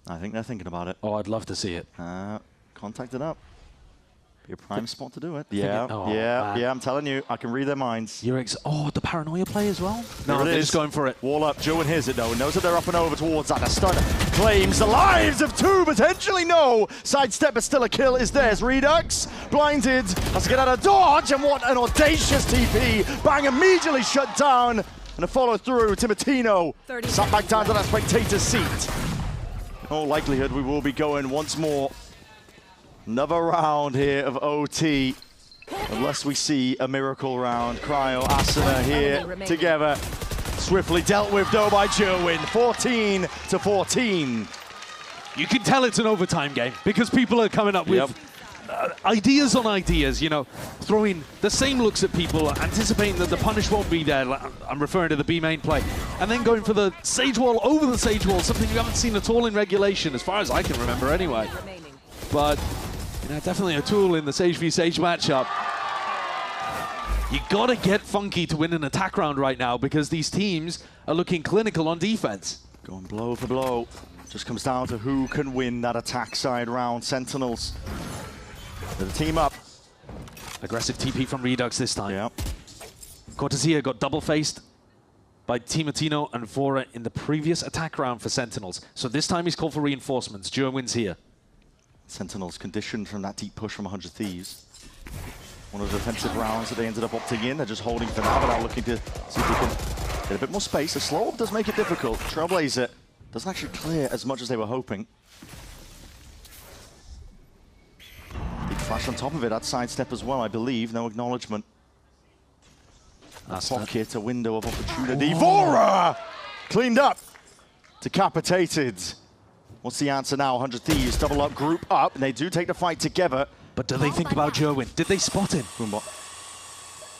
I think they're thinking about it. Oh, I'd love to see it. Contacted up. Be a prime spot to do it. Yeah, yeah, I'm telling you, I can read their minds. Oh, the paranoia play as well? No, they're just going for it. Wall up, Jerwin hears it though, knows that they're up and over towards that. A stun claims the lives of two, potentially no. Sidestep, but still a kill is theirs. Redux, blinded, has to get out of dodge, and what an audacious TP. Bang immediately shut down, and a follow through. Timotino sat back down to that spectator seat. In all likelihood, we will be going once more. Another round here of OT, unless we see a miracle round. Cryo, Asuna here together. Swiftly dealt with though by Jerwin, 14-14. You can tell it's an overtime game because people are coming up with ideas on ideas, you know, throwing the same looks at people, anticipating that the punish won't be there. I'm referring to the B main play. And then going for the Sage Wall over the Sage Wall, something you haven't seen at all in regulation, as far as I can remember anyway. But you know, definitely a tool in the Sage v Sage matchup. You gotta get funky to win an attack round right now because these teams are looking clinical on defense. Going blow for blow. Just comes down to who can win that attack side round. Sentinels. They're the team up. Aggressive TP from Redux this time. Yeah. Cortezia got double-faced by Timotino and Vora in the previous attack round for Sentinels. So this time he's called for reinforcements. Jerwin's here. Sentinels conditioned from that deep push from 100 Thieves. One of the defensive rounds that they ended up opting in. They're just holding for now, but are looking to see if we can get a bit more space. The slow up does make it difficult. Trailblazer doesn't actually clear as much as they were hoping. Big fight Flash on top of it. That sidestep as well, I believe. No acknowledgement. Pocket, a window of opportunity. Vora! Cleaned up. Decapitated. What's the answer now? 100 Thieves double up, group up, and they do take the fight together. But do they think about Jerwin? Did they spot him? Boombot.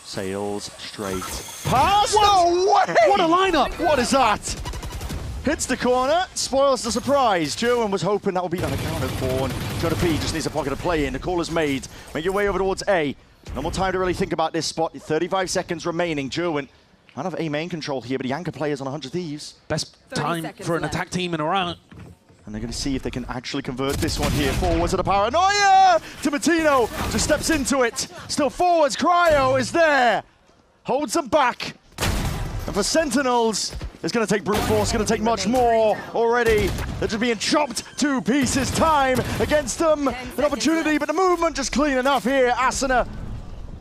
Sails straight past. What? No way! What a lineup! What is that? Hits the corner, spoils the surprise. Jerwin was hoping that would be unaccounted for, and Joda P just needs a pocket to play in. The call is made. Make your way over towards A. No more time to really think about this spot. 35 seconds remaining. Jerwin might have A main control here, but the anchor players on 100 Thieves. Best time for an attack team in a round. And they're going to see if they can actually convert this one here. Forwards to the paranoia! Timatino just steps into it. Still forwards. Cryo is there. Holds them back. And for Sentinels, it's going to take brute force. It's going to take much more already. They're just being chopped to pieces. Time against them. An opportunity, but the movement just clean enough here. Asuna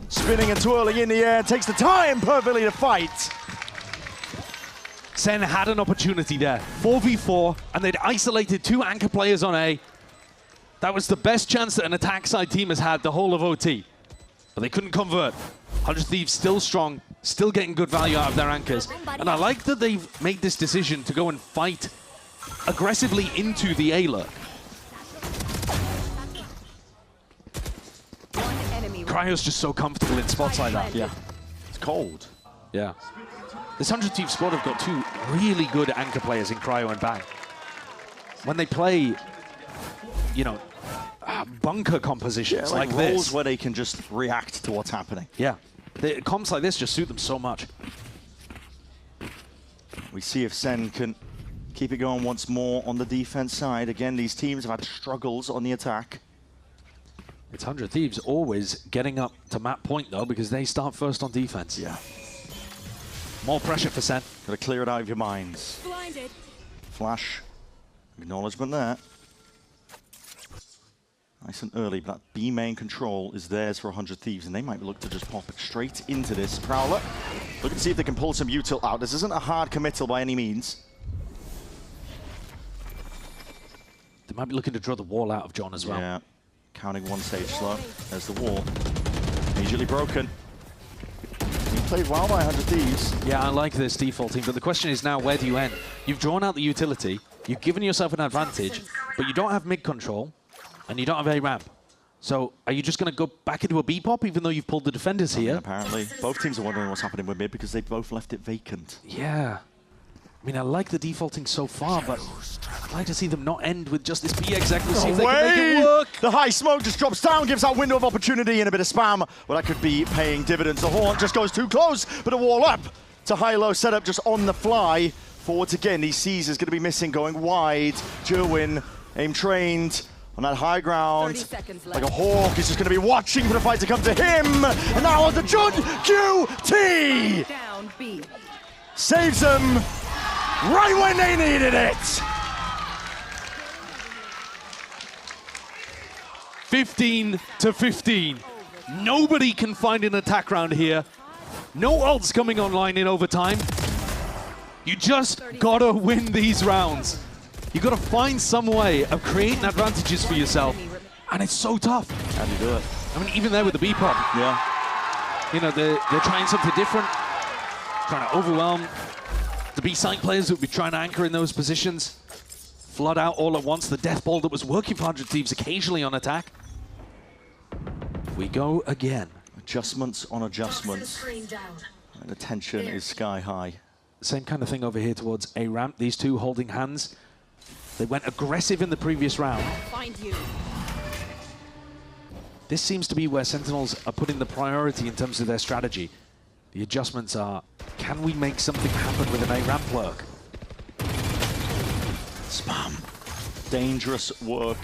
spinning and twirling in the air. Takes the time perfectly to fight. SEN had an opportunity there, 4v4, and they'd isolated 2 anchor players on A. That was the best chance that an attack side team has had the whole of OT. But they couldn't convert. 100 Thieves still strong, still getting good value out of their anchors. And I like that they've made this decision to go and fight aggressively into the A lurk. Cryo's just so comfortable in spots like that. Yeah, it's cold. Yeah. This 100 Thieves squad have got 2 really good anchor players in Cryo and Bang. When they play, you know, bunker compositions like roles this. where they can just react to what's happening. Yeah. The comps like this just suit them so much. We see if SEN can keep it going once more on the defense side. Again, these teams have had struggles on the attack. It's 100 Thieves always getting up to map point, though, because they start first on defense. Yeah. More pressure for SEN. Gotta clear it out of your minds. Blinded. Flash. Acknowledgement there. Nice and early, but that B main control is theirs for 100 Thieves, and they might look to just pop it straight into this. Prowler, look and see if they can pull some util out. This isn't a hard committal by any means. They might be looking to draw the wall out of John as well. Yeah, counting one stage slow. There's the wall. Immediately broken. He played well by 100 Thieves. Yeah, I like this defaulting, but the question is now, where do you end? You've drawn out the utility, you've given yourself an advantage, but you don't have mid control, and you don't have A ramp. So are you just going to go back into a B pop, even though you've pulled the defenders here? Apparently. Both teams are wondering what's happening with mid because they both left it vacant. Yeah. I mean, I like the defaulting so far, but I'd like to see them not end with just this B exec. We'll see if they can make it work. The high smoke just drops down, gives that window of opportunity and a bit of spam. Well, that could be paying dividends. The Haunt just goes too close, but a wall up to high-low setup just on the fly. Forwards again, he sees is going to be missing, going wide. Jerwin, aim trained on that high ground. Like a hawk, he's just going to be watching for the fight to come to him. And now on the Jun QT! Down B. Saves them right when they needed it. 15-15. Nobody can find an attack round here. No ults coming online in overtime. You just gotta win these rounds. You gotta find some way of creating advantages for yourself. And it's so tough. How do you do it? I mean, even there with the B pop. Yeah. You know, they're trying something different. Trying to overwhelm the B side players that would be trying to anchor in those positions. Flood out all at once the death ball that was working for 100 Thieves occasionally on attack. We go again. Adjustments on adjustments. And the tension is sky high. Same kind of thing over here towards A ramp. These two holding hands. They went aggressive in the previous round. Find you. This seems to be where Sentinels are putting the priority in terms of their strategy. The adjustments are, can we make something happen with an A ramp lurk? Spam. Dangerous work.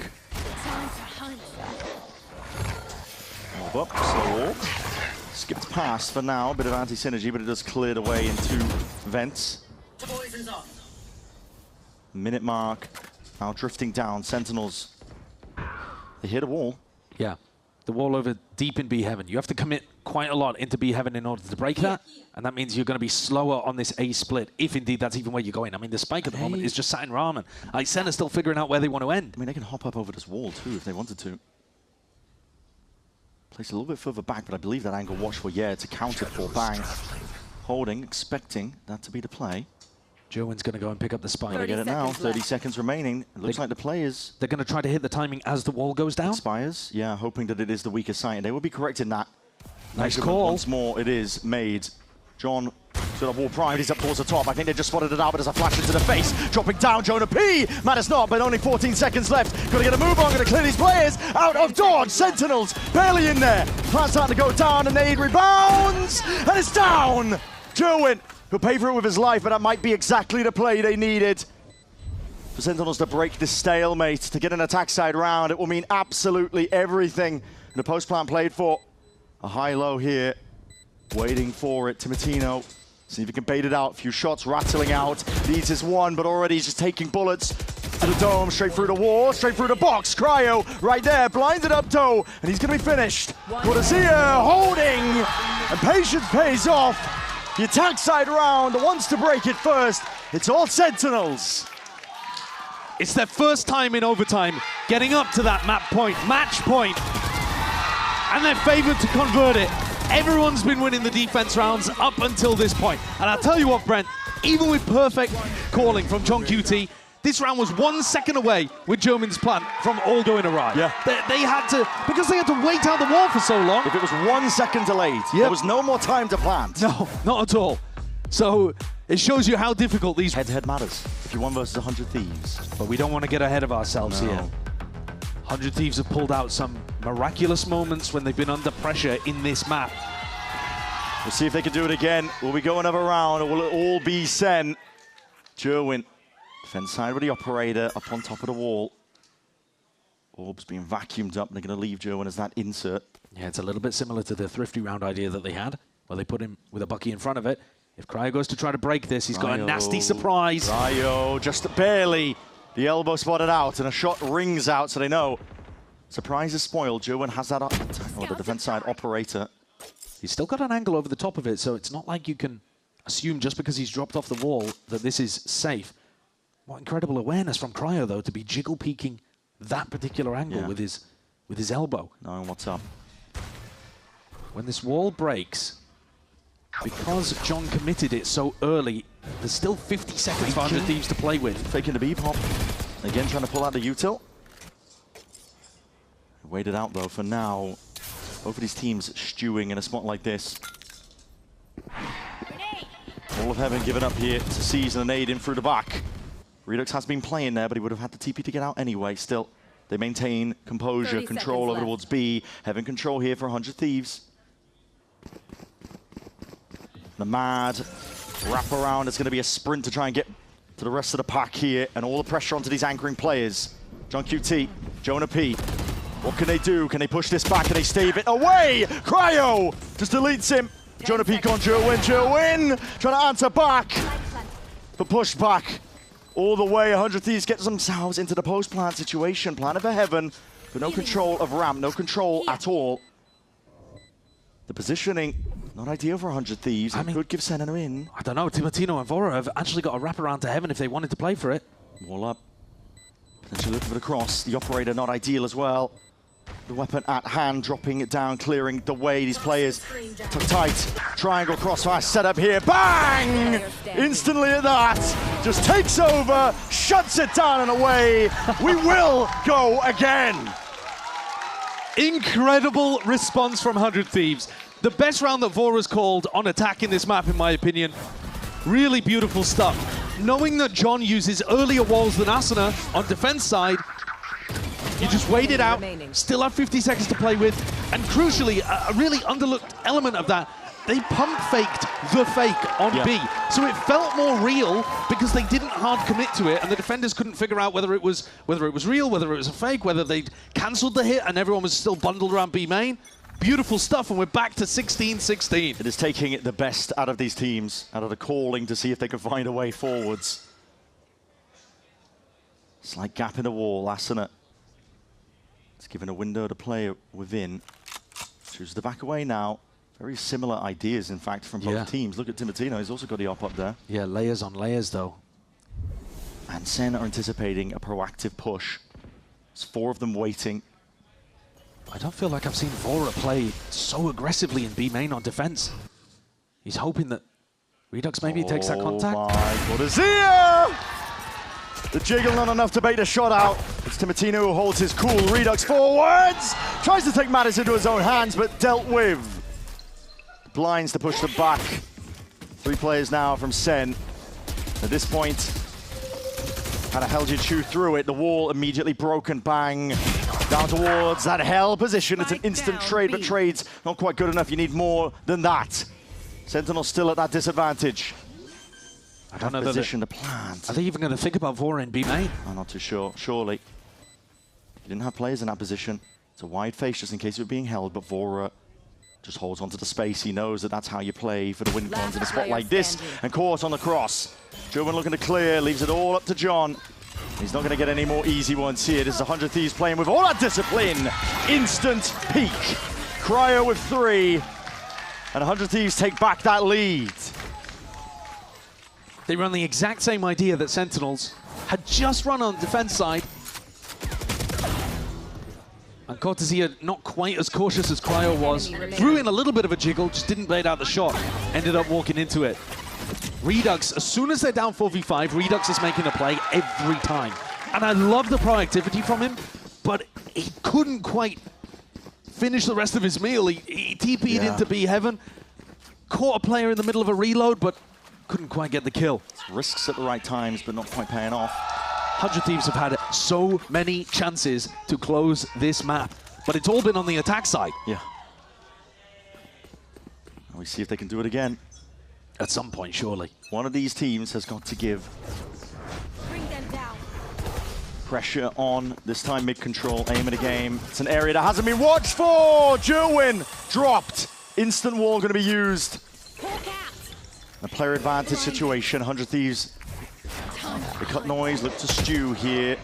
Move up, slow. Skipped past for now, a bit of anti-synergy, but it does clear the way into vents. Minute mark, now drifting down, Sentinels. They hit a wall. Yeah, the wall over deep in B heaven. You have to commit quite a lot into B heaven in order to break that, and that means you're going to be slower on this A split, if indeed that's even where you're going. I mean, the spike at the moment is just sat in ramen. SEN are still figuring out where they want to end. I mean, they can hop up over this wall too if they wanted to. Placed a little bit further back, but I believe that angle watch for, yeah, it's accounted for. Bang. Holding, expecting that to be the play. Jowen's going to go and pick up the spike. Gotta get it now. 30 seconds remaining. It looks like the players... They're going to try to hit the timing as the wall goes down? Expires. Yeah, hoping that it is the weaker side. They will be correct in that. Nice call. Once more, it is made. John stood up wall primed. He's up towards the top. I think they just spotted it out, but there's a flash into the face. Dropping down, Jonah P. Matters not, but only 14 seconds left. Gotta get a move on. Gonna clear these players out of dodge. Sentinels barely in there. Plan starting to go down, and nade rebounds. And it's down. Jerwin, who paid for it with his life, but that might be exactly the play they needed. For Sentinels to break this stalemate, to get an attack side round, it will mean absolutely everything. The post plant played for a high-low here. Waiting for it, Timotino. See if he can bait it out. A few shots rattling out. Needs his one, but already he's just taking bullets to the dome, straight through the wall, straight through the box. Cryo right there, blinded up toe, and he's going to be finished. Cortesia holding, and patience pays off. The attack side round wants to break it first. It's all Sentinels. It's their first time in overtime getting up to that match point. And they're favored to convert it. Everyone's been winning the defense rounds up until this point. And I'll tell you what, Brent, even with perfect calling from John QT, this round was 1 second away with Jerwin's plan from all going awry. Yeah. They had to, because they had to wait out the wall for so long. If it was 1 second delayed, there was no more time to plant. No, not at all. So it shows you how difficult these... Head-to-head matters. If you 1 versus 100 Thieves. But we don't want to get ahead of ourselves here. 100 Thieves have pulled out some miraculous moments when they've been under pressure in this map. We'll see if they can do it again. Will we go another round, or will it all be SEN? Jerwin, defense side with the operator, up on top of the wall. Orb's being vacuumed up. They're going to leave Jerwin as that insert. Yeah, it's a little bit similar to the thrifty round idea that they had, where they put him with a Bucky in front of it. If Cryo goes to try to break this, he's got a nasty surprise. Cryo, just barely. The elbow spotted out, and a shot rings out, so they know. Surprise is spoiled. Jerwin has that up. Oh, the defense side operator. He's still got an angle over the top of it, so it's not like you can assume just because he's dropped off the wall that this is safe. What incredible awareness from Cryo, though, to be jiggle peeking that particular angle with his elbow. Knowing what's up. When this wall breaks, because John committed it so early, there's still 50 seconds for 100 Thieves to play with. Faking the B-pop. Again, trying to pull out the util. Waited out, though, for now. Both of these teams stewing in a spot like this. All of Heaven given up here to seize an nade in through the back. Redux has been playing there, but he would have had the TP to get out anyway. Still, they maintain composure, control over towards B. Heaven control here for 100 Thieves. The mad wrap around. It's going to be a sprint to try and get to the rest of the pack here, and all the pressure onto these anchoring players. John QT, Jonah P. What can they do? Can they push this back? Can they stave it away? Cryo just deletes him. Jonah P on Jerwin trying to answer back, but pushed back all the way. 100 Thieves get themselves into the post-plant situation. Planted for Heaven, but no control of ramp, no control at all. The positioning, not ideal for 100 Thieves. I mean, could give SEN a win. I don't know. Timotino and Vora have actually got a wraparound to Heaven if they wanted to play for it. Wall up. Potentially looking for the cross. The operator not ideal as well. The weapon at hand, dropping it down, clearing the way. These players tuck tight. Triangle crossfire set up here. Bang! Instantly at that. Just takes over, shuts it down and away. We will go again. Incredible response from 100 Thieves. The best round that Vora's called on attack in this map, in my opinion. Really beautiful stuff. Knowing that John uses earlier walls than Asuna on defense side, you just wait it out, still have 50 seconds to play with, and crucially, a really underlooked element of that, they pump faked the fake on B. So it felt more real because they didn't hard commit to it, and the defenders couldn't figure out whether it was real, whether it was a fake, whether they'd cancelled the hit and everyone was still bundled around B main. Beautiful stuff, and we're back to 16-16. It is taking the best out of these teams, out of the calling to see if they can find a way forwards. Slight gap in the wall, Asuna. It's given a window to play within. Chooses to back away now. Very similar ideas, in fact, from both teams. Look at Timotino, he's also got the op up there. Yeah, layers on layers, though. And SEN are anticipating a proactive push. There's 4 of them waiting. I don't feel like I've seen Vora play so aggressively in B main on defense. He's hoping that Redux maybe takes that contact. Oh my God, Azir! The jiggle not enough to bait a shot out. It's Timotino who holds his cool. Redux forwards! Tries to take matters into his own hands, but dealt with. Blinds to push them back. 3 players now from SEN. At this point, had a Helge chew through it. The wall immediately broken. Bang. Down towards that hell position. It's an instant trade, but trade's not quite good enough. You need more than that. Sentinel still at that disadvantage. I don't know position to plant. Are they even going to think about Vora in B main? I'm not too sure. Surely. You didn't have players in that position. It's a wide face just in case it were being held, but Vora just holds onto the space. He knows that that's how you play for the win cons in a spot like this. And caught on the cross. German looking to clear, leaves it all up to John. He's not going to get any more easy ones here. This is 100 Thieves playing with all that discipline. Instant peak. Cryo with 3. And 100 Thieves take back that lead. They run the exact same idea that Sentinels had just run on the defense side. And Cortesia, not quite as cautious as Cryo was, threw in a little bit of a jiggle, just didn't bait out the shot, ended up walking into it. Redux, as soon as they're down 4v5, Redux is making a play every time. And I love the proactivity from him, but he couldn't quite finish the rest of his meal. He TP'd into B heaven, caught a player in the middle of a reload, but couldn't quite get the kill. It's risks at the right times, but not quite paying off. 100 Thieves have had so many chances to close this map, but it's all been on the attack side. Yeah. We see if they can do it again. At some point, surely. One of these teams has got to give Bring them down. pressure on, this time mid-control, aim at a game. It's an area that hasn't been watched for! Jerwin dropped. Instant wall going to be used. A player advantage situation, 100 Thieves. They cut noise, look to stew here.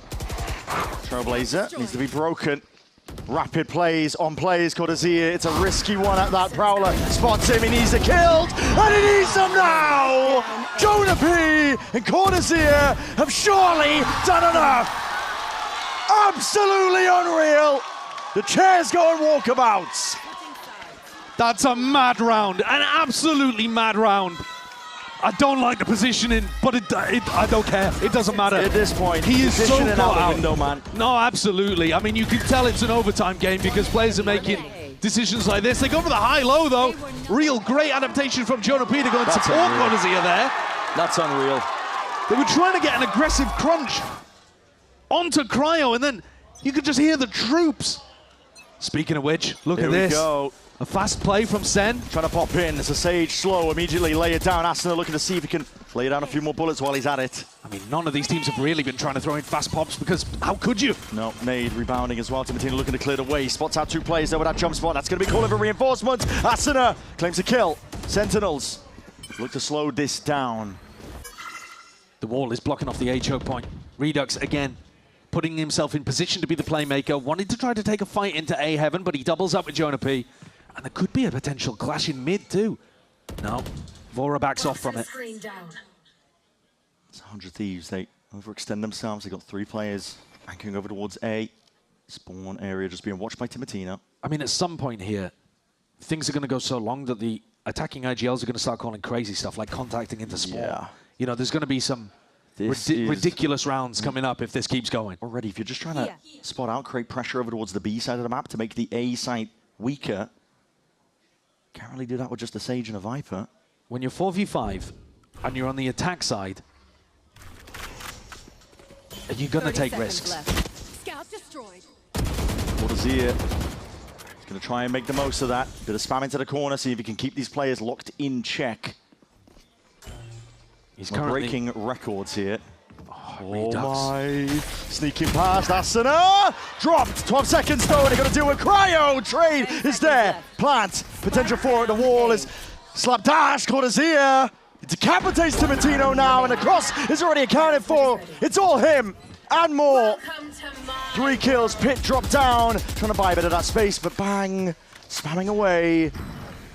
Trailblazer needs to be broken. Rapid plays on plays, Cortesia. It's a risky one at that. Prowler spots him, he needs a kill, and he needs them now! Jonah P and Cortesia have surely done enough! Absolutely unreal! The chairs go on walkabouts. That's a mad round, an absolutely mad round. I don't like the positioning, but I don't care. It doesn't matter. At this point, he is so out caught the window, man. No, absolutely. I mean, you can tell it's an overtime game because players are making decisions like this. They go for the high-low, though. Real great adaptation from Jonah P to go and support Cortesia there. That's unreal. They were trying to get an aggressive crunch onto Cryo, and then you could just hear the troops. Speaking of which, look at this. Here we go. A fast play from SEN. Trying to pop in. It's a Sage slow. Immediately lay it down. Asuna looking to see if he can lay down a few more bullets while he's at it. I mean, none of these teams have really been trying to throw in fast pops because how could you? No, Nade rebounding as well. Timotino looking to clear the way. Spots out 2 players there with that jump spot. That's going to be calling for reinforcement. Asuna claims a kill. Sentinels look to slow this down. The wall is blocking off the A choke point. Redux again putting himself in position to be the playmaker. Wanted to try to take a fight into A heaven, but he doubles up with Jonah P. And there could be a potential clash in mid too. No, Vora backs off from it. It's 100 Thieves. They overextend themselves. They got 3 players anchoring over towards A. Spawn area just being watched by Timotino. I mean, at some point here, things are going to go so long that the attacking IGLs are going to start calling crazy stuff like contacting into spawn. Yeah. You know, there's going to be some ridiculous rounds coming up if this keeps going. Already, if you're just trying to spot out, create pressure over towards the B side of the map to make the A side weaker, can't really do that with just a Sage and a Viper. When you're 4v5 and you're on the attack side, you're going to take risks. Scout destroyed. Cortesia is going to try and make the most of that. Bit of spam into the corner, see if he can keep these players locked in check. He's breaking records here. Oh my. Sneaking past Asuna. Dropped. 12 seconds though, and they're going to do a cryo. Trade is there. Plant. Potential for it. The wall is slapdash. Cortesia. It decapitates Timotino now, and the cross is already accounted for. It's all him and more. 3 kills. Pit dropped down. Trying to buy a bit of that space, but bang. Spamming away.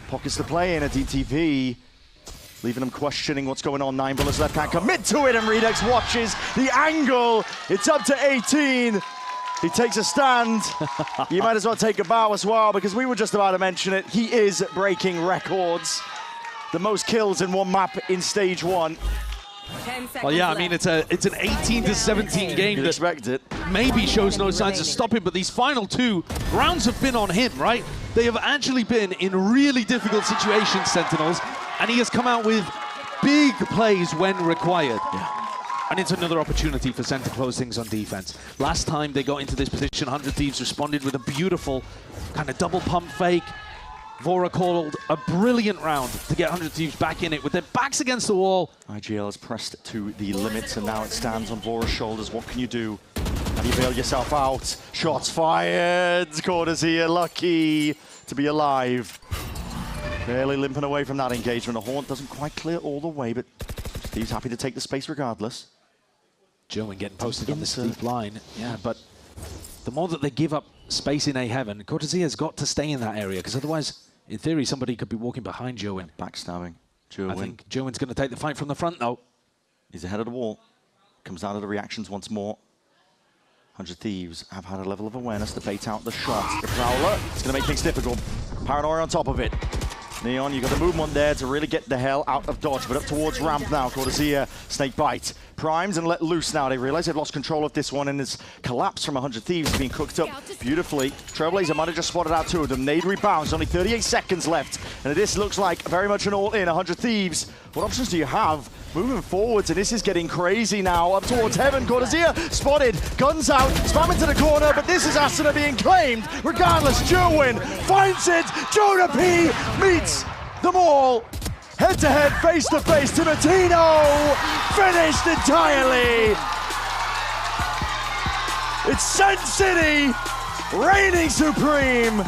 Pockets to play in a DTP. Leaving them questioning what's going on. 9 bullets left, can't commit to it, and Redux watches the angle. It's up to 18. He takes a stand. You might as well take a bow as well, because we were just about to mention it. He is breaking records. The most kills in one map in stage 1. Well, yeah, I mean, it's an 18-17 game You'd that expect it. maybe shows no signs of stopping, but these final 2 rounds have been on him, right? They have actually been in really difficult situations, Sentinels, and he has come out with big plays when required. Yeah. And it's another opportunity for Sen to close things on defense. Last time they got into this position, 100 Thieves responded with a beautiful kind of double pump fake. Vora called a brilliant round to get 100 Thieves back in it with their backs against the wall. IGL has pressed to the limits, and now it stands on Vora's shoulders. What can you do? How do you bail yourself out? Shots fired. Corda's here, lucky to be alive. Barely limping away from that engagement. The Haunt doesn't quite clear all the way, but Thieves happy to take the space regardless. Joan getting posted on this deep line. Yeah, but the more that they give up space in A heaven, Cortesia's got to stay in that area, because otherwise, in theory, somebody could be walking behind Joan. Backstabbing. I think Joan's going to take the fight from the front, though. He's ahead of the wall. Comes down to the reactions once more. 100 Thieves have had a level of awareness to bait out the shot. The Prowler, it's going to make things difficult. Paranoia on top of it. Neon, you got the movement there to really get the hell out of dodge, but up towards ramp now. Cortesia, snake bite. Primes and let loose now. They realize they've lost control of this one, and it's collapse from 100 Thieves being cooked up beautifully. Trailblazer might have just spotted out 2 of them. Nade rebounds, only 38 seconds left. And this looks like very much an all-in. 100 Thieves, what options do you have? Moving forwards, and this is getting crazy now. Up towards heaven, Cortesia spotted, guns out, spam into the corner, but this is Asuna being claimed. Regardless, Jerwin finds it. Jonah P meets them all. Head-to-head, face-to-face, Timatino finished entirely. It's Sen City reigning supreme.